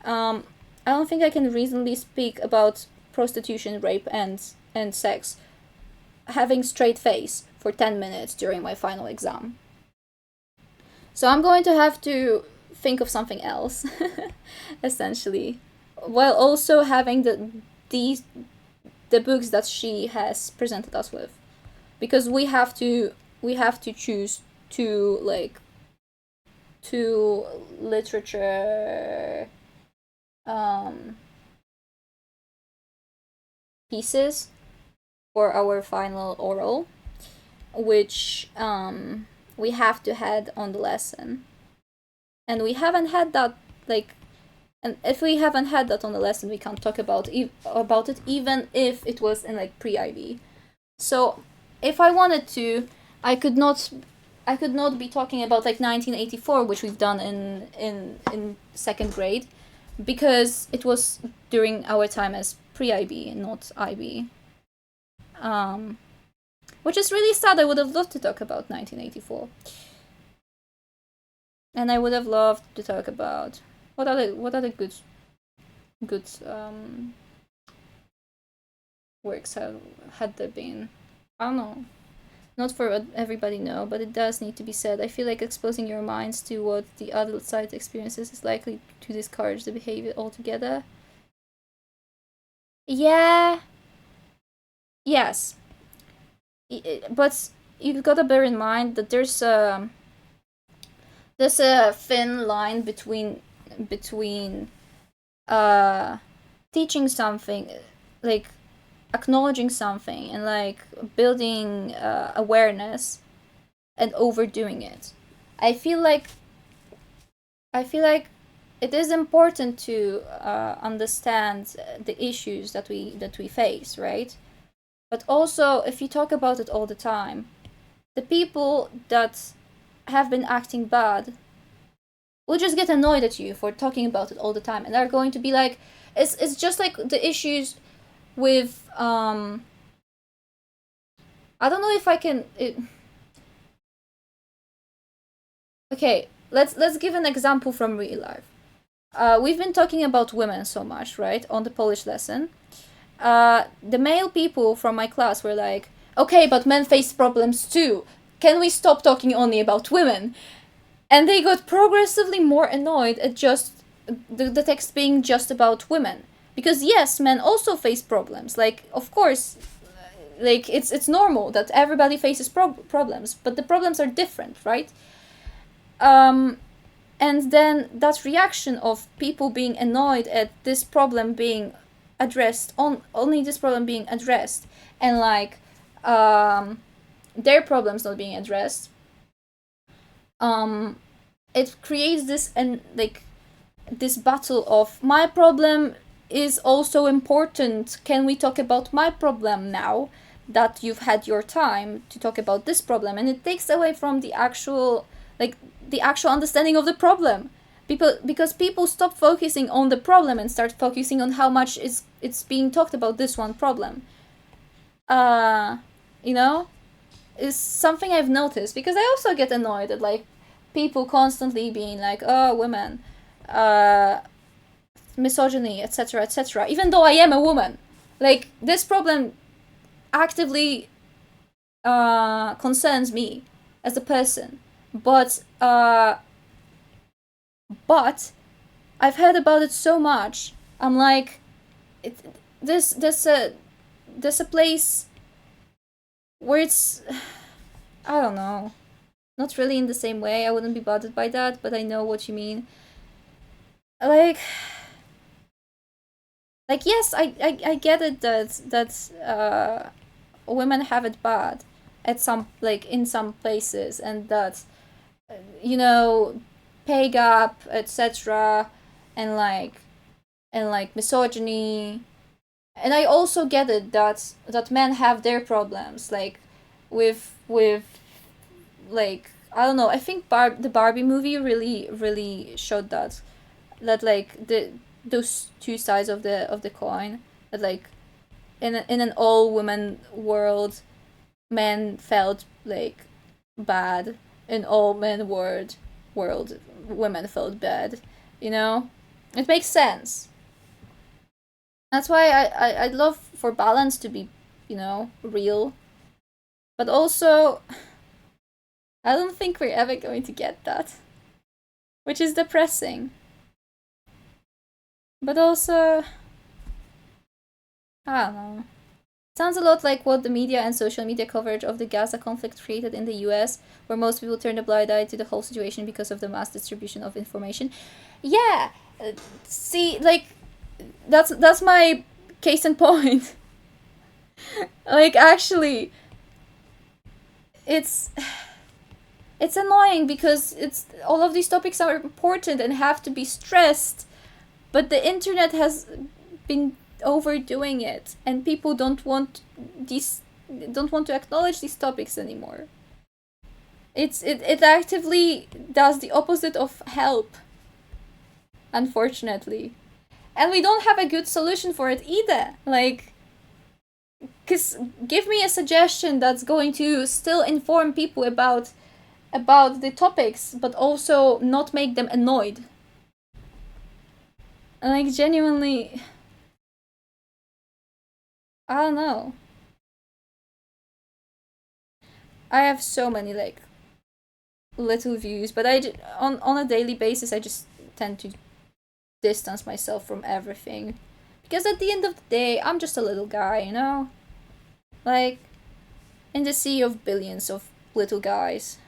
I don't think I can reasonably speak about prostitution, rape, and sex having straight face for 10 minutes during my final exam. So I'm going to have to think of something else, essentially, while also having the books that she has presented us with, because we have to choose two literature pieces for our final oral, which we have to head on the lesson, and we haven't had that like. And if we haven't had that on the lesson, we can't talk about it, even if it was in like pre-IB. So, if I wanted to, I could not be talking about like 1984, which we've done in second grade, because it was during our time as pre-IB, not IB. Which is really sad. I would have loved to talk about 1984, and I would have loved to talk about what other good works had there been. I don't know. Not for everybody, no, but it does need to be said. I feel like exposing your minds to what the adult side experiences is likely to discourage the behavior altogether. Yeah. Yes. But you've got to bear in mind that there's a thin line between teaching something, like acknowledging something, and like building awareness, and overdoing it. I feel like it is important to understand the issues that we face, right? But also, if you talk about it all the time, the people that have been acting bad will just get annoyed at you for talking about it all the time, and they're going to be like, it's just like the issues with I don't know if I can Okay, let's give an example from real life. We've been talking about women so much, right, on the Polish lesson. The male people from my class were like, okay, but men face problems too. Can we stop talking only about women? And they got progressively more annoyed at just the text being just about women. Because yes, men also face problems. Like, of course, like it's normal that everybody faces problems, but the problems are different, right? Um, and then that reaction of people being annoyed at this problem being addressed, only this problem being addressed, and like their problems not being addressed, um, it creates this and like this battle of my problem is also important. Can we talk about my problem now that you've had your time to talk about this problem? And it takes away from the actual like the actual understanding of the problem. Because people stop focusing on the problem and start focusing on how much it's being talked about this one problem. Uh you know, is something I've noticed because I also get annoyed at like people constantly being like, "Oh, women, uh, misogyny, etc., etc." Even though I am a woman, like this problem actively concerns me as a person, but I've heard about it so much. I'm like, it, this there's a place where it's I don't know, not really in the same way. I wouldn't be bothered by that, but I know what you mean. Like yes, I get it that women have it bad at some like in some places, and that you know, pay gap, etc., and like misogyny. And I also get it that men have their problems, like with like I don't know. I think the Barbie movie really showed that like those two sides of the coin, that like in an all women world, men felt like bad. In all men world, women felt bad. You know, it makes sense. That's why I'd love for balance to be, you know, real. But also, I don't think we're ever going to get that, which is depressing. But also, I don't know. Sounds a lot like what the media and social media coverage of the Gaza conflict created in the US, where most people turned a blind eye to the whole situation because of the mass distribution of information. Yeah, see, like that's my case in point. Like actually, it's it's annoying because it's all of these topics are important and have to be stressed, but the internet has been overdoing it, and people don't want to acknowledge these topics anymore. It actively does the opposite of help, unfortunately. And we don't have a good solution for it either. Like, cause give me a suggestion that's going to still inform people about the topics, but also not make them annoyed. Like genuinely, I don't know. I have so many like little views, but on a daily basis I just tend to distance myself from everything, because at the end of the day I'm just a little guy, you know, like in the sea of billions of little guys.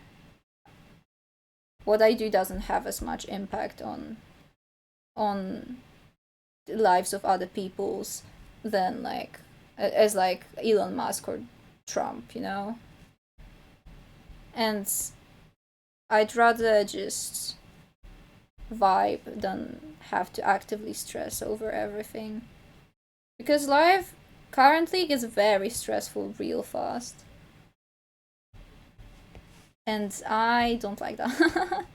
What I do doesn't have as much impact on the lives of other people's than like as like Elon Musk or Trump, you know. And I'd rather just vibe than have to actively stress over everything. Because life currently gets very stressful real fast. And I don't like that.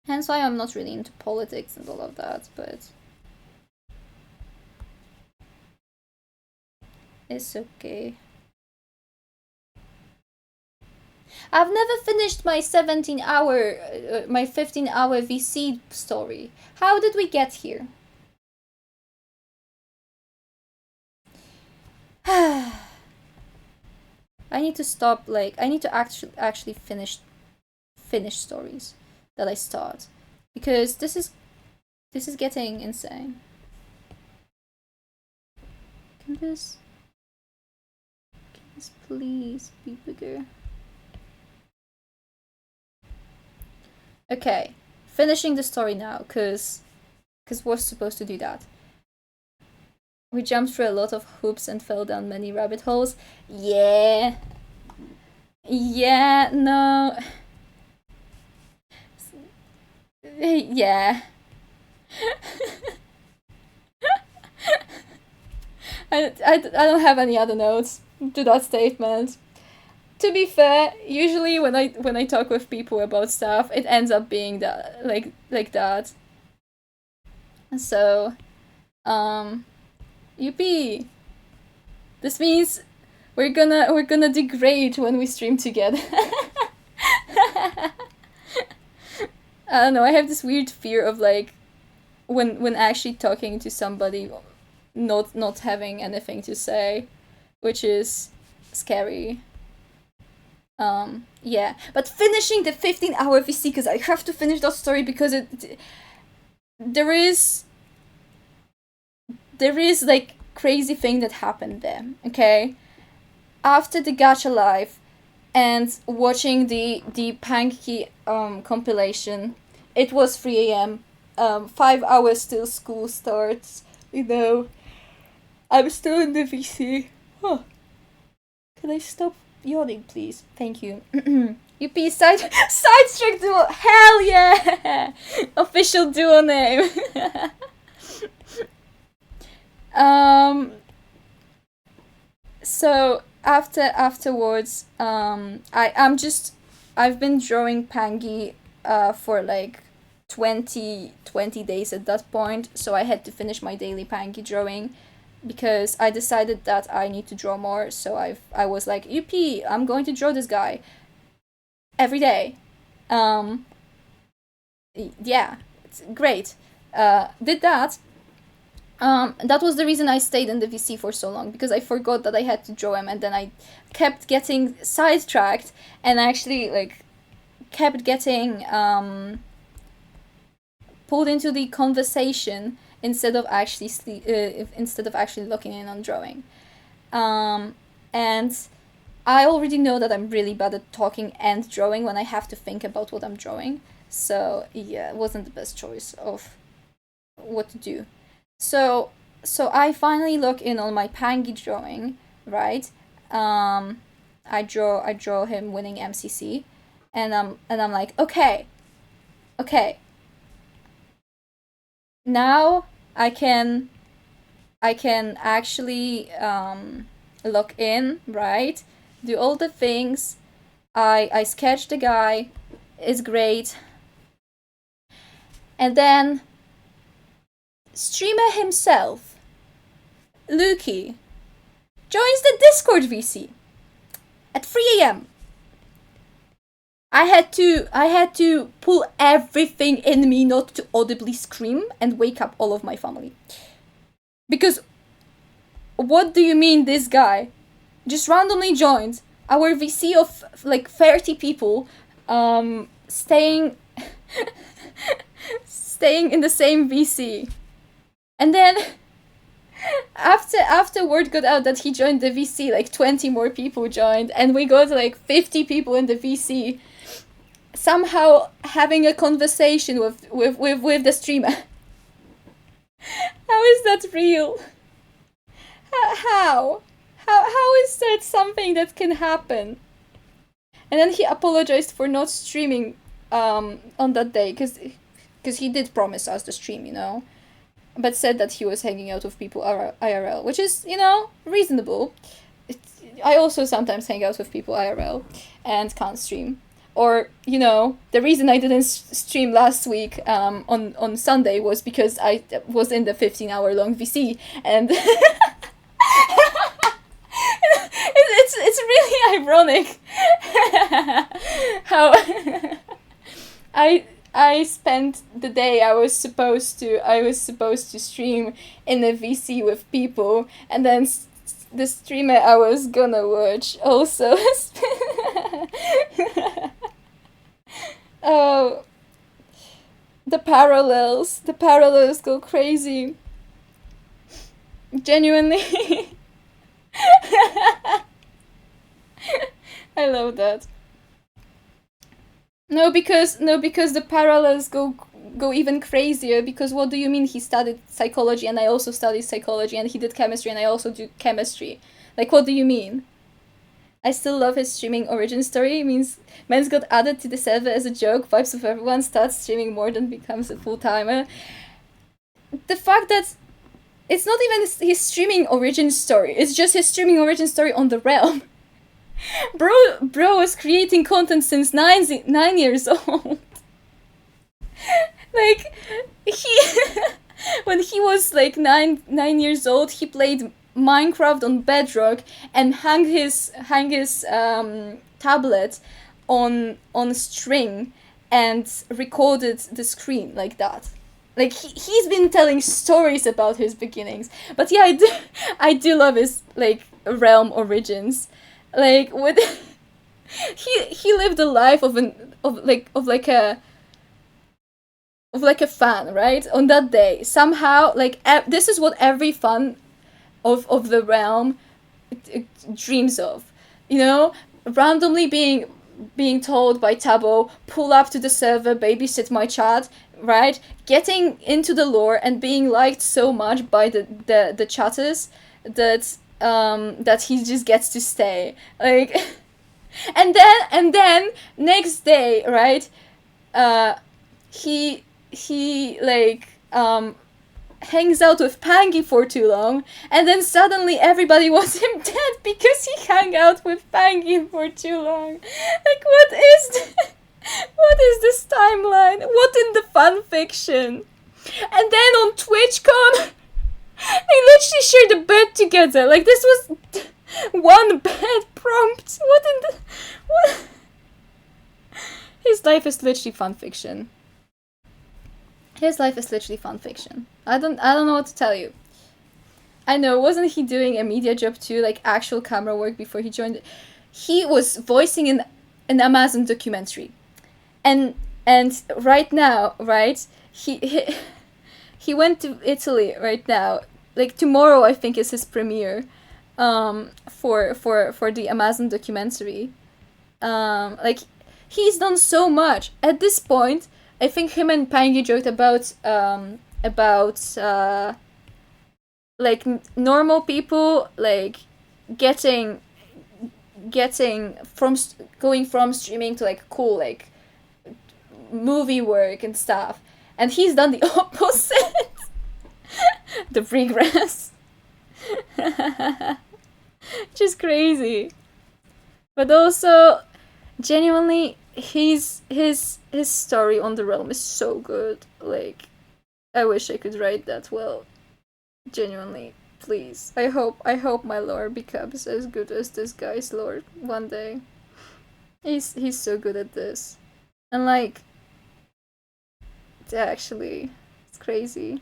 Hence why I'm not really into politics and all of that, but it's okay. I've never finished my my 15-hour VC story. How did we get here? I need to stop, like, I need to actually finish stories that I start, because this is getting insane. Can this please be bigger? Okay, finishing the story now, because we're supposed to do that. We jumped through a lot of hoops and fell down many rabbit holes. Yeah. Yeah, no. Yeah. I don't have any other notes to that statement. To be fair, usually when I talk with people about stuff, it ends up being that like that. So, Yuppie. This means we're gonna degrade when we stream together. I don't know, I have this weird fear of, like, when actually talking to somebody not having anything to say, which is scary. Yeah. But finishing the 15-hour VC, because I have to finish that story, because there is like crazy thing that happened there, okay? After the gacha live and watching the Panky compilation, it was 3 a.m. 5 hours till school starts, you know. I'm still in the VC. Huh. Can I stop yawning, please? Thank you. Yuppie, Sidestrick duo. Hell yeah! Official duo name. So afterwards, I've been drawing Pangy for like 20 days at that point, so I had to finish my daily Pangy drawing, because I decided that I need to draw more. So I was like, Yuppie, I'm going to draw this guy every day. Yeah, it's great. Did that. That was the reason I stayed in the VC for so long, because I forgot that I had to draw him, and then I kept getting sidetracked, and actually, like, kept getting pulled into the conversation instead of actually looking in on drawing. And I already know that I'm really bad at talking and drawing when I have to think about what I'm drawing. So yeah, it wasn't the best choice of what to do. So I finally look in on my Pangy drawing, right? I draw him winning MCC, and I'm like, okay. Now I can actually look in, right? Do all the things. I sketch the guy. It's great. And then streamer himself, Lukey, joins the Discord VC at 3 a.m. I had to pull everything in me not to audibly scream and wake up all of my family. Because what do you mean this guy just randomly joined our VC of like 30 people, staying in the same VC? And then after word got out that he joined the VC, like 20 more people joined, and we got like 50 people in the VC, somehow having a conversation with the streamer. How is that real? How is that something that can happen? And then he apologized for not streaming on that day, because he did promise us the stream, you know, but said that he was hanging out with people IRL, which is, you know, reasonable. I also sometimes hang out with people IRL and can't stream. Or, you know, the reason I didn't stream last week on Sunday was because I was in the 15-hour long VC, and it's really ironic how I spent the day I was supposed to stream in a VC with people, and then the streamer I was gonna watch also. Oh, the parallels go crazy. Genuinely. I love that. No, because the parallels go even crazier, because what do you mean he studied psychology and I also studied psychology, and he did chemistry and I also do chemistry? Like, what do you mean? I still love his streaming origin story. It means man's got added to the server as a joke, vibes of everyone, starts streaming more than becomes a full-timer. The fact that it's not even his streaming origin story, it's just his streaming origin story on the realm. Bro was creating content since 9 years old. Like, he when he was like 9 years old, he played Minecraft on Bedrock and hang his tablet on string and recorded the screen like that. Like, he's been telling stories about his beginnings. But yeah, I do love his like realm origins. Like, with he lived a life of like a fan, right? On that day, somehow, like, this is what every fan of the realm dreams of, randomly being told by Tabo, pull up to the server, babysit my chat, right? Getting into the lore and being liked so much by the chatters that he just gets to stay, like. and then next day, right, he like hangs out with Pangy for too long, and then suddenly everybody wants him dead because he hung out with Pangy for too long. Like, what is this timeline? What in the fan fiction? And then on TwitchCon, they literally shared a bed together. Like, this was one bed prompt. What? His life is literally fan fiction. His life is literally fan fiction. I don't know what to tell you. I know, wasn't he doing a media job too, like actual camera work before he joined? He was voicing an Amazon documentary, and right now, right, he went to Italy right now. Like, tomorrow, I think, is his premiere, for the Amazon documentary. Like, he's done so much at this point. I think him and Pangy joked about like normal people, like getting from going from streaming to like cool, like movie work and stuff, and he's done the opposite. The regress. Just crazy. But also, genuinely, his story on the realm is so good. Like, I wish I could write that well. Genuinely, please. I hope my lore becomes as good as this guy's lore one day. He's so good at this. And like, actually, it's crazy.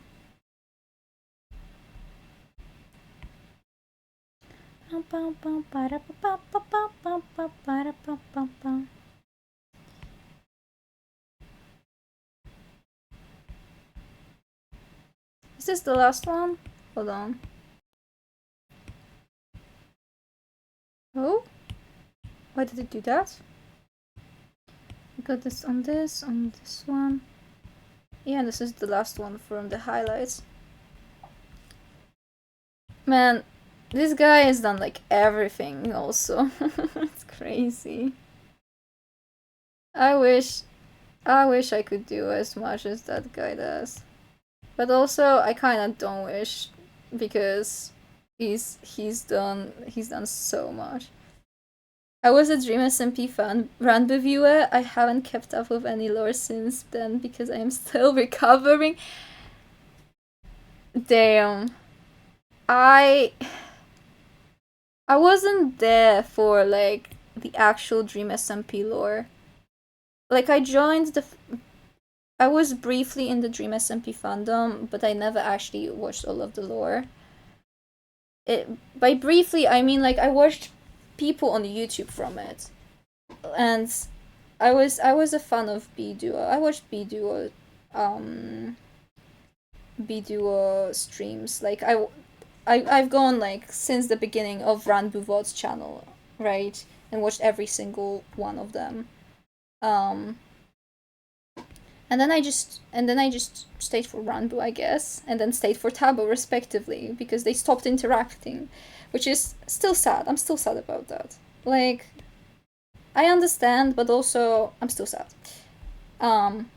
Is this the last one? Hold on. Oh? Why did it do that? I got this on this one. Yeah, this is the last one from the highlights. Man, this guy has done like everything also. It's crazy. I wish I could do as much as that guy does. But also, I kinda don't wish, because he's done so much. I was a Dream SMP fan Ranbu viewer. I haven't kept up with any lore since then because I am still recovering. Damn. I wasn't there for like the actual Dream SMP lore. Like I was briefly in the Dream SMP fandom, but I never actually watched all of the lore. By briefly, I mean like I watched people on YouTube from it, and I was a fan of B Duo. I watched B Duo streams. Like I've gone like since the beginning of Ranbuvod's channel, right, and watched every single one of them. Um, and then I just stayed for Ranbu, I guess, and then stayed for Tabo respectively because they stopped interacting, which is still sad. I'm still sad about that. Like I understand, but also I'm still sad. Um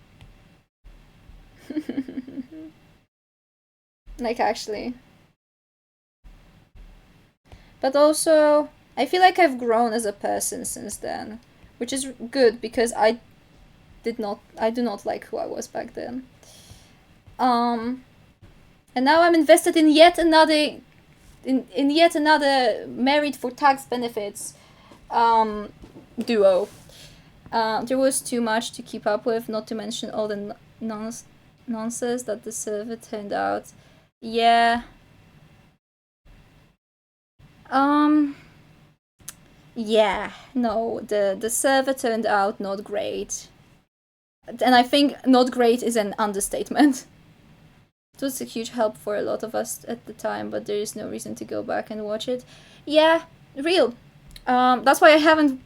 like actually. But also I feel like I've grown as a person since then, which is good because I do not like who I was back then. Um and now I'm invested in yet another in yet another married for tax benefits duo. There was too much to keep up with, not to mention all the nonsense that the server turned out. Yeah. Um. Yeah. No, the server turned out not great, and I think not great is an understatement. It was a huge help for a lot of us at the time, but there is no reason to go back and watch it. Yeah, real. That's why I haven't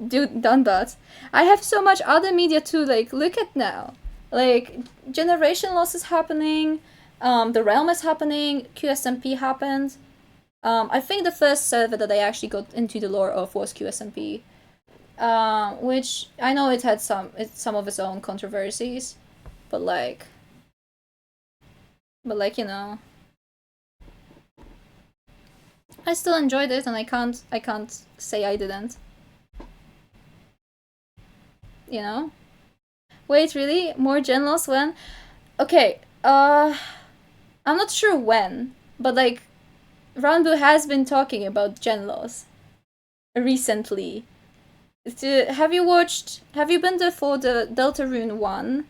done that. I have so much other media to like look at now. Like generation loss is happening. The realm is happening. QSMP happened. I think the first server that I actually got into the lore of was QSMP, which I know it had some of its own controversies, but like you know, I still enjoyed it, and I can't say I didn't. You know. Wait, really? More gen loss when? Okay, I'm not sure when, but like, Ranbu has been talking about gen loss recently. Have you been there for the Deltarune 1?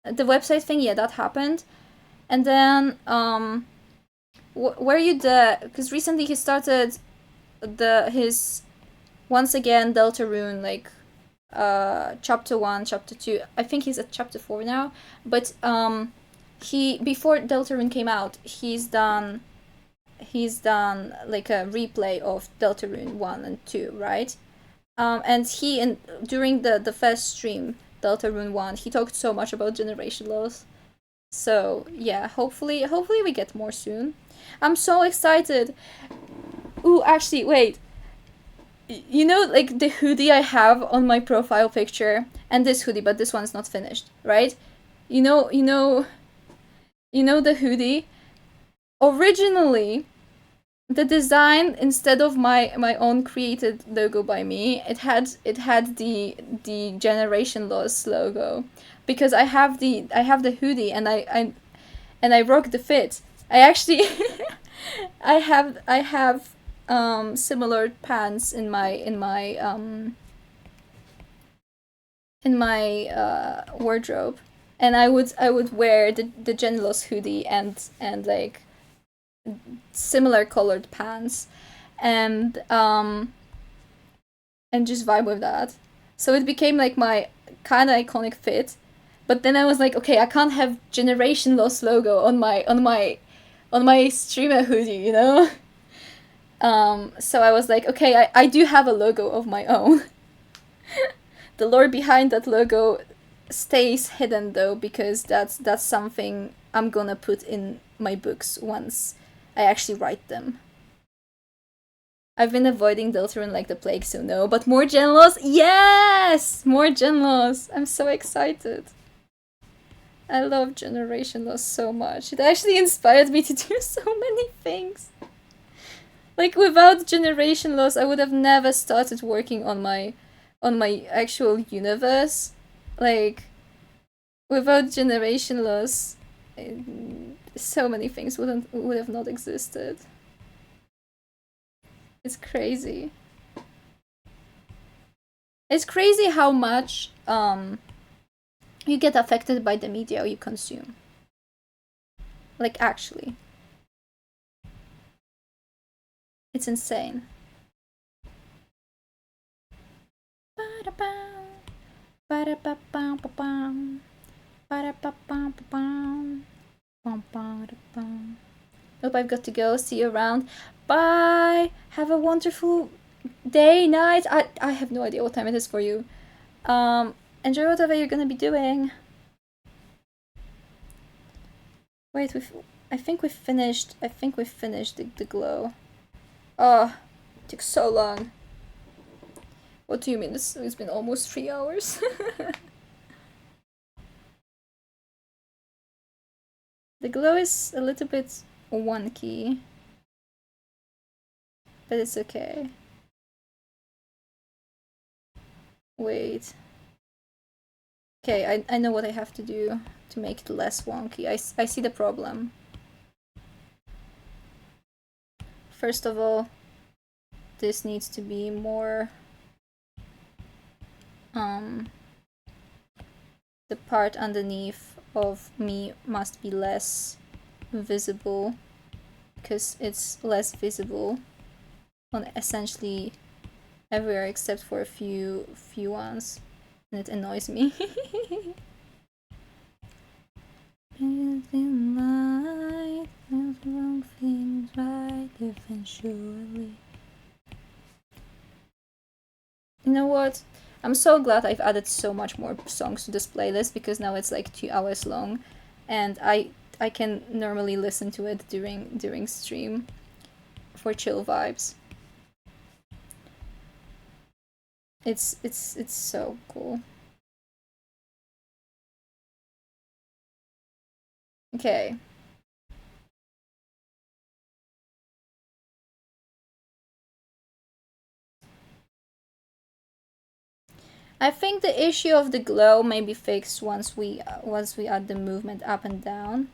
The website thing, yeah, that happened. And then, were you there? Because recently he started his, once again, Deltarune, like, chapter 1, chapter 2. I think he's at chapter 4 now. But, before Deltarune came out, he's done like a replay of Deltarune 1 and 2, right? And during the first stream, Deltarune 1, he talked so much about generation loss. So yeah, hopefully we get more soon. I'm so excited. Ooh, actually, wait. You know, like the hoodie I have on my profile picture, and this hoodie, but this one's not finished, right? You know the hoodie. Originally, the design, instead of my own created logo by me, it had the generation loss logo, because I have the hoodie, and I rock the fit. I actually I have similar pants in my wardrobe, and I would wear the gen loss hoodie and like similar colored pants, and just vibe with that. So it became like my kind of iconic fit. But then I was like, okay, I can't have Generation Loss logo on my streamer hoodie, you know. So I was like, okay, I do have a logo of my own. The lore behind that logo stays hidden though, because that's something I'm gonna put in my books once I actually write them. I've been avoiding Deltarune like the plague, so no. But more gen loss? Yes! More gen loss! I'm so excited. I love Generation Loss so much. It actually inspired me to do so many things. Like, without Generation Loss, I would have never started working on my actual universe. Like, without Generation Loss, so many things would have not existed. It's crazy. It's crazy how much you get affected by the media you consume. Like, actually. It's insane. Hope I've got to go. See you around. Bye. Have a wonderful day, night. I have no idea what time it is for you. Enjoy whatever you're gonna be doing. Wait, I think we finished the glow. Oh, it took so long. What do you mean? It's been almost 3 hours. The glow is a little bit wonky, but it's okay. Wait. Okay, I know what I have to do to make it less wonky. I see the problem. First of all, this needs to be more... the part underneath of me must be less visible, because it's less visible on essentially everywhere except for a few ones, and it annoys me. Wrong things right eventually. You know what? I'm so glad I've added so much more songs to this playlist, because now it's like 2 hours long, and I can normally listen to it during stream for chill vibes. It's so cool. Okay. I think the issue of the glow may be fixed once we add the movement up and down.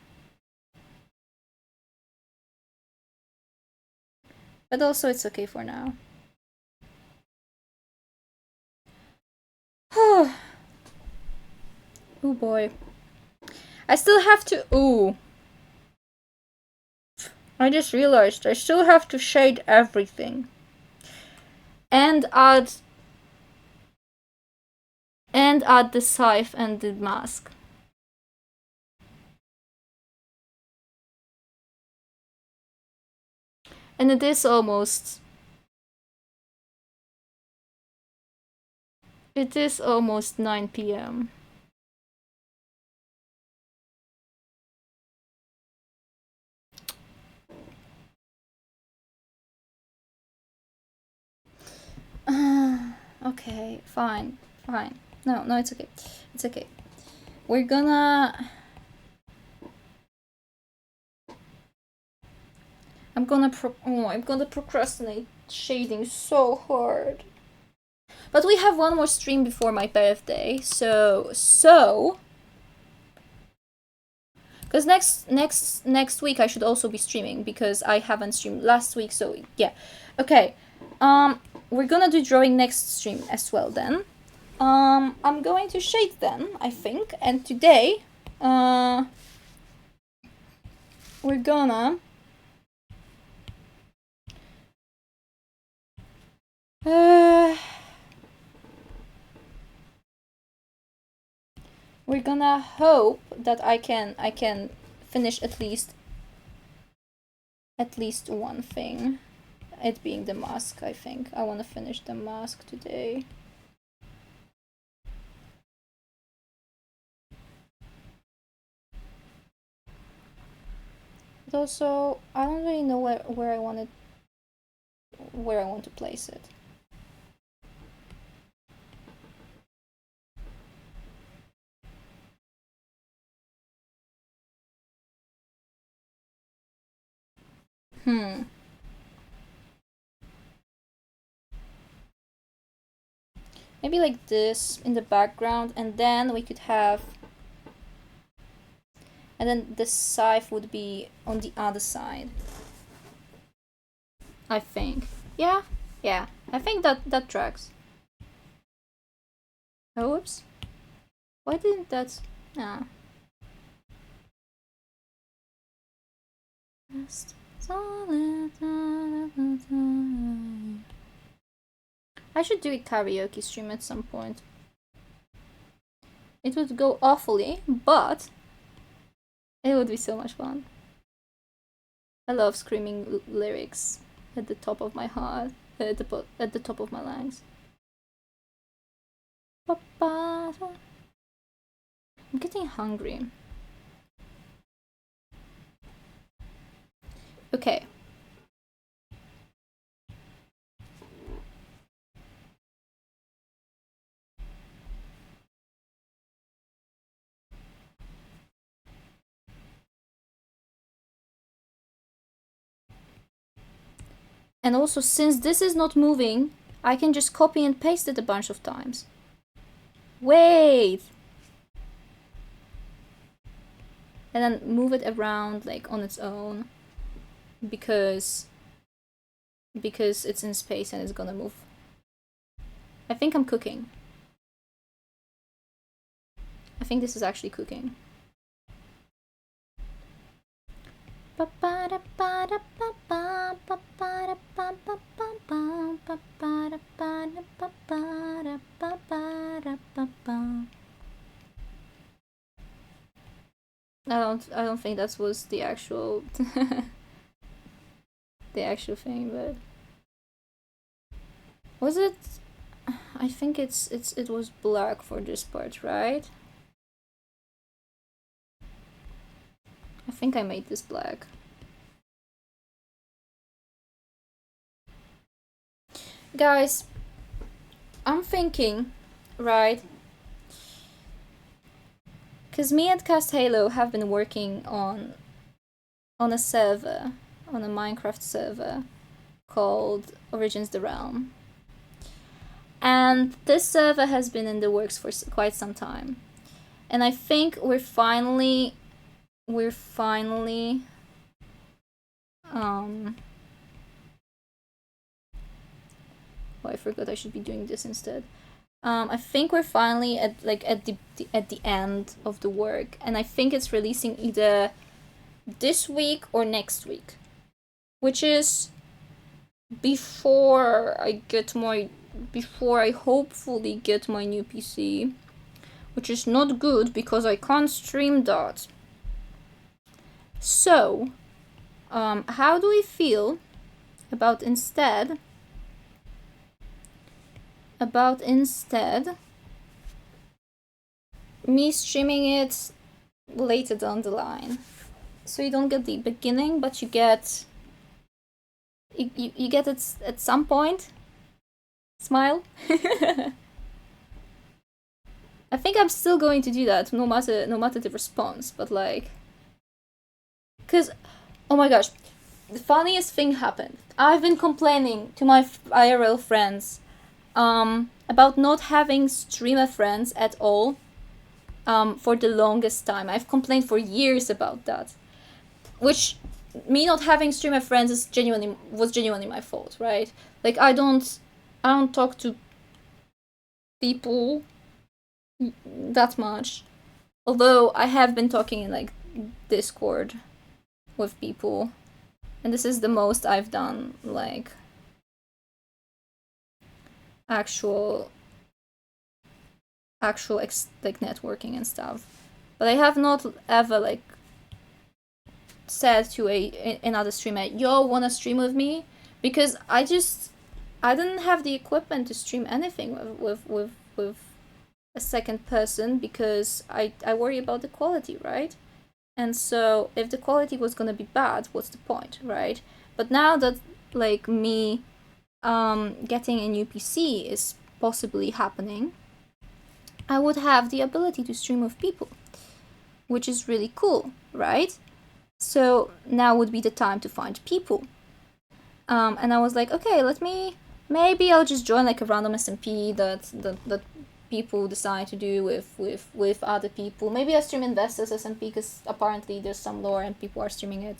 But also it's okay for now. Oh boy. I still have to... Ooh. I just realized I still have to shade everything. And add the scythe and the mask. And it is almost 9 p.m. Okay, fine. No, it's okay. It's okay. We're gonna... I'm gonna procrastinate shading so hard. But we have one more stream before my birthday, so because next week I should also be streaming, because I haven't streamed last week, so yeah. Okay. We're gonna do drawing next stream as well then. I'm going to shade then, I think, and today we're gonna we're gonna hope that I can finish at least one thing. It being the mask, I think. I want to finish the mask today. But also, I don't really know where I want to place it. Maybe like this in the background, and then we could have... And then the scythe would be on the other side. I think. Yeah. I think that tracks. Oh, whoops. Why didn't that... Ah. I should do a karaoke stream at some point. It would go awfully, but it would be so much fun. I love screaming lyrics at the top of my heart, at the top of my lungs. I'm getting hungry. Okay. And also, since this is not moving, I can just copy and paste it a bunch of times. Wait! And then move it around like on its own, because it's in space and it's gonna move. I think I'm cooking. I think this is actually cooking. I don't think that was the actual the actual thing, but was it? I think it was black for this part, right? I think I made this black. Guys, I'm thinking, right? Because me and Cast Halo have been working on a server, on a Minecraft server called Origins the Realm. And this server has been in the works for quite some time. And I think we're finally oh, I forgot I should be doing this instead. I think we're finally at the end of the work, and I think it's releasing either this week or next week, which is before I hopefully get my new PC, which is not good because I can't stream that. So, how do we feel about instead me streaming it later down the line? So you don't get the beginning, but you get you get it at some point. Smile. I think I'm still going to do that, no matter the response. But like, cause, oh my gosh, the funniest thing happened. I've been complaining to my IRL friends, about not having streamer friends at all, for the longest time. I've complained for years about that, which me not having streamer friends was genuinely my fault, right? Like I don't talk to people that much, although I have been talking in like Discord with people, and this is the most I've done, like actual like networking and stuff. But I have not ever like said to another streamer, yo, wanna stream with me? Because I didn't have the equipment to stream anything with a second person, because I worry about the quality, right? And so if the quality was gonna be bad, what's the point, right? But now that like me getting a new PC is possibly happening, I would have the ability to stream with people, which is really cool, right? So now would be the time to find people. And I was like, okay, maybe I'll just join like a random SMP that people decide to do with other people. Maybe I stream Investors SMP because apparently there's some lore and people are streaming it.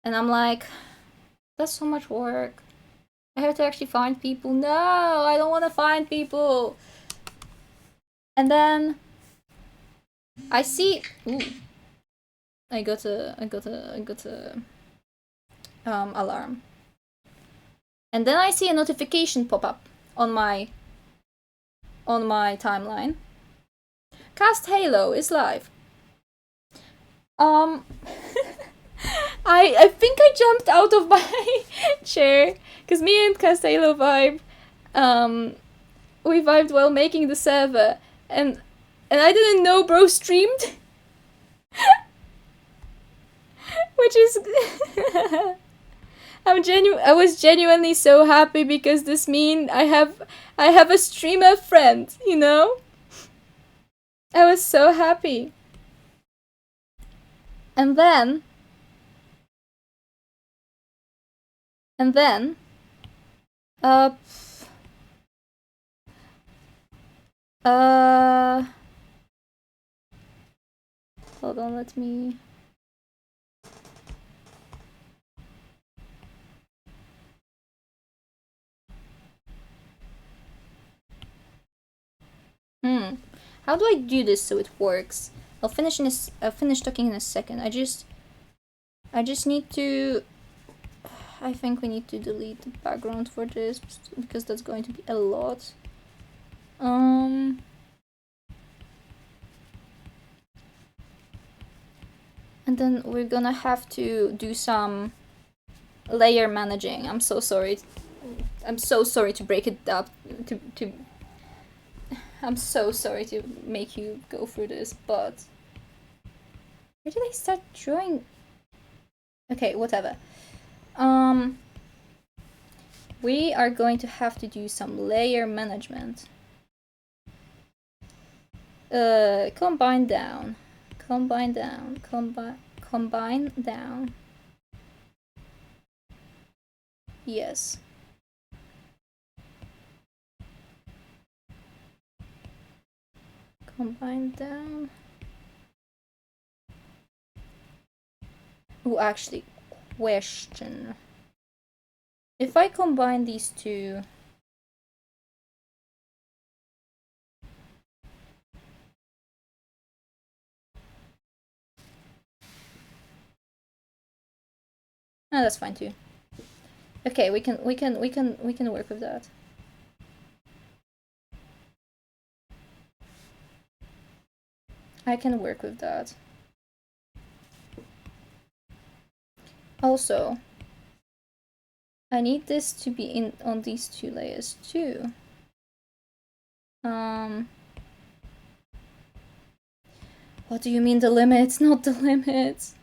And I'm like, that's so much work. I have to actually find people. No, I don't want to find people. And then I see. Ooh, I got a alarm. And then I see a notification pop up on my timeline. Cast Halo is live. I think I jumped out of my chair because me and Cast Halo vibe. We vibed while making the server, and I didn't know bro streamed, which is. I was genuinely so happy because this means I have a streamer friend, you know? I was so happy. And then uh uh hold on, let me how do I do this so it works? I'll finish talking in a second. I just need to. I think we need to delete the background for this because that's going to be a lot. And then we're gonna have to do some layer managing. I'm so sorry to break it up. I'm so sorry to make you go through this, but where did I start drawing? Okay, whatever. We are going to have to do some layer management. Combine down. Yes. Combine down. Oh, actually, question. If I combine these two. Oh, that's fine too. Okay, we can work with that. I can work with that. Also, I need this to be in on these two layers too. What do you mean the limits? Not the limits.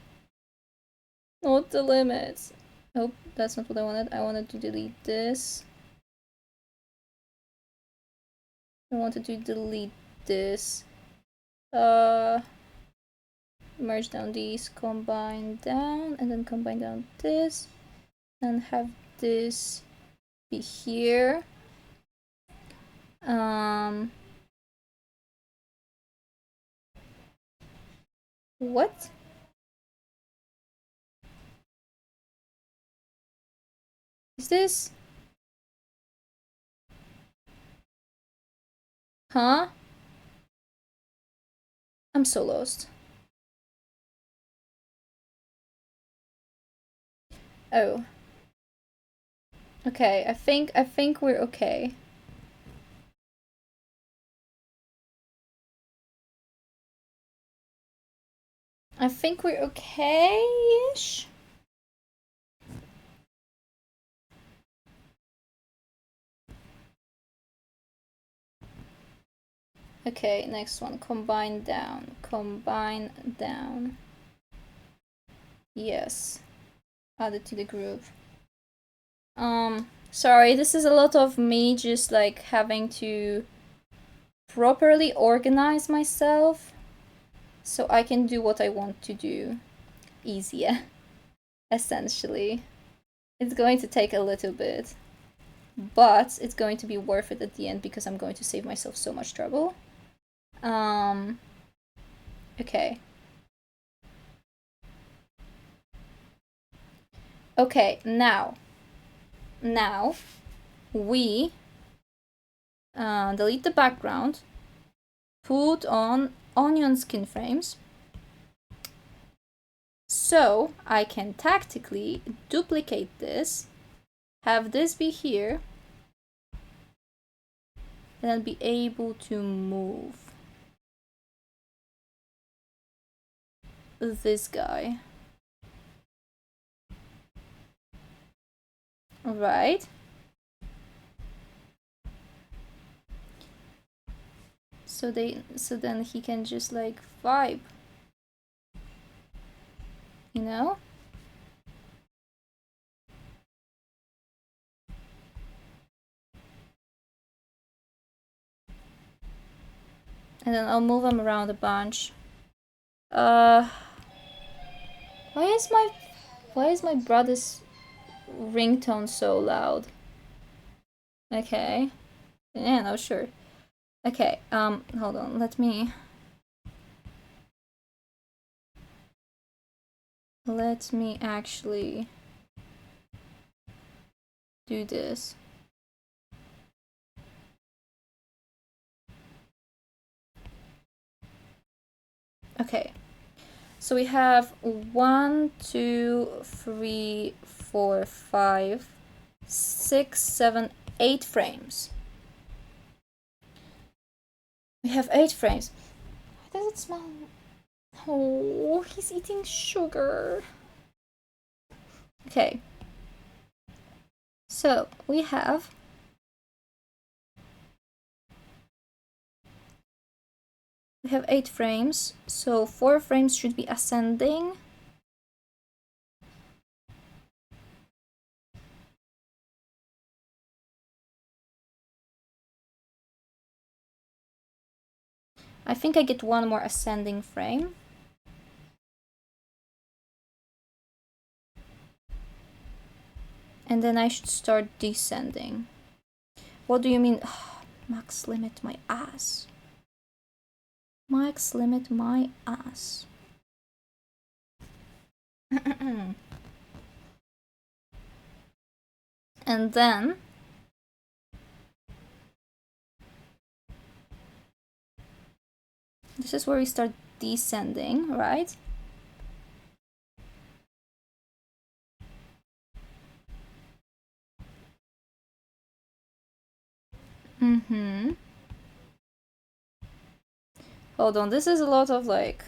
Not the limits. Nope, that's not what I wanted. I wanted to delete this. I wanted to delete this. Merge down these, combine down, and then combine down this, and have this be here. What? Is this? Huh? I'm so lost. Oh. Okay, I think we're okay. I think we're okay-ish. Okay, next one. Combine down. Combine down. Yes. Add it to the group. Sorry, this is a lot of me just like having to properly organize myself so I can do what I want to do easier. Essentially. It's going to take a little bit, but it's going to be worth it at the end because I'm going to save myself so much trouble. Okay. Okay, now we delete the background put on onion skin frames. So I can tactically duplicate this, have this be here, and then be able to move this guy. Right? So then he can just like vibe. You know? And then I'll move him around a bunch. Why is my brother's ringtone so loud? Okay. Yeah, no, sure. Okay, hold on, let me actually do this. Okay, so we have 1, 2, 3, 4, 5, 6, 7, 8 frames. We have 8 frames. Why does it smell? Oh, he's eating sugar. Okay. So we have we have 8 frames, so 4 frames should be ascending. I think I get 1 more ascending frame. And then I should start descending. What do you mean? Max limit my ass. Max limit my ass. And then this is where we start descending, right? Hold on, this is a lot of like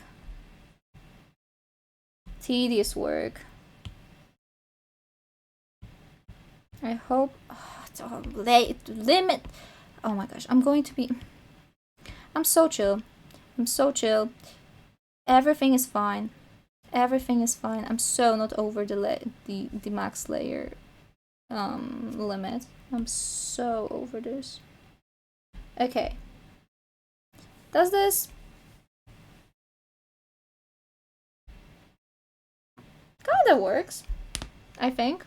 tedious work. I hope limit. Oh my gosh, I'm so chill. I'm so chill. Everything is fine. Everything is fine. I'm so not over the max layer limit. I'm so over this. Okay. Does this kinda works, I think.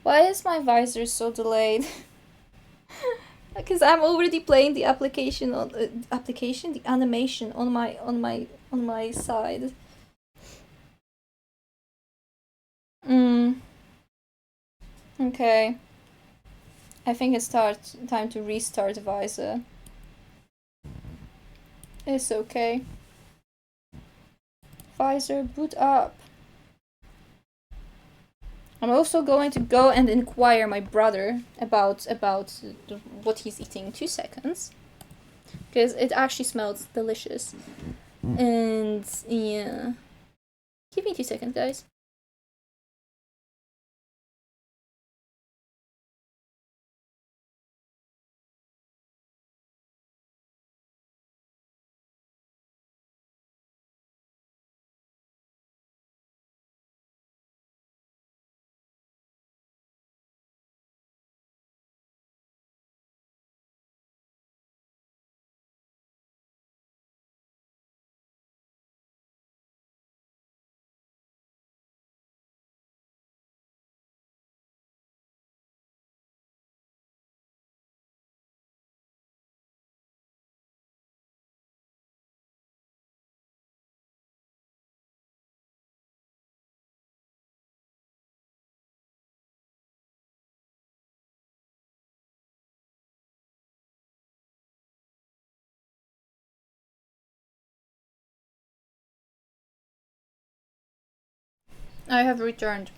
Why is my visor so delayed? Because I'm already playing the application on the animation on my side. Okay. I think it's time to restart visor. It's okay. Visor boot up. I'm also going to go and inquire my brother about what he's eating. 2 seconds. Because it actually smells delicious. And yeah. Give me 2 seconds, guys. I have returned.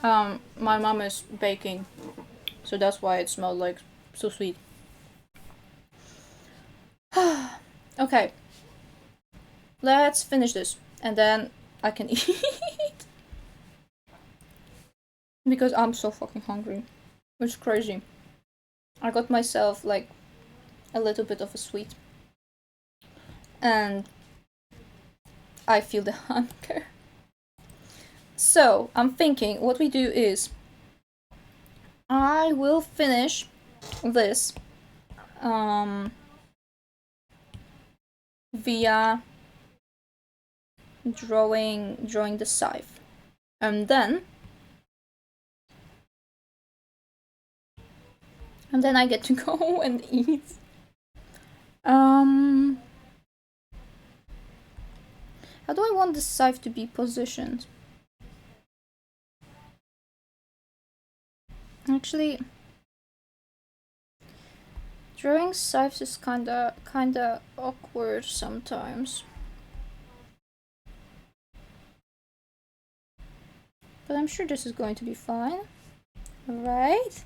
My mom is baking, so that's why it smelled like so sweet. Okay, let's finish this, and then I can eat. Because I'm so fucking hungry. It's crazy. I got myself like a little bit of a sweet. And I feel the hunger. So, I'm thinking what we do is I will finish this via drawing the scythe. And then I get to go and eat. How do I want the scythe to be positioned? Actually, drawing scythes is kinda awkward sometimes. But I'm sure this is going to be fine. Right?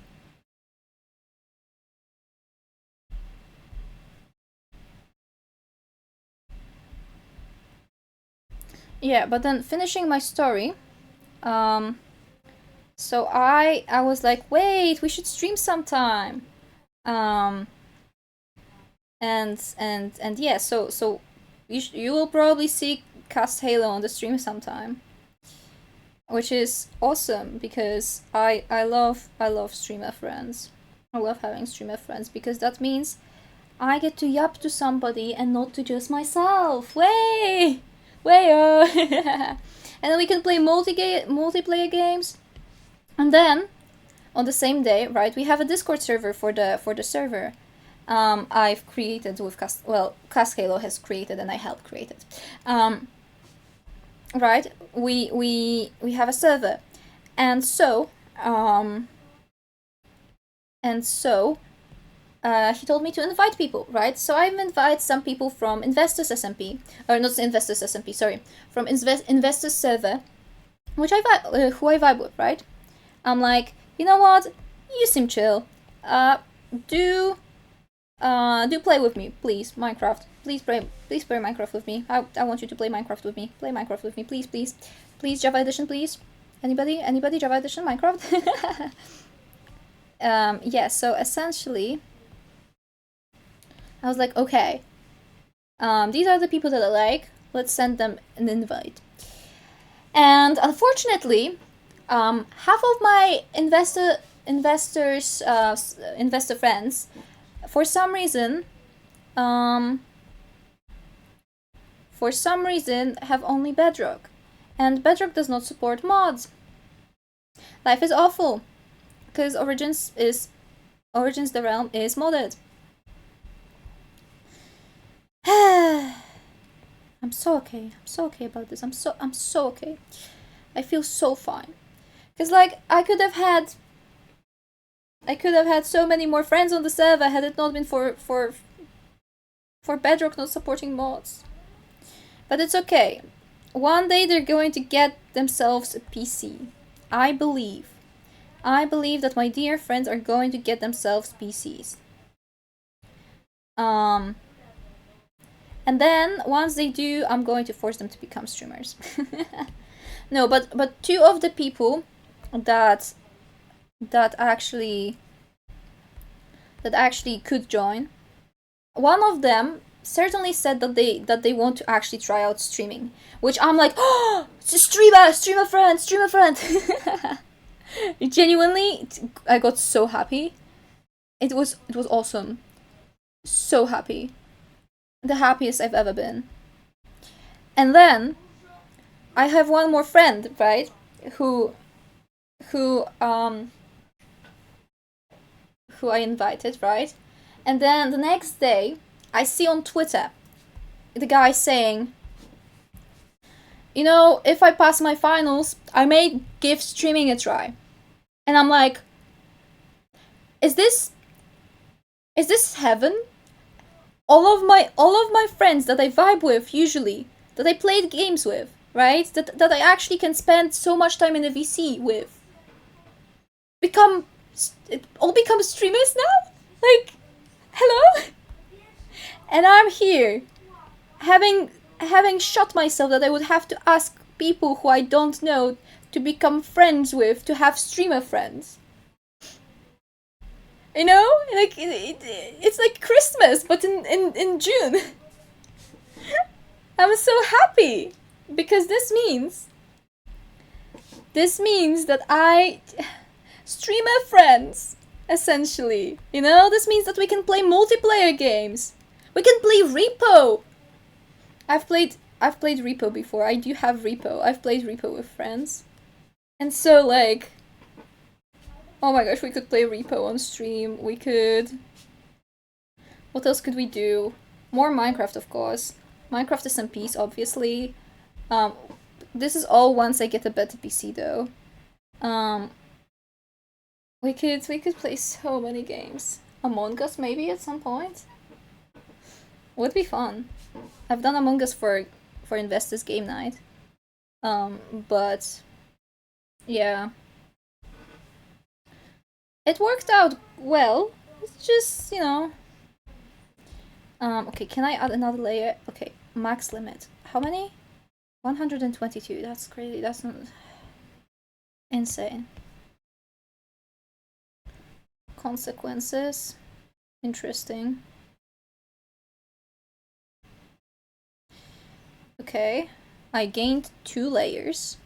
Yeah, but then finishing my story, so I was like, wait, we should stream sometime. And yeah, so you will probably see Cast Halo on the stream sometime, which is awesome because I love streamer friends. I love having streamer friends because that means I get to yap to somebody and not to just myself. Way, and then we can play multiplayer games. And then on the same day, right, we have a Discord server for the server. I've created with Cast Halo has created and I helped create it. Right, we have a server, and so he told me to invite people, right? So I've invited some people from Investors SMP, or not Investors SMP, sorry, from Investors server, which who I vibe with, right? I'm like, you know what? You seem chill. Do play with me, please, Minecraft. Please play Minecraft with me. I want you to play Minecraft with me. Play Minecraft with me, please, please, please. Java Edition, please. Anybody? Java Edition, Minecraft. Yeah. So essentially, I was like, okay, these are the people that I like. Let's send them an invite. And unfortunately, half of my investor friends, for some reason, have only Bedrock, and Bedrock does not support mods. Life is awful, because Origins the Realm is modded. I'm so okay about this. I'm so okay. I feel so fine. Cause like I could have had so many more friends on the server had it not been for Bedrock not supporting mods. But it's okay. One day they're going to get themselves a PC. I believe that my dear friends are going to get themselves PCs. And then once they do, I'm going to force them to become streamers. No, but two of the people that actually could join, one of them certainly said that they want to actually try out streaming, which I'm like, oh, it's a streamer friend. Genuinely, I got so happy. It was awesome. So happy. The happiest I've ever been. And then I have one more friend, right? Who I invited, right? And then the next day, I see on Twitter the guy saying, you know, if I pass my finals, I may give streaming a try. And I'm like, is this heaven? All of my friends that I vibe with usually, that I played games with, right? That I actually can spend so much time in a VC with. It all become streamers now? Like, hello? And I'm here, having shot myself that I would have to ask people who I don't know to become friends with, to have streamer friends. You know? Like, it's like Christmas, but in June. I'm so happy, because this means that I streamer friends, essentially. You know, this means that we can play multiplayer games. We can play Repo. I've played Repo before. I do have Repo. I've played Repo with friends. And so, like, oh my gosh, we could play Repo on stream. We could... What else could we do? More Minecraft, of course. Minecraft SMPs, obviously. This is all once I get a better PC, though. We could play so many games. Among Us, maybe, at some point? Would be fun. I've done Among Us for Investors Game Night. But... yeah. It worked out well. It's just, you know... okay, can I add another layer? Okay, max limit. How many? 122. That's crazy. That's not... insane. Consequences. Interesting. Okay. I gained 2 layers.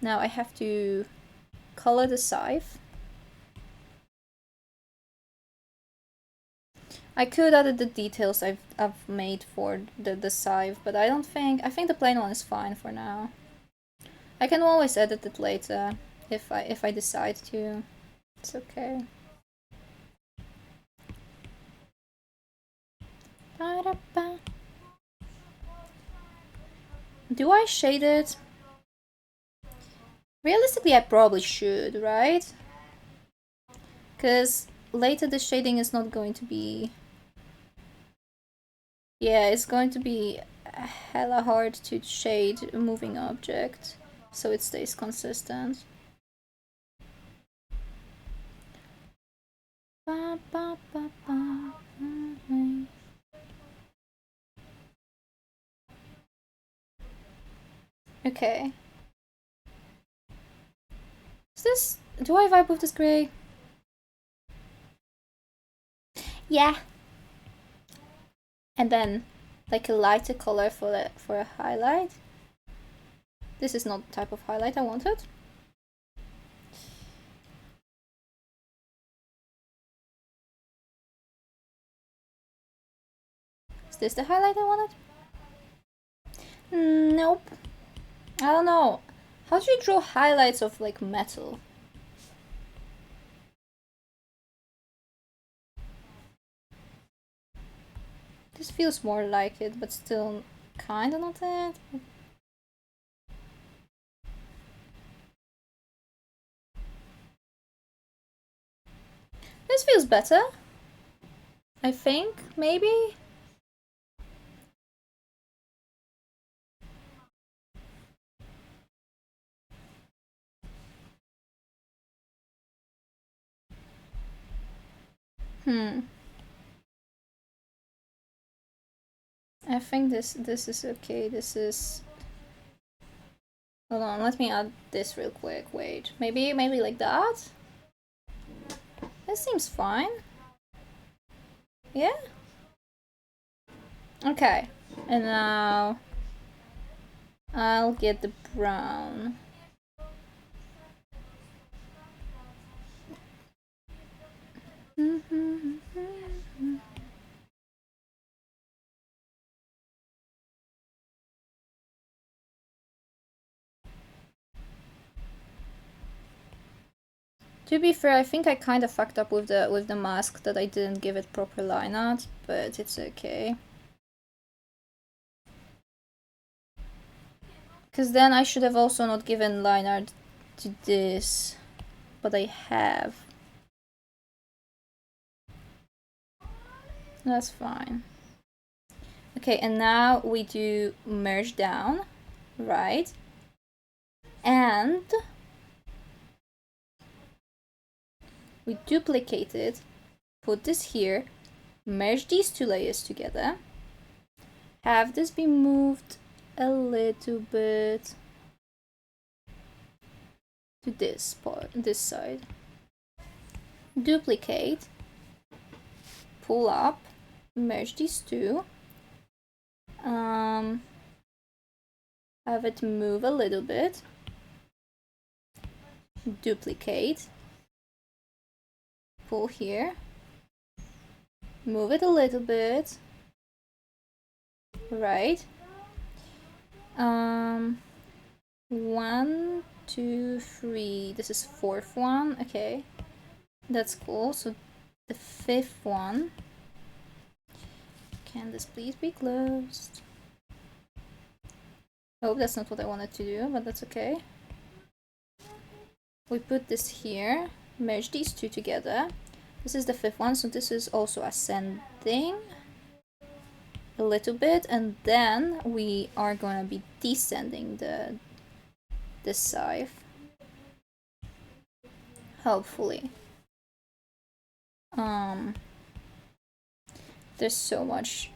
Now I have to color the scythe. I could add the details I've made for the scythe, but I think the plain one is fine for now. I can always edit it later if I decide to. It's okay. Do I shade it? Realistically, I probably should, right? Because later the shading is not going to be... yeah, it's going to be hella hard to shade a moving object so it stays consistent. Okay. Is this... do I vibe with this gray? Yeah. And then, like, a lighter color for a highlight. This is not the type of highlight I wanted. Is this the highlight I wanted? Nope. I don't know. How do you draw highlights of, like, metal? This feels more like it, but still kinda not it. This feels better. I think, maybe? I think this is okay. This is... hold on, let me add this real quick. Wait, maybe like that? This seems fine. Yeah? Okay, and now I'll get the brown. To be fair, I think I kind of fucked up with the mask, that I didn't give it proper line art, but it's okay. Because then I should have also not given line art to this, but I have. That's fine. Okay, and now we do merge down, right? And we duplicate it, put this here, merge these two layers together, have this be moved a little bit to this part, this side, duplicate, pull up, merge these two, have it move a little bit, duplicate, pull here, move it a little bit, right? 1, 2, 3. This is 4th one. Okay, that's cool. So the 5th one. Can this please be closed? Oh, that's not what I wanted to do, but that's okay. We put this here, merge these two together. This is the 5th one, so this is also ascending a little bit, and then we are gonna be descending the scythe. Hopefully. There's so much.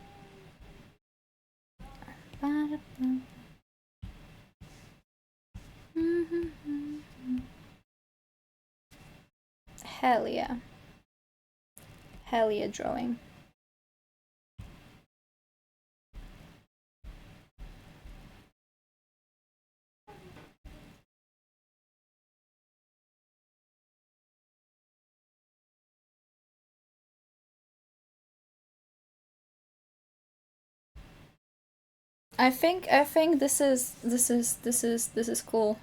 Hell yeah. Hell yeah drawing. I think this is cool.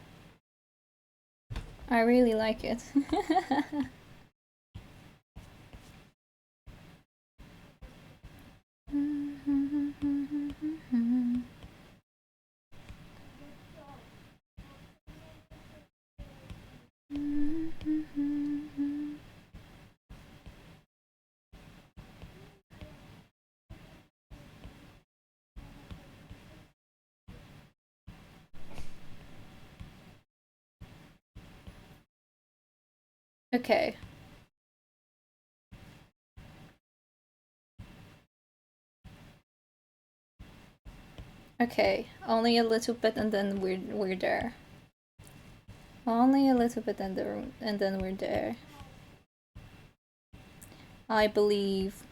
I really like it. Okay. Okay, only a little bit and then we're there. Only a little bit and then we're there. I believe.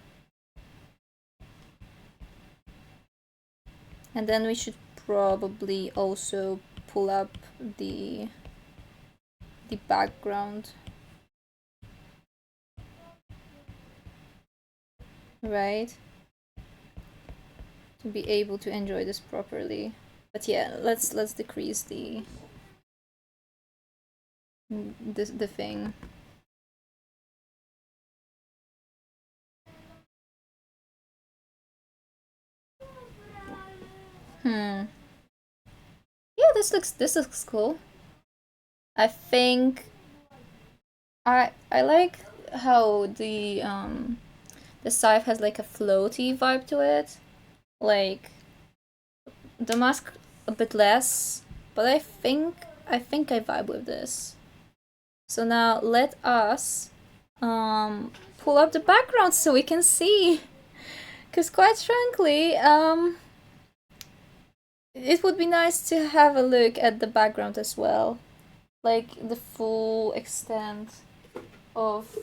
And then we should probably also pull up the background. Right? To be able to enjoy this properly. But yeah, let's decrease the thing. Yeah, this looks cool. I think I like how the scythe has like a floaty vibe to it. Like the mask a bit less, but I think I vibe with this. So now let us pull up the background so we can see. Cause quite frankly, it would be nice to have a look at the background as well. Like the full extent of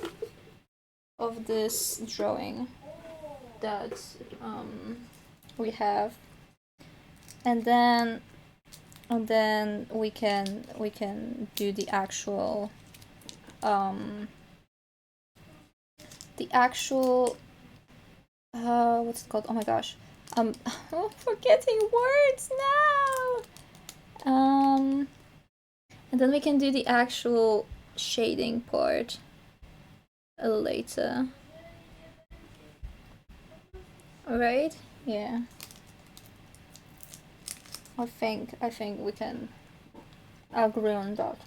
this drawing that we have. And then we can do the actual what's it called? Oh my gosh. I'm forgetting words now. And then we can do the actual shading part later. Alright? Yeah. I think we can agree on that.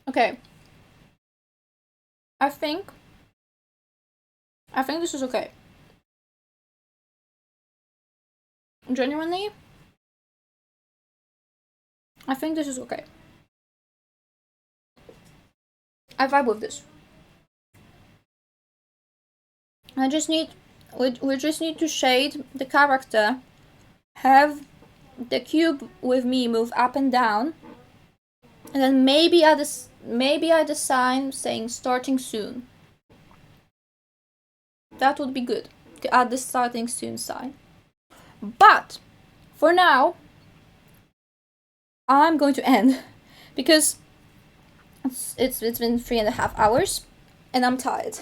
Okay. I think this is okay. Genuinely, I think this is okay. I vibe with this. I just need we just need to shade the character, have the cube with me move up and down, and then maybe add a sign saying starting soon. That would be good to add the starting soon sign. But for now, I'm going to end because it's been 3.5 hours and I'm tired.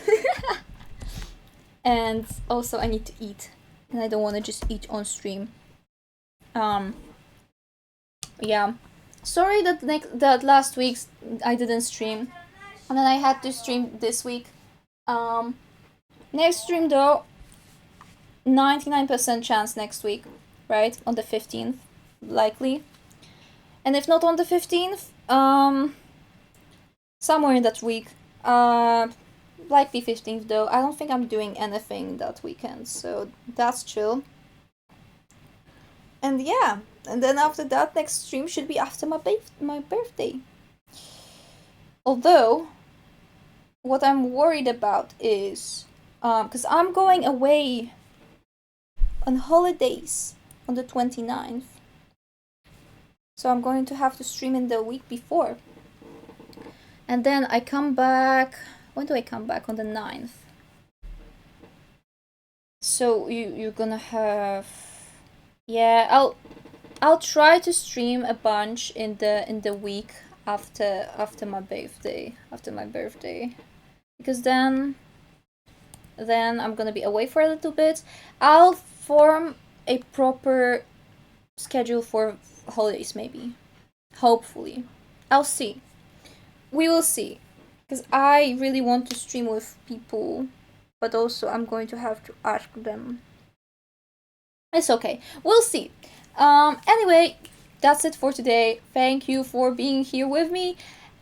And also I need to eat and I don't want to just eat on stream. Yeah, sorry that last week I didn't stream and then I had to stream this week. Next stream though, 99% chance next week, right? On the 15th, likely. And if not on the 15th, somewhere in that week. Likely 15th though. I don't think I'm doing anything that weekend, so that's chill. And yeah, and then after that, next stream should be after my birthday. Although, what I'm worried about is, because I'm going away on holidays on the 29th. So I'm going to have to stream in the week before. And then I come back. When do I come back? On the 9th. So you're gonna have. Yeah, I'll try to stream a bunch in the week after my birthday. Because then I'm gonna be away for a little bit. I'll form a proper schedule for holidays, maybe. Hopefully. I'll see. We will see. Because I really want to stream with people, but also I'm going to have to ask them. It's okay. We'll see. Anyway, that's it for today. Thank you for being here with me.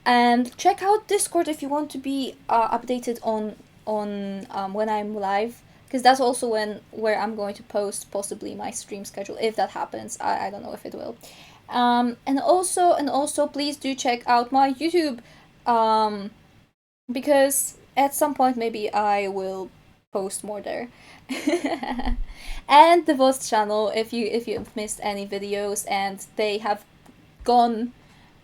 And check out Discord if you want to be updated on when I'm live, because that's also where I'm going to post possibly my stream schedule if that happens. I don't know if it will. And also please do check out my YouTube, because at some point maybe I will post more there. And the VODs channel if you've missed any videos and they have gone.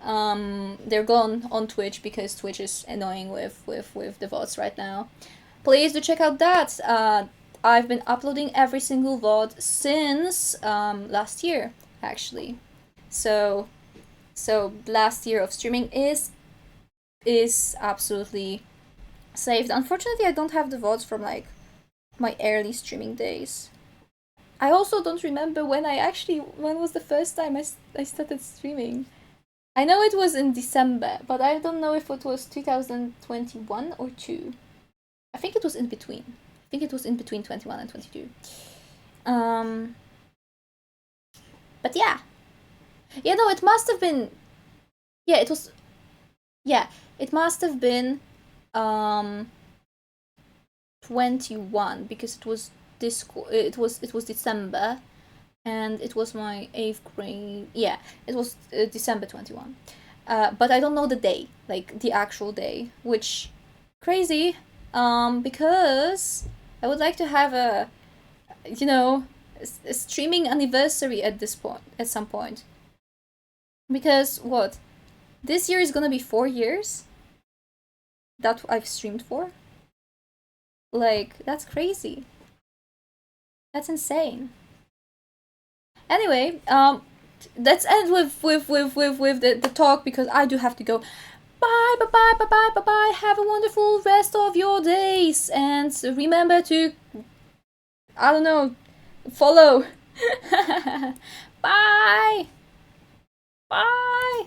They're gone on Twitch because Twitch is annoying with the VODs right now. Please do check out that. I've been uploading every single VOD since last year, actually. So last year of streaming is absolutely saved. Unfortunately, I don't have the VODs from like my early streaming days. I also don't remember when was the first time I started streaming. I know it was in December, but I don't know if it was 2021 or 2. I think it was in between. I think it was in between 21 and 22. But yeah. Yeah, no, it must have been. Yeah, it was. Yeah, it must have been 21 because it was December. And it was my 8th grade. Yeah, it was December 21. But I don't know the day, like the actual day, which crazy. Because I would like to have a streaming anniversary at some point. Because what? This year is gonna be 4 years that I've streamed for. Like, that's crazy. That's insane. Anyway, let's end with the talk because I do have to go. Bye, bye, bye, bye, bye, bye, bye. Have a wonderful rest of your days, and remember to, I don't know, follow. Bye. Bye.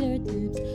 fingertips.